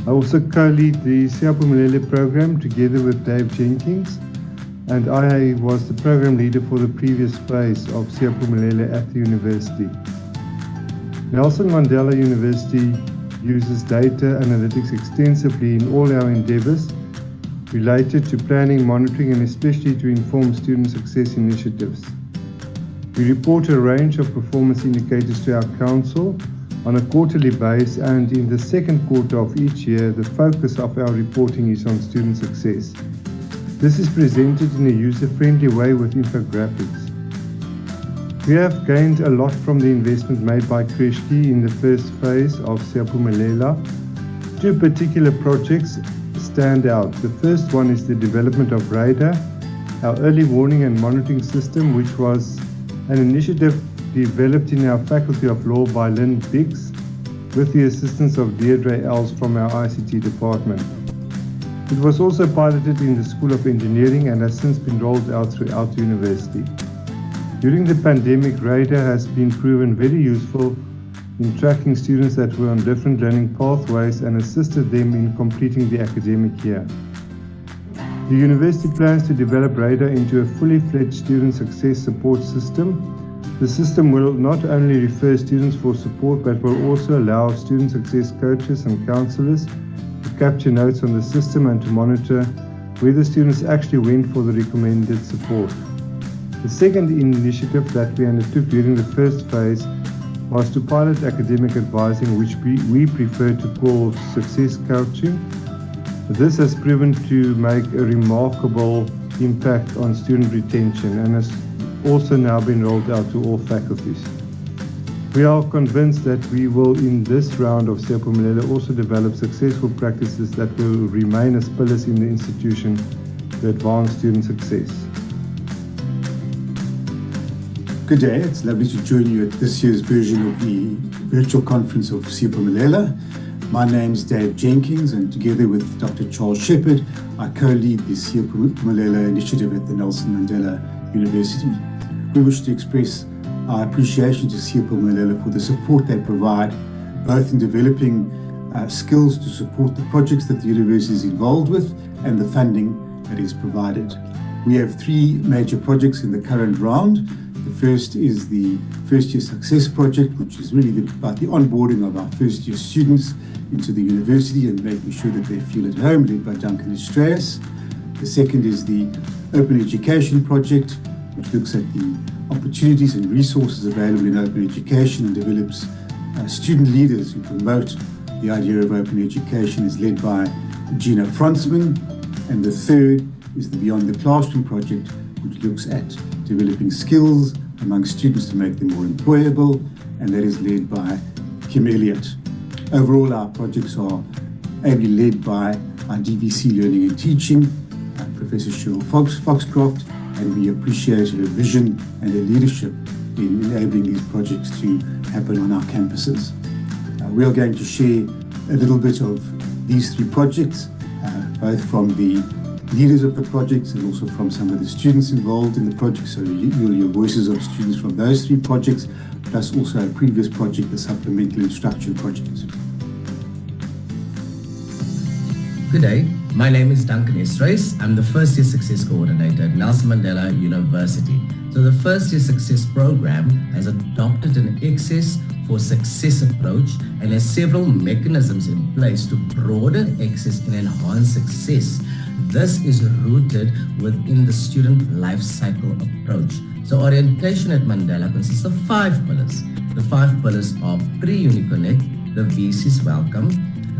I also co-lead the Siyaphumelela program together with Dave Jenkings, and I was the program leader for the previous phase of Siyaphumelela at the university. Nelson Mandela University uses data analytics extensively in all our endeavors related to planning, monitoring, and especially to inform student success initiatives. We report a range of performance indicators to our council on a quarterly basis, and in the second quarter of each year, the focus of our reporting is on student success. This is presented in a user-friendly way with infographics. We have gained a lot from the investment made by Kreshki in the first phase of Siyaphumelela. Two particular projects stand out. The first one is the development of radar, our early warning and monitoring system, which was an initiative developed in our Faculty of Law by Lynn Biggs with the assistance of Deirdre Els from our ICT department. It was also piloted in the School of Engineering and has since been rolled out throughout the university. During the pandemic, radar has been proven very useful in tracking students that were on different learning pathways and assisted them in completing the academic year. The university plans to develop radar into a fully fledged student success support system. The system will not only refer students for support, but will also allow student success coaches and counselors to capture notes on the system and to monitor whether students actually went for the recommended support. The second initiative that we undertook during the first phase was to pilot academic advising, which we prefer to call success coaching. This has proven to make a remarkable impact on student retention and has also now been rolled out to all faculties. We are convinced that we will, in this round of Siyaphumelela, also develop successful practices that will remain as pillars in the institution to advance student success. Good day, it's lovely to join you at this year's version of the virtual conference of Siyaphumelela. My name is Dave Jenkings, and together with Dr. Charles Sheppard, I co-lead the Siyaphumelela initiative at the Nelson Mandela University. We wish to express our appreciation to Siyaphumelela for the support they provide, both in developing skills to support the projects that the university is involved with and the funding that is provided. We have three major projects in the current round. The first is the First Year Success Project, which is really about the onboarding of our first year students into the university and making sure that they feel at home, led by Duncan and Estrais. The second is the Open Education Project, which looks at the opportunities and resources available in open education and develops student leaders who promote the idea of open education, is led by Gino Fransman. And the third is the Beyond the Classroom Project, which looks at developing skills among students to make them more employable, and that is led by Elliott. Overall, our projects are ably led by our DVC Learning and Teaching, Professor Cheryl Foxcroft, and we appreciate her vision and her leadership in enabling these projects to happen on our campuses. We are going to share a little bit of these three projects, both from the leaders of the projects and also from some of the students involved in the project. So you'll hear voices of students from those three projects, plus also a previous project, the Supplemental Instruction Project. Good day, my name is Duncan Estrais. I'm the First Year Success Coordinator at Nelson Mandela University. So the First Year Success Program has adopted an Access for Success approach and has several mechanisms in place to broaden access and enhance success. This is rooted within the student life cycle approach. So orientation at Mandela consists of 5 pillars. The 5 pillars are Pre-Uni Connect, the VC's welcome,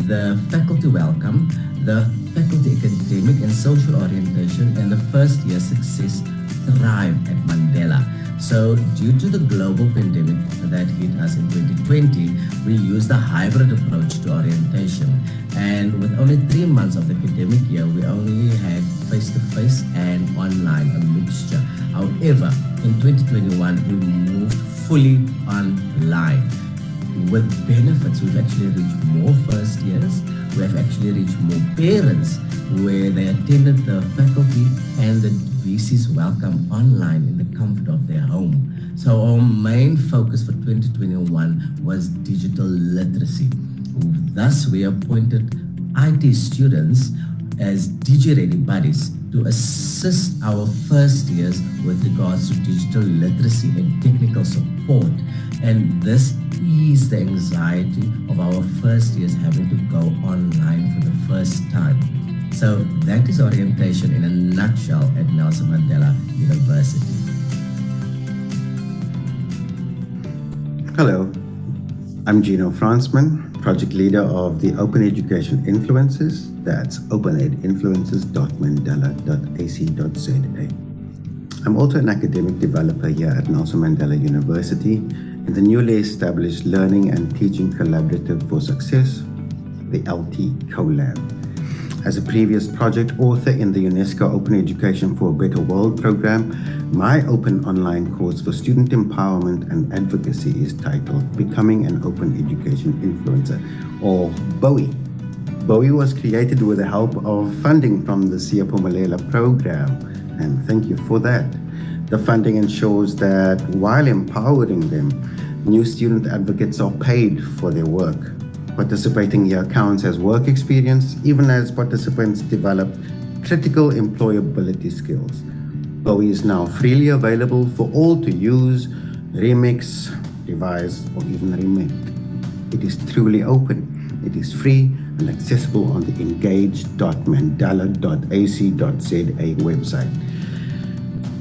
the faculty welcome, the faculty academic and social orientation, and the first year success thrive at Mandela. So due to the global pandemic that hit us in 2020, we used a hybrid approach to orientation. And with only 3 months of the academic year, we only had face-to-face and online, a mixture. However, in 2021, we moved fully online. With benefits, we've actually reached more first years. We have actually reached more parents where they attended the faculty and the VC's welcome online in the comfort of their home. So our main focus for 2021 was digital literacy. Thus, we appointed IT students as DigiReady buddies to assist our first years with regards to digital literacy and technical support. And this eased the anxiety of our first years having to go online for the first time. So that is orientation in a nutshell at Nelson Mandela University. Hello, I'm Gino Fransman, project leader of the Open Education Influencers. That's openedinfluencers.mandela.ac.za. I'm also an academic developer here at Nelson Mandela University in the newly established Learning and Teaching Collaborative for Success, the LT CoLab. As a previous project author in the UNESCO Open Education for a Better World program, my open online course for student empowerment and advocacy is titled Becoming an Open Education Influencer, or BOE. BOE was created with the help of funding from the Siyaphumelela program, and thank you for that. The funding ensures that while empowering them, new student advocates are paid for their work. Participating here counts as work experience, even as participants develop critical employability skills. BOE is now freely available for all to use, remix, revise, or even remake. It is truly open. It is free and accessible on the engage.mandela.ac.za website.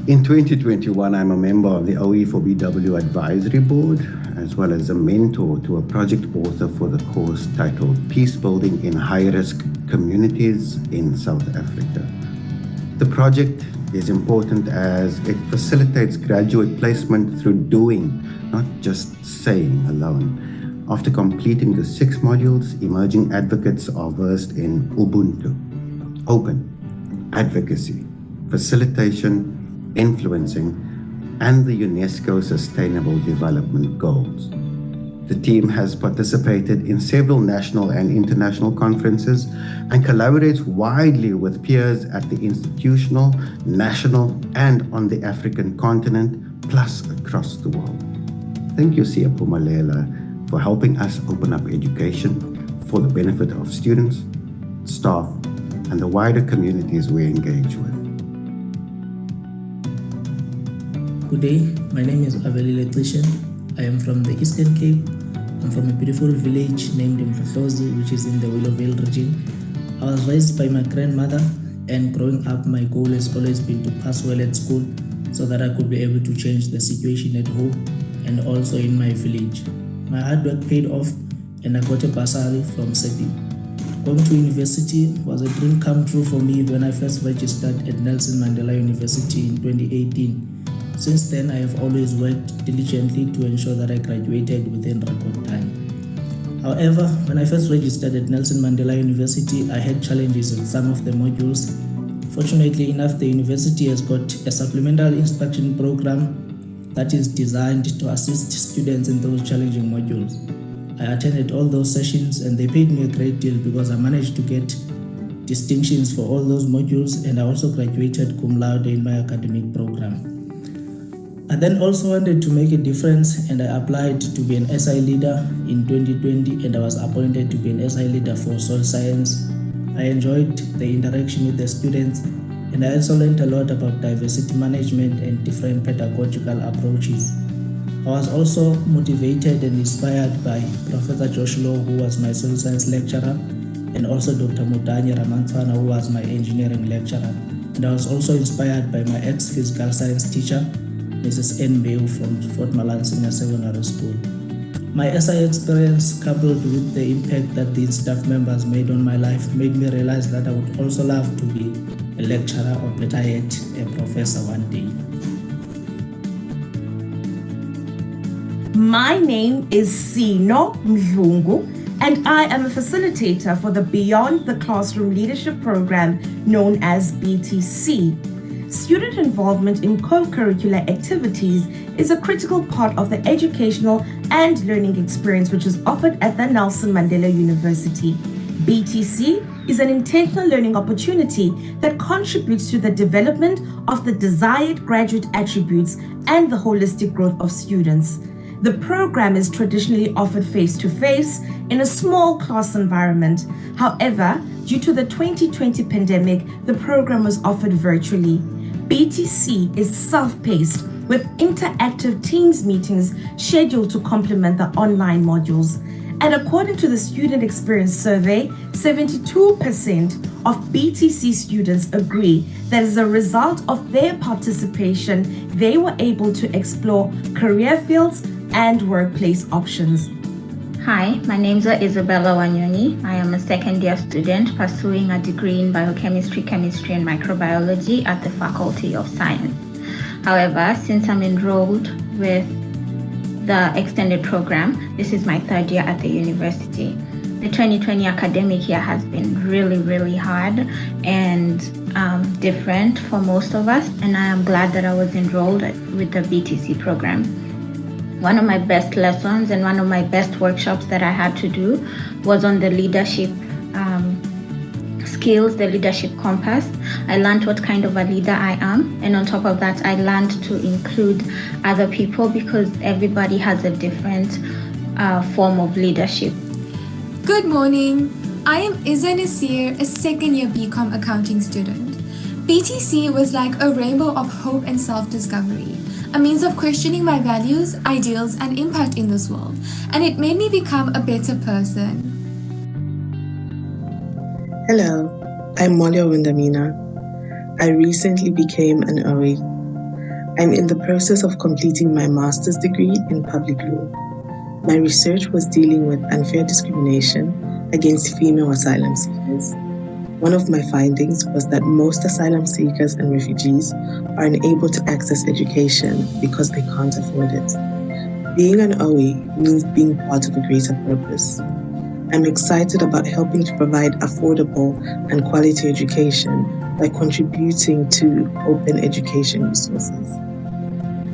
In 2021, I'm a member of the OE4BW Advisory Board, as well as a mentor to a project author for the course titled Peace Building in High-Risk Communities in South Africa. The project is important as it facilitates graduate placement through doing, not just saying alone. After completing the 6 modules, emerging advocates are versed in Ubuntu, open, advocacy, facilitation, influencing, and the UNESCO Sustainable Development Goals. The team has participated in several national and international conferences and collaborates widely with peers at the institutional, national, and on the African continent, plus across the world. Thank you, Siyaphumelela, for helping us open up education for the benefit of students, staff, and the wider communities we engage with. Good day, my name is Aveli Letisha. I am from the Eastern Cape. I'm from a beautiful village named Mfahlozi, which is in the Willowvale region. I was raised by my grandmother, and growing up, my goal has always been to pass well at school so that I could be able to change the situation at home and also in my village. My hard work paid off, and I got a bursary from SETI. Going to university was a dream come true for me when I first registered at Nelson Mandela University in 2018. Since then, I have always worked diligently to ensure that I graduated within record time. However, when I first registered at Nelson Mandela University, I had challenges with some of the modules. Fortunately enough, the university has got a supplemental instruction program that is designed to assist students in those challenging modules. I attended all those sessions and they paid me a great deal because I managed to get distinctions for all those modules, and I also graduated cum laude in my academic program. I then also wanted to make a difference, and I applied to be an SI leader in 2020, and I was appointed to be an SI leader for soil science. I enjoyed the interaction with the students, and I also learned a lot about diversity management and different pedagogical approaches. I was also motivated and inspired by Professor Josh Law, who was my soil science lecturer, and also Dr. Mudanya Ramantwana, who was my engineering lecturer. And I was also inspired by my ex-physical science teacher, Mrs. N. Beu from Fort Malan Senior Secondary School. My SI experience, coupled with the impact that these staff members made on my life, made me realize that I would also love to be a lecturer, or better yet, a professor one day. My name is Sino Mzungu, and I am a facilitator for the Beyond the Classroom Leadership Program known as BTC. Student involvement in co-curricular activities is a critical part of the educational and learning experience which is offered at the Nelson Mandela University. BTC is an intentional learning opportunity that contributes to the development of the desired graduate attributes and the holistic growth of students. The program is traditionally offered face-to-face in a small class environment. However, due to the 2020 pandemic, the program was offered virtually. BTC is self-paced with interactive Teams meetings scheduled to complement the online modules. And according to the Student Experience Survey, 72% of BTC students agree that as a result of their participation, they were able to explore career fields and workplace options. Hi, my name is Isabella Wanyoni. I am a second-year student pursuing a degree in biochemistry, chemistry, and microbiology at the Faculty of Science. However, since I'm enrolled with the extended program, this is my third year at the university. The 2020 academic year has been really, really hard and different for most of us, and I am glad that I was enrolled with the BTC program. One of my best lessons and one of my best workshops that I had to do was on the leadership skills, the leadership compass. I learned what kind of a leader I am, and on top of that, I learned to include other people because everybody has a different form of leadership. Good morning. I am Izza Nasir, a second-year BCom accounting student. BTC was like a rainbow of hope and self-discovery, a means of questioning my values, ideals, and impact in this world, and it made me become a better person. Hello, I'm Molia Windamina. I recently became an OE. I'm in the process of completing my master's degree in public law. My research was dealing with unfair discrimination against female asylum seekers. One of my findings was that most asylum seekers and refugees are unable to access education because they can't afford it. Being an OE means being part of a greater purpose. I'm excited about helping to provide affordable and quality education by contributing to open education resources.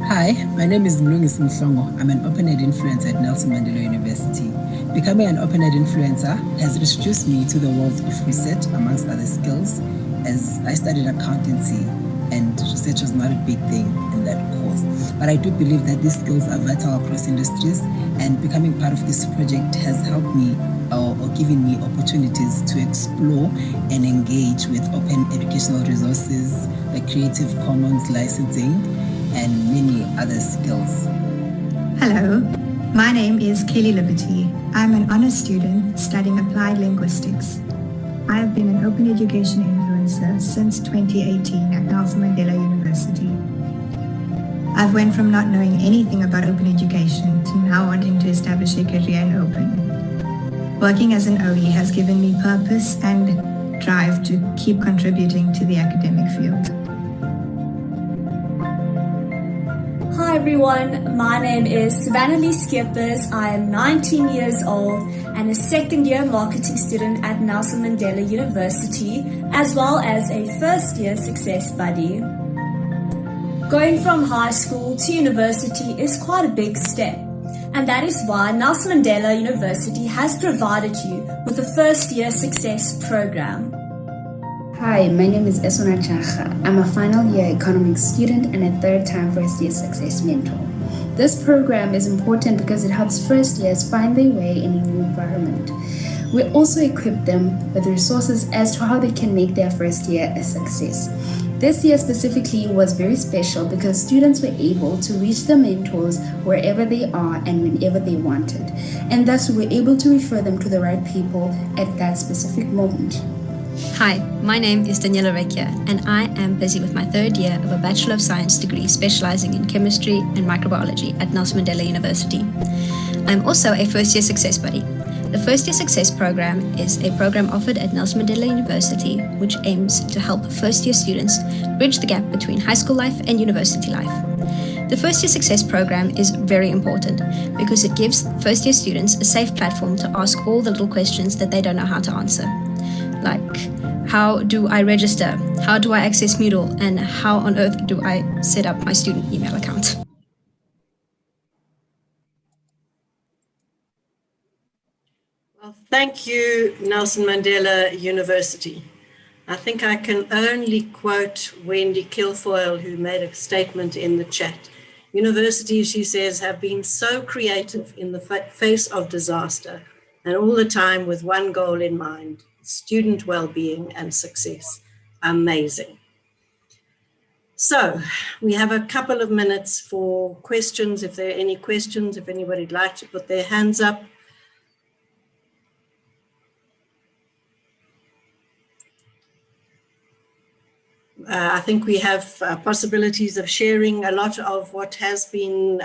Hi, my name is Mlungisi Mhlongo. I'm an Open Ed influencer at Nelson Mandela University. Becoming an Open Ed influencer has introduced me to the world of research, amongst other skills, as I studied accountancy and research was not a big thing in that course. But I do believe that these skills are vital across industries, and becoming part of this project has helped me or given me opportunities to explore and engage with open educational resources, like Creative Commons licensing, and many other skills. Hello, my name is Kelly Liberty. I'm an honors student studying applied linguistics. I've been an open education influencer since 2018 at Nelson Mandela University. I've went from not knowing anything about open education to now wanting to establish a career in open. Working as an OE has given me purpose and drive to keep contributing to the academic field. Hi everyone, my name is Savannah Lee Siyaphumelela. I am 19 years old and a second-year marketing student at Nelson Mandela University, as well as a first-year success buddy. Going from high school to university is quite a big step, and that is why Nelson Mandela University has provided you with a first-year success program. Hi, my name is Esona Chacha. I'm a final year economics student and a third-time first-year success mentor. This program is important because it helps first years find their way in a new environment. We also equip them with resources as to how they can make their first year a success. This year specifically was very special because students were able to reach their mentors wherever they are and whenever they wanted, and thus we were able to refer them to the right people at that specific moment. Hi, my name is Daniela Recchia, and I am busy with my third year of a Bachelor of Science degree specializing in chemistry and microbiology at Nelson Mandela University. I'm also a first-year success buddy. The First Year Success Program is a program offered at Nelson Mandela University which aims to help first-year students bridge the gap between high school life and university life. The First Year Success Program is very important because it gives first-year students a safe platform to ask all the little questions that they don't know how to answer. Like, how do I register? How do I access Moodle? And how on earth do I set up my student email account? Well, thank you, Nelson Mandela University. I think I can only quote Wendy Kilfoyle, who made a statement in the chat. Universities, she says, have been so creative in the face of disaster, and all the time with one goal in mind: student well-being and success. Amazing. So we have a couple of minutes for questions. If there are any questions, if anybody'd like to put their hands up. I think we have possibilities of sharing a lot of what has been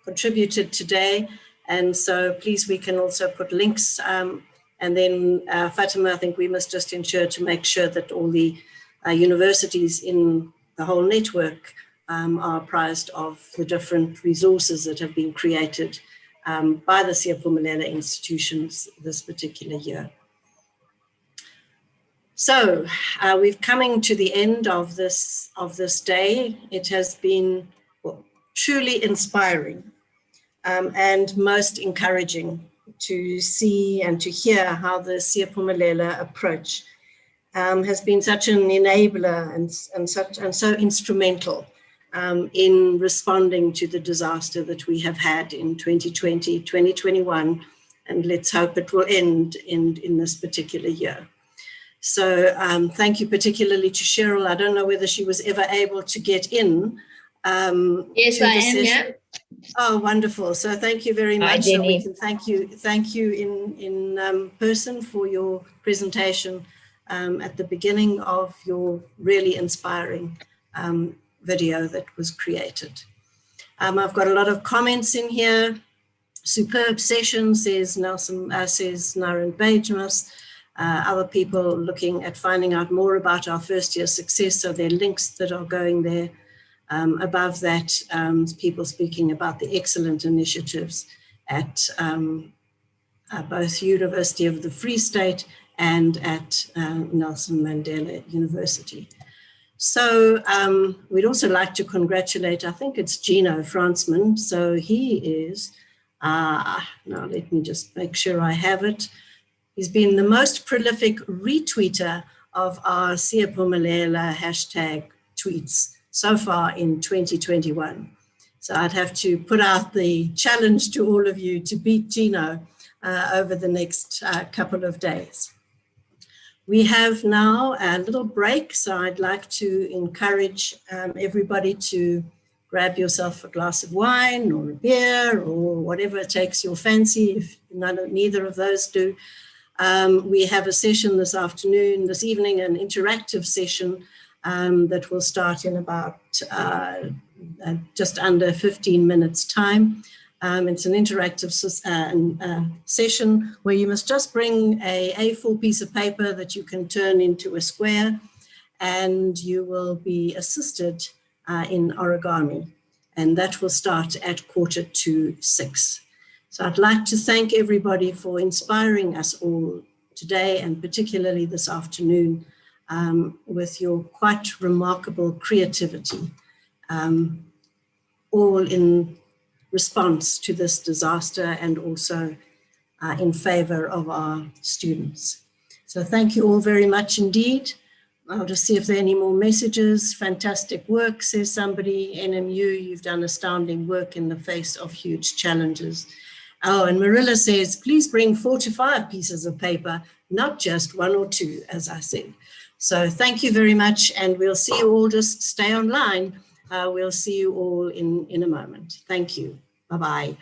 contributed today. And so please, we can also put links. And then Fatima, I think we must just ensure to make sure that all the universities in the whole network are apprised of the different resources that have been created by the Siyaphumelela institutions this particular year. So we're coming to the end of this day. It has been truly inspiring and most encouraging to see and to hear how the Siyaphumelela approach has been such an enabler and so instrumental in responding to the disaster that we have had in 2020, 2021, and let's hope it will end in this particular year. So thank you particularly to Cheryl. I don't know whether she was ever able to get in. Yes, I am, yeah. Oh, wonderful. So thank you very much. So we can thank you in person for your presentation at the beginning of your really inspiring video that was created. I've got a lot of comments in here. Superb session, says Naren Bejmas. Other people looking at finding out more about our first year success. So there are links that are going there. Above that, people speaking about the excellent initiatives at both University of the Free State and at Nelson Mandela University. So we'd also like to congratulate, I think it's Gino Fransman. So he is, now let me just make sure I have it. He's been the most prolific retweeter of our Siyaphumelela hashtag tweets so far in 2021. So I'd have to put out the challenge to all of you to beat Gino over the next couple of days. We have now a little break, so I'd like to encourage everybody to grab yourself a glass of wine or a beer or whatever takes your fancy, if neither of those do. We have a session this evening, an interactive session that will start in about just under 15 minutes time. It's an interactive session where you must just bring a A4 piece of paper that you can turn into a square, and you will be assisted in origami. And that will start at 5:45. So I'd like to thank everybody for inspiring us all today, and particularly this afternoon, with your quite remarkable creativity, all in response to this disaster and also in favor of our students. So thank you all very much indeed. I'll just see if there are any more messages. Fantastic work, says somebody. NMU, you've done astounding work in the face of huge challenges. Oh, and Marilla says, please bring 4 to 5 pieces of paper, not just 1 or 2, as I said. So thank you very much, and we'll see you all. Just stay online. We'll see you all in a moment. Thank you. Bye-bye.